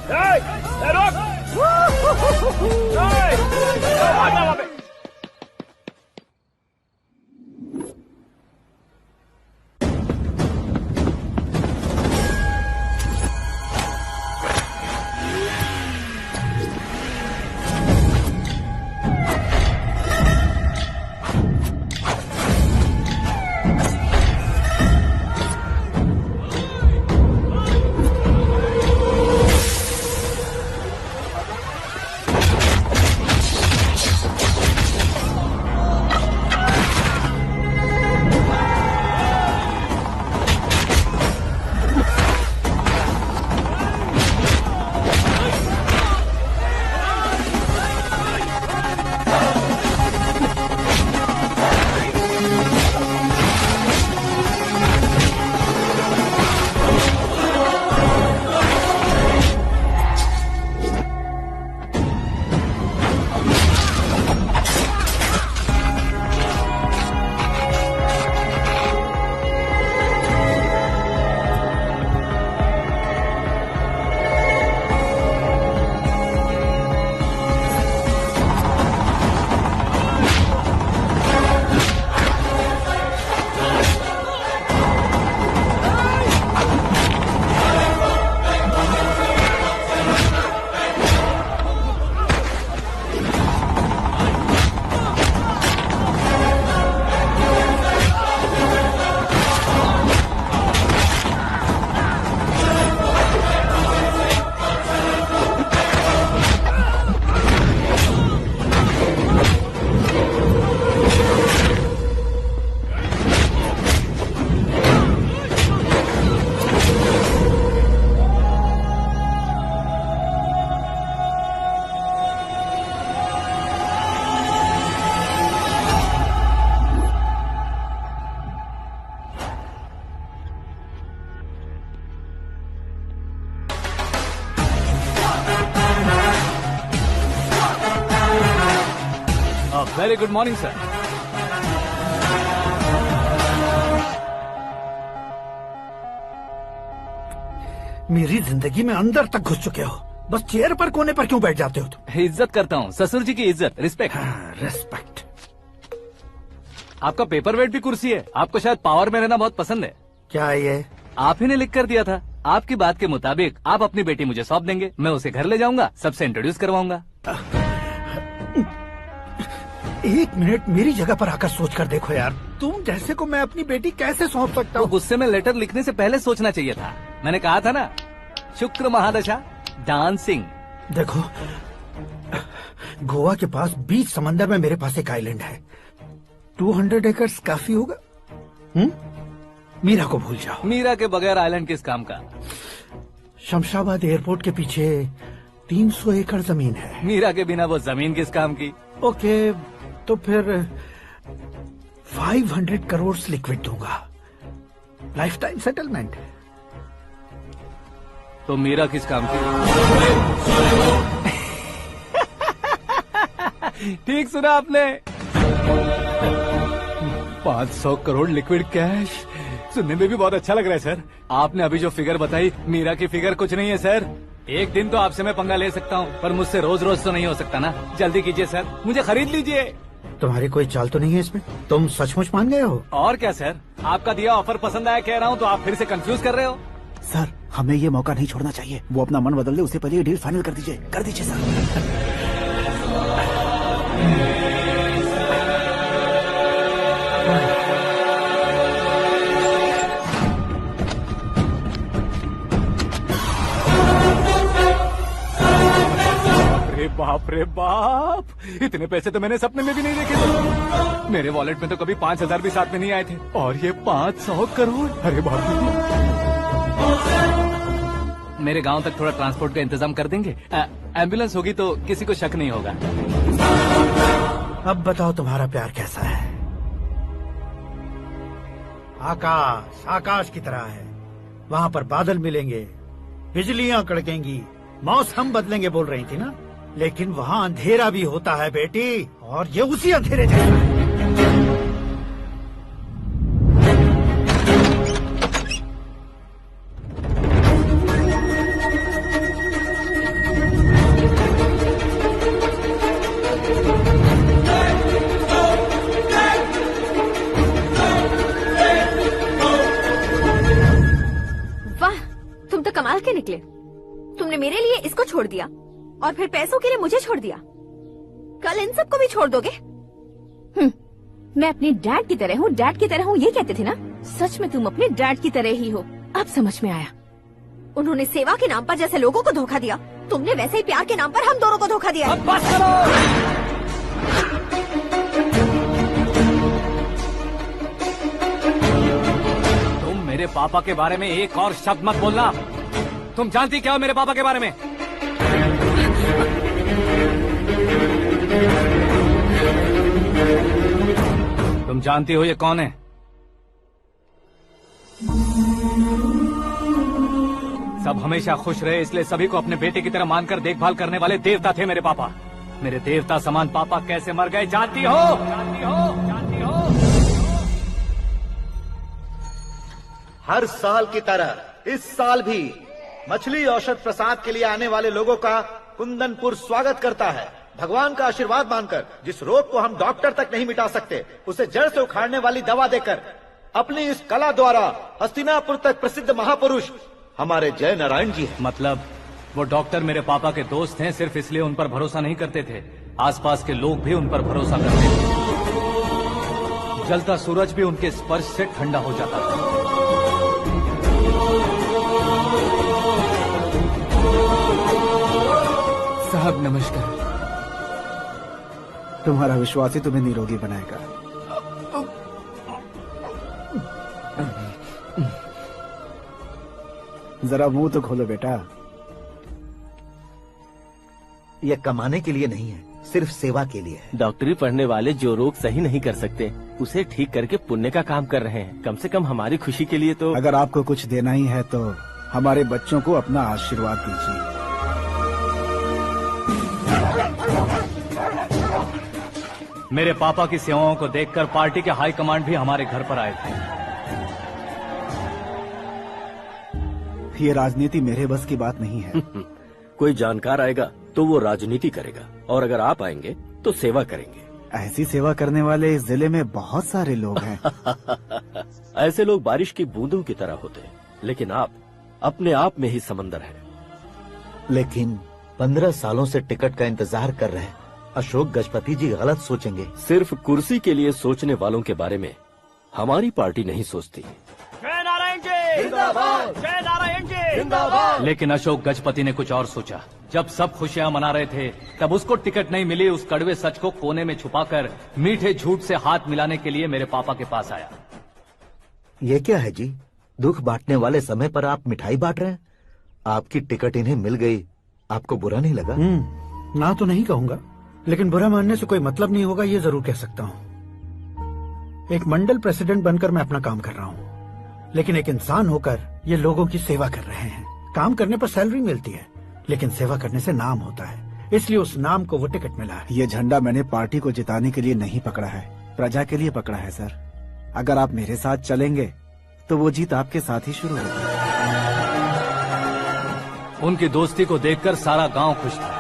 Very good morning sir. मेरी जिंदगी में अंदर तक घुस चुके हो, बस चेयर पर कोने पर क्यों बैठ जाते हो तुम? इज्जत करता हूँ, ससुर जी की इज्जत, रिस्पेक्ट। रिस्पेक्ट। आपका पेपर वेट भी कुर्सी है। आपको शायद पावर में रहना बहुत पसंद है। क्या ये? आप ही ने लिख कर दिया था। आपकी बात के मुताबिक आप अपनी बेटी मुझे सौंप देंगे, मैं उसे घर ले जाऊंगा, सबसे इंट्रोड्यूस करवाऊंगा। एक मिनट मेरी जगह पर आकर सोच कर देखो यार, तुम जैसे को मैं अपनी बेटी कैसे सौंप सकता हूँ? गुस्से में लेटर लिखने से पहले सोचना चाहिए था। मैंने कहा था ना, शुक्र महादशा डांसिंग। देखो, गोवा के पास बीच समंदर में मेरे पास एक आइलैंड है, 200 एकर्स काफी होगा। मीरा को भूल जाओ। मीरा के बगैर आइलैंड किस काम का? शमशाबाद एयरपोर्ट के पीछे 300 एकड़ जमीन है। मीरा के बिना वो जमीन किस काम की? ओके, तो फिर 500 करोड़ लिक्विड दूंगा, लाइफ टाइम सेटलमेंट। तो मीरा किस काम की? ठीक सुना आपने, 500 करोड़ लिक्विड कैश। सुनने में भी बहुत अच्छा लग रहा है सर। आपने अभी जो फिगर बताई, मीरा की फिगर कुछ नहीं है सर। एक दिन तो आपसे मैं पंगा ले सकता हूँ, पर मुझसे रोज रोज तो नहीं हो सकता ना। जल्दी कीजिए सर, मुझे खरीद लीजिए। तुम्हारी कोई चाल तो नहीं है इसमें? तुम सचमुच मान गए हो? और क्या सर, आपका दिया ऑफर पसंद आया कह रहा हूँ, तो आप फिर से कंफ्यूज कर रहे हो। सर, हमें ये मौका नहीं छोड़ना चाहिए। वो अपना मन बदल दे, उससे पहले ये डील फाइनल कर दीजिए। कर दीजिए सर। बाप रे बाप, इतने पैसे तो मैंने सपने में भी नहीं देखे थे। मेरे वॉलेट में तो कभी 5,000 भी साथ में नहीं आए थे, और ये 500 करोड़। अरे बाप रे। मेरे गांव तक थोड़ा ट्रांसपोर्ट का इंतजाम कर देंगे? एम्बुलेंस होगी तो किसी को शक नहीं होगा। अब बताओ तुम्हारा प्यार कैसा है? आकाश आकाश की तरह है, वहाँ पर बादल मिलेंगे, बिजलियाँ कड़केंगी, मौसम बदलेंगे बोल रही थी ना, लेकिन वहाँ अंधेरा भी होता है बेटी, और ये उसी अंधेरे जैसा। तो कमाल के निकले। तुमने मेरे लिए इसको छोड़ दिया और फिर पैसों के लिए मुझे छोड़ दिया। कल इन सबको भी छोड़ दोगे? मैं अपने डैड की तरह हूँ, डैड की तरह हूँ, ये कहते थे ना? सच में तुम अपने डैड की तरह ही हो। अब समझ में आया। उन्होंने सेवा के नाम पर जैसे लोगों को धोखा दिया, तुमने वैसे ही प्यार के नाम पर हम दोनों को धोखा दिया। अब बस करो। तुम मेरे पापा के बारे में एक और शब्द मत बोलना। तुम जानती क्या हो मेरे पापा के बारे में? तुम जानती हो ये कौन है? सब हमेशा खुश रहे इसलिए सभी को अपने बेटे की तरह मानकर देखभाल करने वाले देवता थे मेरे पापा। मेरे देवता समान पापा कैसे मर गए जानती हो? जानती हो? जानती हो? हर साल की तरह इस साल भी मछली औषध प्रसाद के लिए आने वाले लोगों का कुंदनपुर स्वागत करता है। भगवान का आशीर्वाद मानकर जिस रोग को हम डॉक्टर तक नहीं मिटा सकते, उसे जड़ से उखाड़ने वाली दवा देकर अपनी इस कला द्वारा हस्तिनापुर तक प्रसिद्ध महापुरुष हमारे जय नारायण जी हैं। मतलब वो डॉक्टर मेरे पापा के दोस्त हैं, सिर्फ इसलिए उन पर भरोसा नहीं करते थे, आसपास के लोग भी उन पर भरोसा करते थे। जलता सूरज भी उनके स्पर्श से ठंडा हो जाता था। साहब नमस्कार। तुम्हारा विश्वास ही तुम्हें निरोगी बनाएगा। जरा मुंह तो खोलो बेटा। यह कमाने के लिए नहीं है, सिर्फ सेवा के लिए है। डॉक्टरी पढ़ने वाले जो रोग सही नहीं कर सकते उसे ठीक करके पुण्य का काम कर रहे हैं। कम से कम हमारी खुशी के लिए तो। अगर आपको कुछ देना ही है तो हमारे बच्चों को अपना आशीर्वाद दीजिए। मेरे पापा की सेवाओं को देखकर पार्टी के हाई कमांड भी हमारे घर पर आए थे। ये राजनीति मेरे बस की बात नहीं है। कोई जानकार आएगा तो वो राजनीति करेगा, और अगर आप आएंगे तो सेवा करेंगे। ऐसी सेवा करने वाले इस जिले में बहुत सारे लोग हैं। ऐसे लोग बारिश की बूंदों की तरह होते हैं, लेकिन आप अपने आप में ही समंदर हैं। लेकिन 15 सालों से टिकट का इंतजार कर रहे हैं अशोक गजपति जी गलत सोचेंगे। सिर्फ कुर्सी के लिए सोचने वालों के बारे में हमारी पार्टी नहीं सोचती। जय नारायण जी जिंदाबाद, जय नारायण जी जिंदाबाद। लेकिन अशोक गजपति ने कुछ और सोचा। जब सब खुशियां मना रहे थे तब उसको टिकट नहीं मिली। उस कड़वे सच को कोने में छुपाकर मीठे झूठ से हाथ मिलाने के लिए मेरे पापा के पास आया। ये क्या है जी? दुख बांटने वाले समय पर आप मिठाई बांट रहे हैं। आपकी टिकट इन्हें मिल गई, आपको बुरा नहीं लगा? ना तो नहीं कहूंगा, लेकिन बुरा मानने से कोई मतलब नहीं होगा, ये जरूर कह सकता हूँ। एक मंडल प्रेसिडेंट बनकर मैं अपना काम कर रहा हूँ, लेकिन एक इंसान होकर ये लोगों की सेवा कर रहे हैं। काम करने पर सैलरी मिलती है, लेकिन सेवा करने से नाम होता है, इसलिए उस नाम को वो टिकट मिला है। ये झंडा मैंने पार्टी को जिताने के लिए नहीं पकड़ा है, प्रजा के लिए पकड़ा है सर। अगर आप मेरे साथ चलेंगे तो वो जीत आपके साथ ही शुरू होगी। उनकी दोस्ती को देखकर सारा गांव खुश था,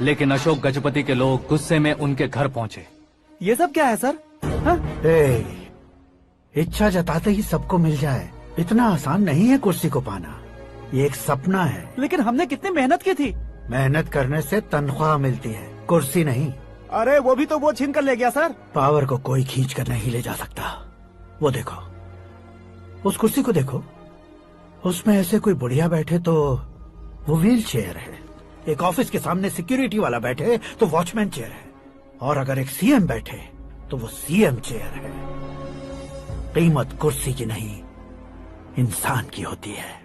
लेकिन अशोक गजपति के लोग गुस्से में उनके घर पहुंचे। ये सब क्या है सर? इच्छा जताते ही सबको मिल जाए, इतना आसान नहीं है कुर्सी को पाना। ये एक सपना है। लेकिन हमने कितनी मेहनत की थी। मेहनत करने से तनख्वाह मिलती है, कुर्सी नहीं। अरे वो भी तो वो छीन कर ले गया सर। पावर को कोई खींच कर नहीं ले जा सकता। वो देखो, उस कुर्सी को देखो, उसमें ऐसे कोई बुढ़िया बैठे तो वो व्हील चेयर है। एक ऑफिस के सामने सिक्योरिटी वाला बैठे तो वॉचमैन चेयर है, और अगर एक सीएम बैठे तो वो सीएम चेयर है। कीमत कुर्सी की नहीं, इंसान की होती है।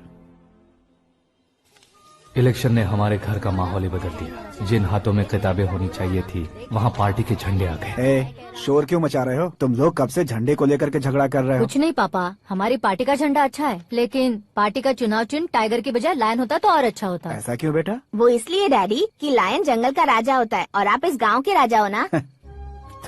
इलेक्शन ने हमारे घर का माहौल ही बदल दिया। जिन हाथों में किताबें होनी चाहिए थी वहाँ पार्टी के झंडे आ गए। शोर क्यों मचा रहे हो? तुम लोग कब से झंडे को लेकर के झगड़ा कर रहे हो? कुछ नहीं पापा, हमारी पार्टी का झंडा अच्छा है, लेकिन पार्टी का चुनाव चिन्ह टाइगर की बजाय लायन होता तो और अच्छा होता। ऐसा क्यों बेटा? वो इसलिए डैडी कि लायन जंगल का राजा होता है और आप इस गांव के राजा हो ना।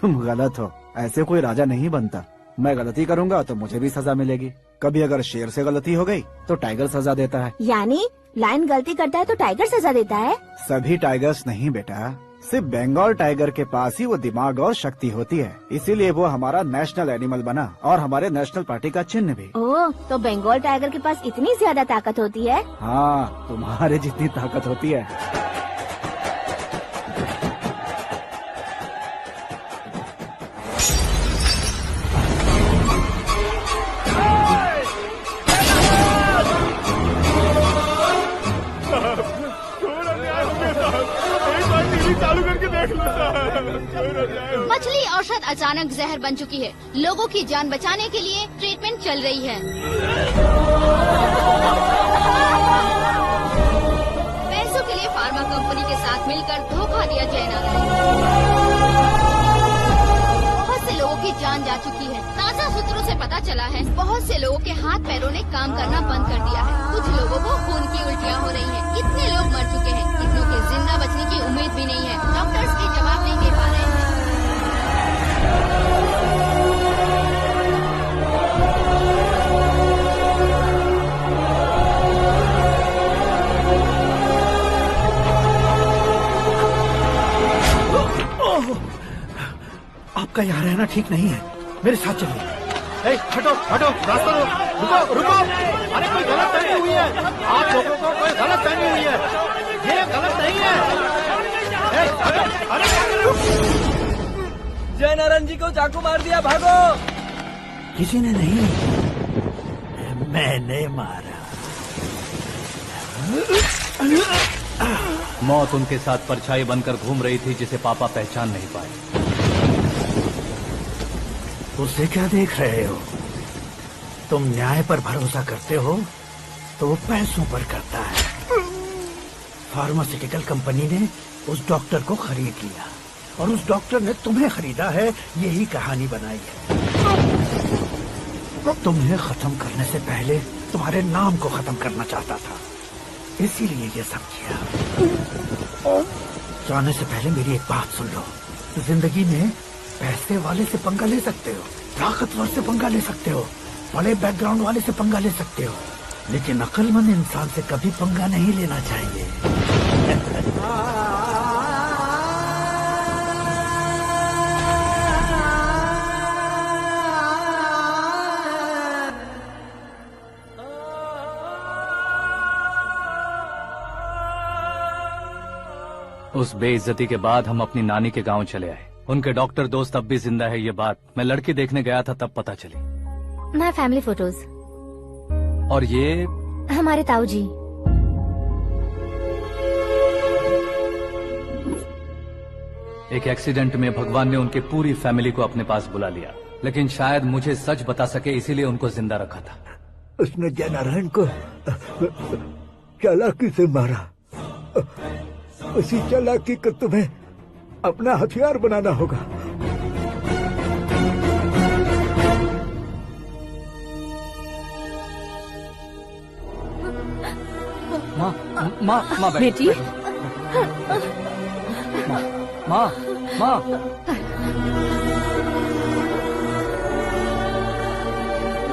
तुम गलत हो, ऐसे कोई राजा नहीं बनता। मैं गलती करूंगा तो मुझे भी सजा मिलेगी। कभी अगर शेर से गलती हो गई तो टाइगर सजा देता है। यानी लायन गलती करता है तो टाइगर सजा देता है? सभी टाइगर्स नहीं बेटा, सिर्फ बंगाल टाइगर के पास ही वो दिमाग और शक्ति होती है, इसीलिए वो हमारा नेशनल एनिमल बना और हमारे नेशनल पार्टी का चिन्ह भी। ओह, तो बंगाल टाइगर के पास इतनी ज्यादा ताकत होती है? हाँ, तुम्हारे जितनी ताकत होती है। मछली औषध अचानक जहर बन चुकी है। लोगों की जान बचाने के लिए ट्रीटमेंट चल रही है। पैसों के लिए फार्मा कंपनी के साथ मिलकर धोखा दिया जयनारायण। बहुत से लोगों की जान जा चुकी है। ताज़ा सूत्रों से पता चला है बहुत से लोगों के हाथ पैरों ने काम करना बंद कर दिया है। कुछ लोगों को खून की उल्टियाँ हो रही हैं। कितने लोग मर चुके हैं, कितनों के जिंदा बचने की उम्मीद भी नहीं है। डॉक्टर्स के जवाब नहीं दे पा रहे हैं। आपका यहाँ रहना ठीक नहीं है, मेरे साथ चलिए। हटो हटो, रास्ता रुको रुको। अरे कोई गलत फहमी हुई है, आप लोगों को कोई गलत फहमी हुई है, ये गलत नहीं है। जयनारायण जी को चाकू मार दिया, भागो। किसी ने नहीं, मैंने मारा। मौत उनके साथ परछाई बनकर घूम रही थी जिसे पापा पहचान नहीं पाए। उसे क्या देख रहे हो? तुम न्याय पर भरोसा करते हो तो वो पैसों पर करता है। फार्मास्यूटिकल कंपनी ने उस डॉक्टर को खरीद लिया और उस डॉक्टर ने तुम्हें खरीदा है, यही कहानी बनाई है। तुम्हें खत्म करने से पहले तुम्हारे नाम को खत्म करना चाहता था, इसीलिए ये सब किया। जाने से पहले मेरी एक बात सुन लो। जिंदगी में पैसे वाले से पंगा ले सकते हो, ताकतवर से पंगा ले सकते हो, बड़े बैकग्राउंड वाले से पंगा ले सकते हो, लेकिन अक्लमंद इंसान से कभी पंगा नहीं लेना चाहिए। उस बेइज्जती के बाद हम अपनी नानी के गांव चले आए। उनके डॉक्टर दोस्त अब भी जिंदा है, ये बात मैं लड़की देखने गया था तब पता चली। My family photos. और ये हमारे ताऊ जी। एक एक्सीडेंट में भगवान ने उनकी पूरी फैमिली को अपने पास बुला लिया, लेकिन शायद मुझे सच बता सके इसीलिए उनको जिंदा रखा था। उसने जयनारायण को चालाकी से मारा। उसी चालाकी को तुम्हें अपना हथियार बनाना होगा। माँ माँ माँ बेटी। माँ माँ माँ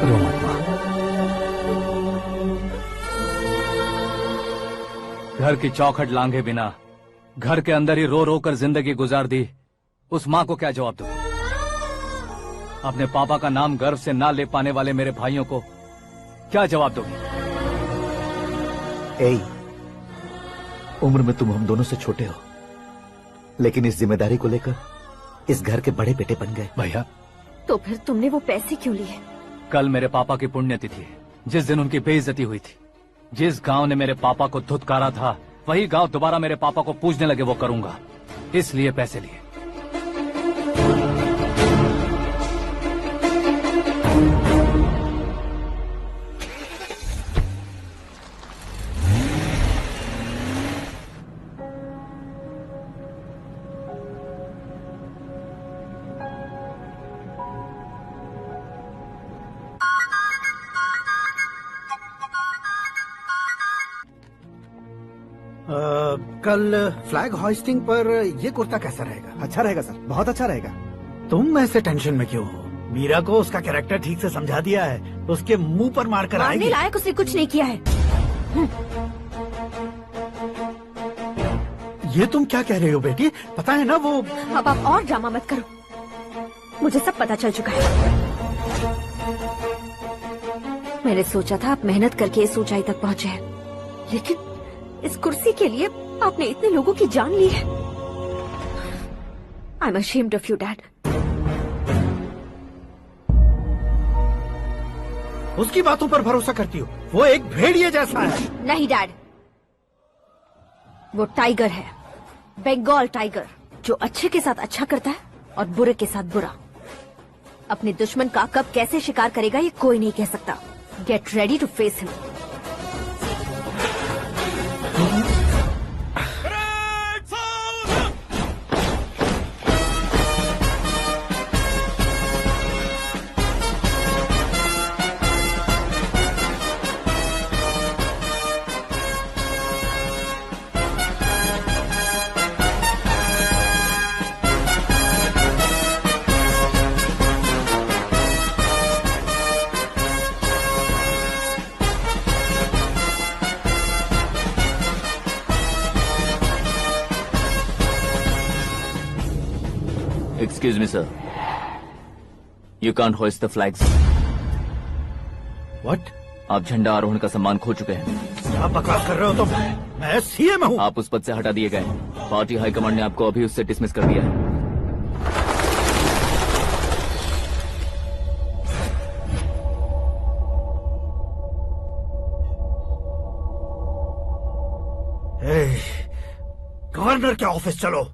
रो मत माँ। घर की चौखट लांघे बिना घर के अंदर ही रो रो कर जिंदगी गुजार दी उस माँ को क्या जवाब दूं? अपने पापा का नाम गर्व से ना ले पाने वाले मेरे भाइयों को क्या जवाब दोगी? उम्र में तुम हम दोनों से छोटे हो, लेकिन इस जिम्मेदारी को लेकर इस घर के बड़े बेटे बन गए। भैया, तो फिर तुमने वो पैसे क्यों लिए? कल मेरे पापा की पुण्यतिथि है, जिस दिन उनकी बेइज्जती हुई थी। जिस गांव ने मेरे पापा को धुतकारा था वही गांव दोबारा मेरे पापा को पूजने लगे वो करूंगा, इसलिए पैसे लिए। कल फ्लैग होइस्टिंग पर ये कुर्ता कैसा रहेगा? अच्छा रहेगा सर, बहुत अच्छा रहेगा। तुम ऐसे टेंशन में क्यों हो? मीरा को उसका कैरेक्टर ठीक से समझा दिया है, उसके मुंह पर मारकर आएगी। मारने लायक उसने कुछ नहीं किया है। ये तुम क्या कह रहे हो बेटी? पता है ना वो। अब आप और ड्रामा मत करो, मुझे सब पता चल चुका है। मैंने सोचा था आप मेहनत करके इस ऊंचाई तक पहुंचे हैं, लेकिन इस कुर्सी के लिए आपने इतने लोगों की जान ली है। I am ashamed of you dad. उसकी बातों पर भरोसा करती हो? वो एक भेड़िए जैसा है। नहीं डैड, वो टाइगर है, बंगाल टाइगर, जो अच्छे के साथ अच्छा करता है और बुरे के साथ बुरा। अपने दुश्मन का कब कैसे शिकार करेगा ये कोई नहीं कह सकता। Get ready to face him. Excuse me, sir. You can't hoist the flags. What? आप झंडा आरोहण का सम्मान खो चुके हैं। क्या बकवास कर रहे हो तुम? मैं सीएम हूँ। आप उस पद से हटा दिए गए। पार्टी हाईकमांड ने आपको अभी उससे डिसमिस कर दिया है। गवर्नर के ऑफिस चलो।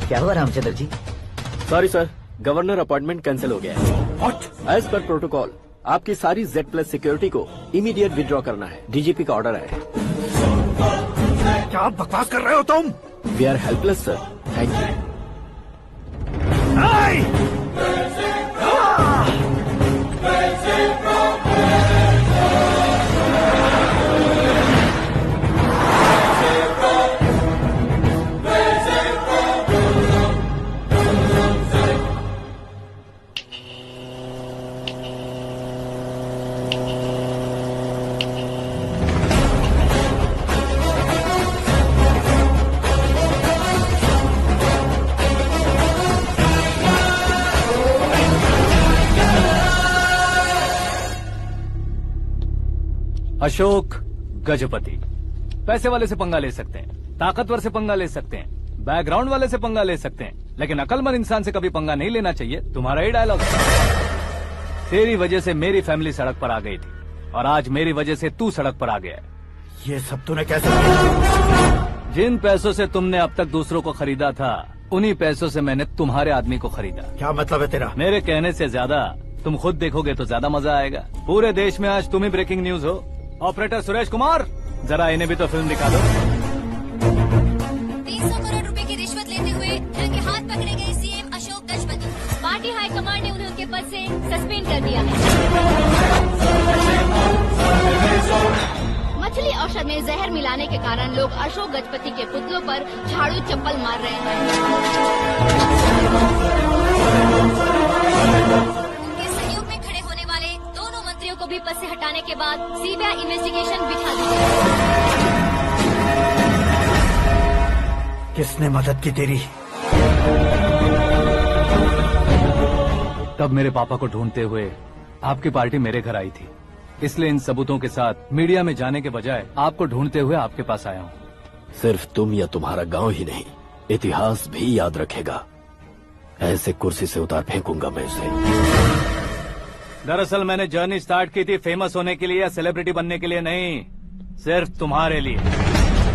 क्या हुआ Ramchandra ji? Sorry sir, governor appointment cancel हो गया है। What? एज पर प्रोटोकॉल आपकी सारी Z+ सिक्योरिटी को इमीडिएट विड्रॉ करना है। डीजीपी का ऑर्डर है। क्या बकवास कर रहे हो तुम? We are helpless sir. Thank you. Ashok Gajapati पैसे वाले से पंगा ले सकते हैं, ताकतवर से पंगा ले सकते हैं, बैकग्राउंड वाले से पंगा ले सकते हैं, लेकिन अकलमंद इंसान से कभी पंगा नहीं लेना चाहिए। तुम्हारा ही डायलॉग है। तेरी वजह से मेरी फैमिली सड़क पर आ गई थी और आज मेरी वजह से तू सड़क पर आ गया है। ये सब तूने कैसे किया? जिन पैसों से तुमने अब तक दूसरों को खरीदा था, उन्हीं पैसों से मैंने तुम्हारे आदमी को खरीदा। क्या मतलब है तेरा? मेरे कहने से ज्यादा तुम खुद देखोगे तो ज्यादा मजा आएगा। पूरे देश में आज तुम ही ब्रेकिंग न्यूज हो। ऑपरेटर सुरेश कुमार, जरा इन्हें भी तो फिल्म दिखा दो। 300 करोड़ रुपए की रिश्वत लेते हुए रंगे हाथ पकड़े गए CM Ashok Gajapati. Party high command ने उन्हें उनके पद से सस्पेंड कर दिया है। मछली औषध में जहर मिलाने के कारण लोग अशोक गजपति के पुतलों पर झाड़ू चप्पल मार रहे हैं। उनके सहयोग में खड़े होने वाले दोनों मंत्रियों को भी पद से हटाने के बाद सीबीआई इन्वेस्टिगेशन बिठा दी गई। किसने मदद की तेरी? तब मेरे पापा को ढूंढते हुए आपकी पार्टी मेरे घर आई थी, इसलिए इन सबूतों के साथ मीडिया में जाने के बजाय आपको ढूंढते हुए आपके पास आया हूँ। सिर्फ तुम या तुम्हारा गांव ही नहीं, इतिहास भी याद रखेगा। ऐसे कुर्सी से उतार फेंकूंगा मैं उसे। दरअसल मैंने जर्नी स्टार्ट की थी फेमस होने के लिए या सेलिब्रिटी बनने के लिए नहीं, सिर्फ तुम्हारे लिए।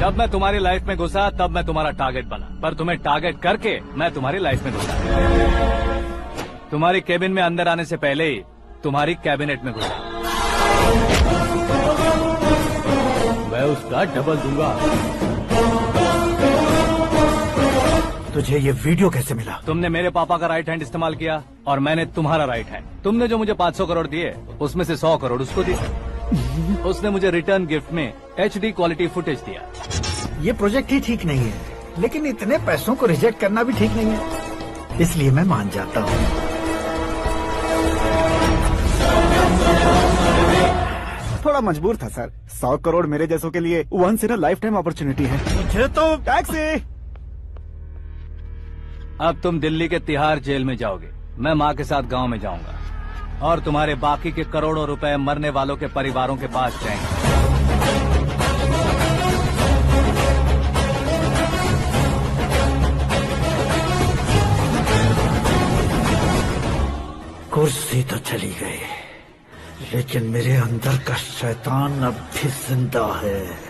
जब मैं तुम्हारी लाइफ में घुसा तब मैं तुम्हारा टारगेट बना, पर तुम्हें टारगेट करके मैं तुम्हारी लाइफ में घुसा। तुम्हारी केबिन में अंदर आने से पहले ही तुम्हारी कैबिनेट में घुसा। मैं उसका डबल दूंगा। तुझे ये वीडियो कैसे मिला? तुमने मेरे पापा का राइट हैंड इस्तेमाल किया और मैंने तुम्हारा राइट हैंड। तुमने जो मुझे 500 करोड़ दिए उसमें से 100 करोड़ उसको दिए। उसने मुझे रिटर्न गिफ्ट में HD क्वालिटी फुटेज दिया। ये प्रोजेक्ट ही ठीक नहीं है, लेकिन इतने पैसों को रिजेक्ट करना भी ठीक नहीं है, इसलिए मैं मान जाता हूँ। थोड़ा मजबूर था सर। 100 करोड़ मेरे जैसों के लिए once in a lifetime opportunity है। मुझे तो टैक्सी। अब तुम दिल्ली के तिहाड़ जेल में जाओगे, मैं माँ के साथ गांव में जाऊंगा और तुम्हारे बाकी के करोड़ों रुपए मरने वालों के परिवारों के पास जाएंगे। कुर्सी तो चली गई, लेकिन मेरे अंदर का शैतान अब भी जिंदा है।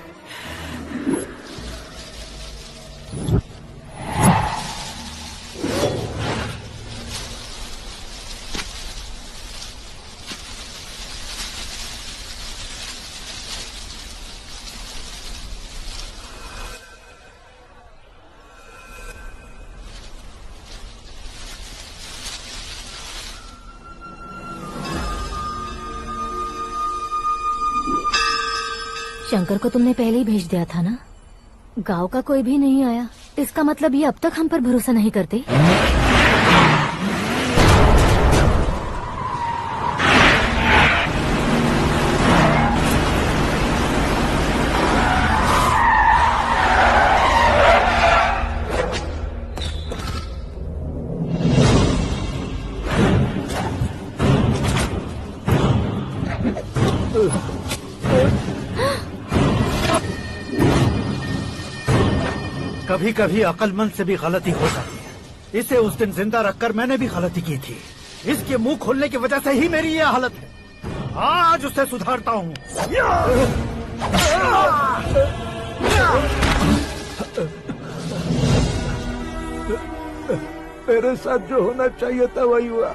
शंकर को तुमने पहले ही भेज दिया था ना? गांव का कोई भी नहीं आया, इसका मतलब ये अब तक हम पर भरोसा नहीं करते। कभी कभी अक्लमंद से भी गलती हो जाती है। इसे उस दिन जिंदा रखकर मैंने भी गलती की थी। इसके मुंह खोलने की वजह से ही मेरी ये हालत है। आज उसे सुधारता हूँ। मेरे साथ जो होना चाहिए था वही हुआ।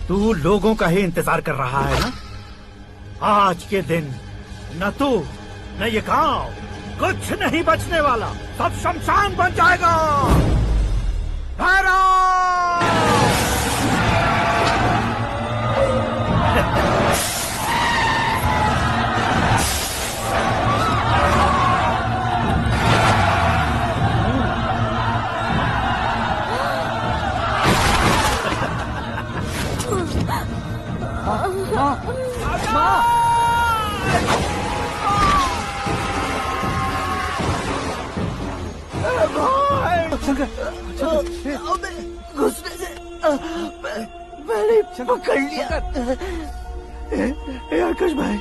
तू लोगों का ही इंतजार कर रहा है ना? आज के दिन न तू न ये गांव कुछ नहीं बचने वाला, सब शमशान बन जाएगा। घुसने से मैंने पकड़ लिया। आकाश भाई,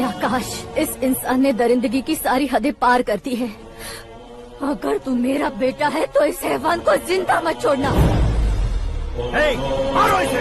आकाश, इस इंसान ने दरिंदगी की सारी हदें पार कर दी है। अगर तू मेरा बेटा है तो इस हैवान को जिंदा मत छोड़ना। मारो इसे।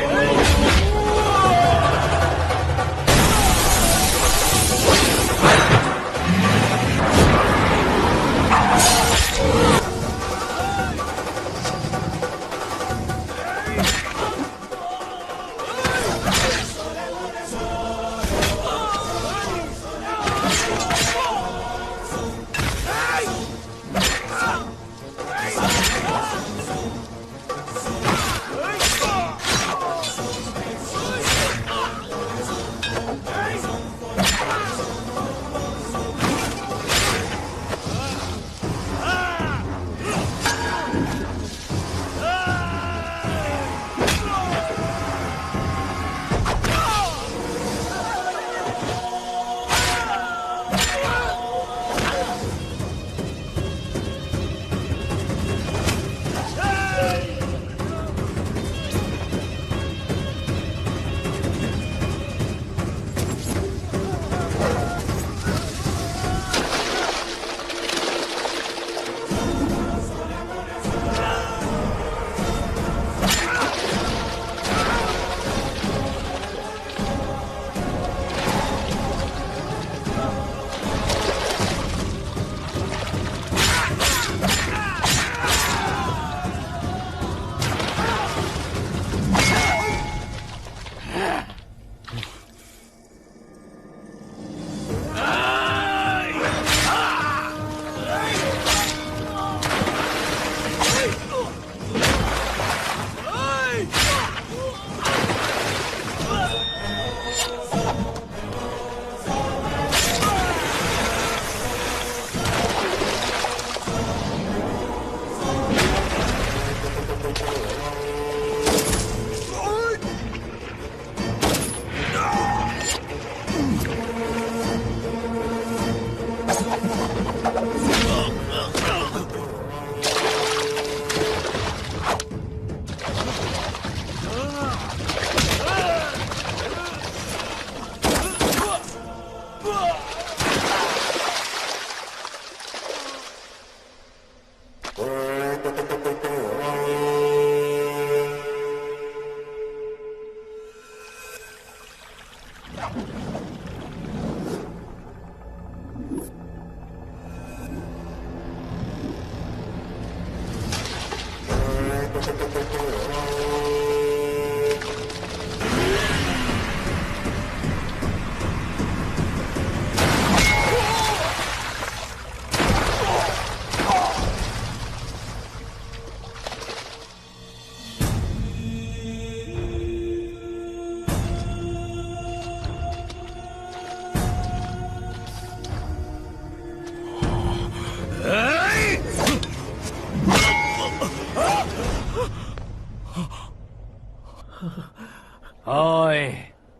ओए,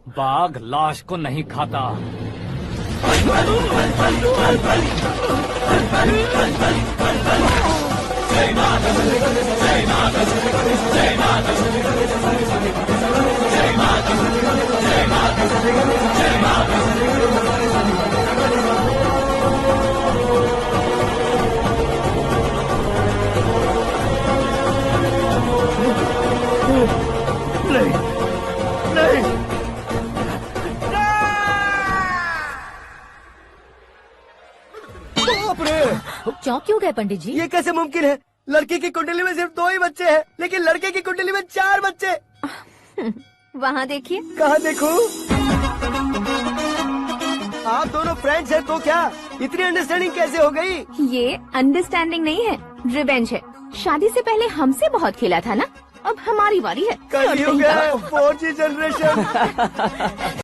बाघ लाश को नहीं खाता। नहीं नहीं बाप रे! चौंक क्यों गए पंडित जी? ये कैसे मुमकिन है? लड़की की कुंडली में सिर्फ 2 ही बच्चे हैं, लेकिन लड़के की कुंडली में 4 बच्चे। वहाँ देखिए। कहाँ देखूं? आप दोनों फ्रेंड्स हैं तो क्या? इतनी अंडरस्टैंडिंग कैसे हो गई? ये अंडरस्टैंडिंग नहीं है, रिवेंज है। शादी से पहले हमसे बहुत खेला था ना, अब हमारी बारी है। कल ही हो गया है 4G जनरेशन।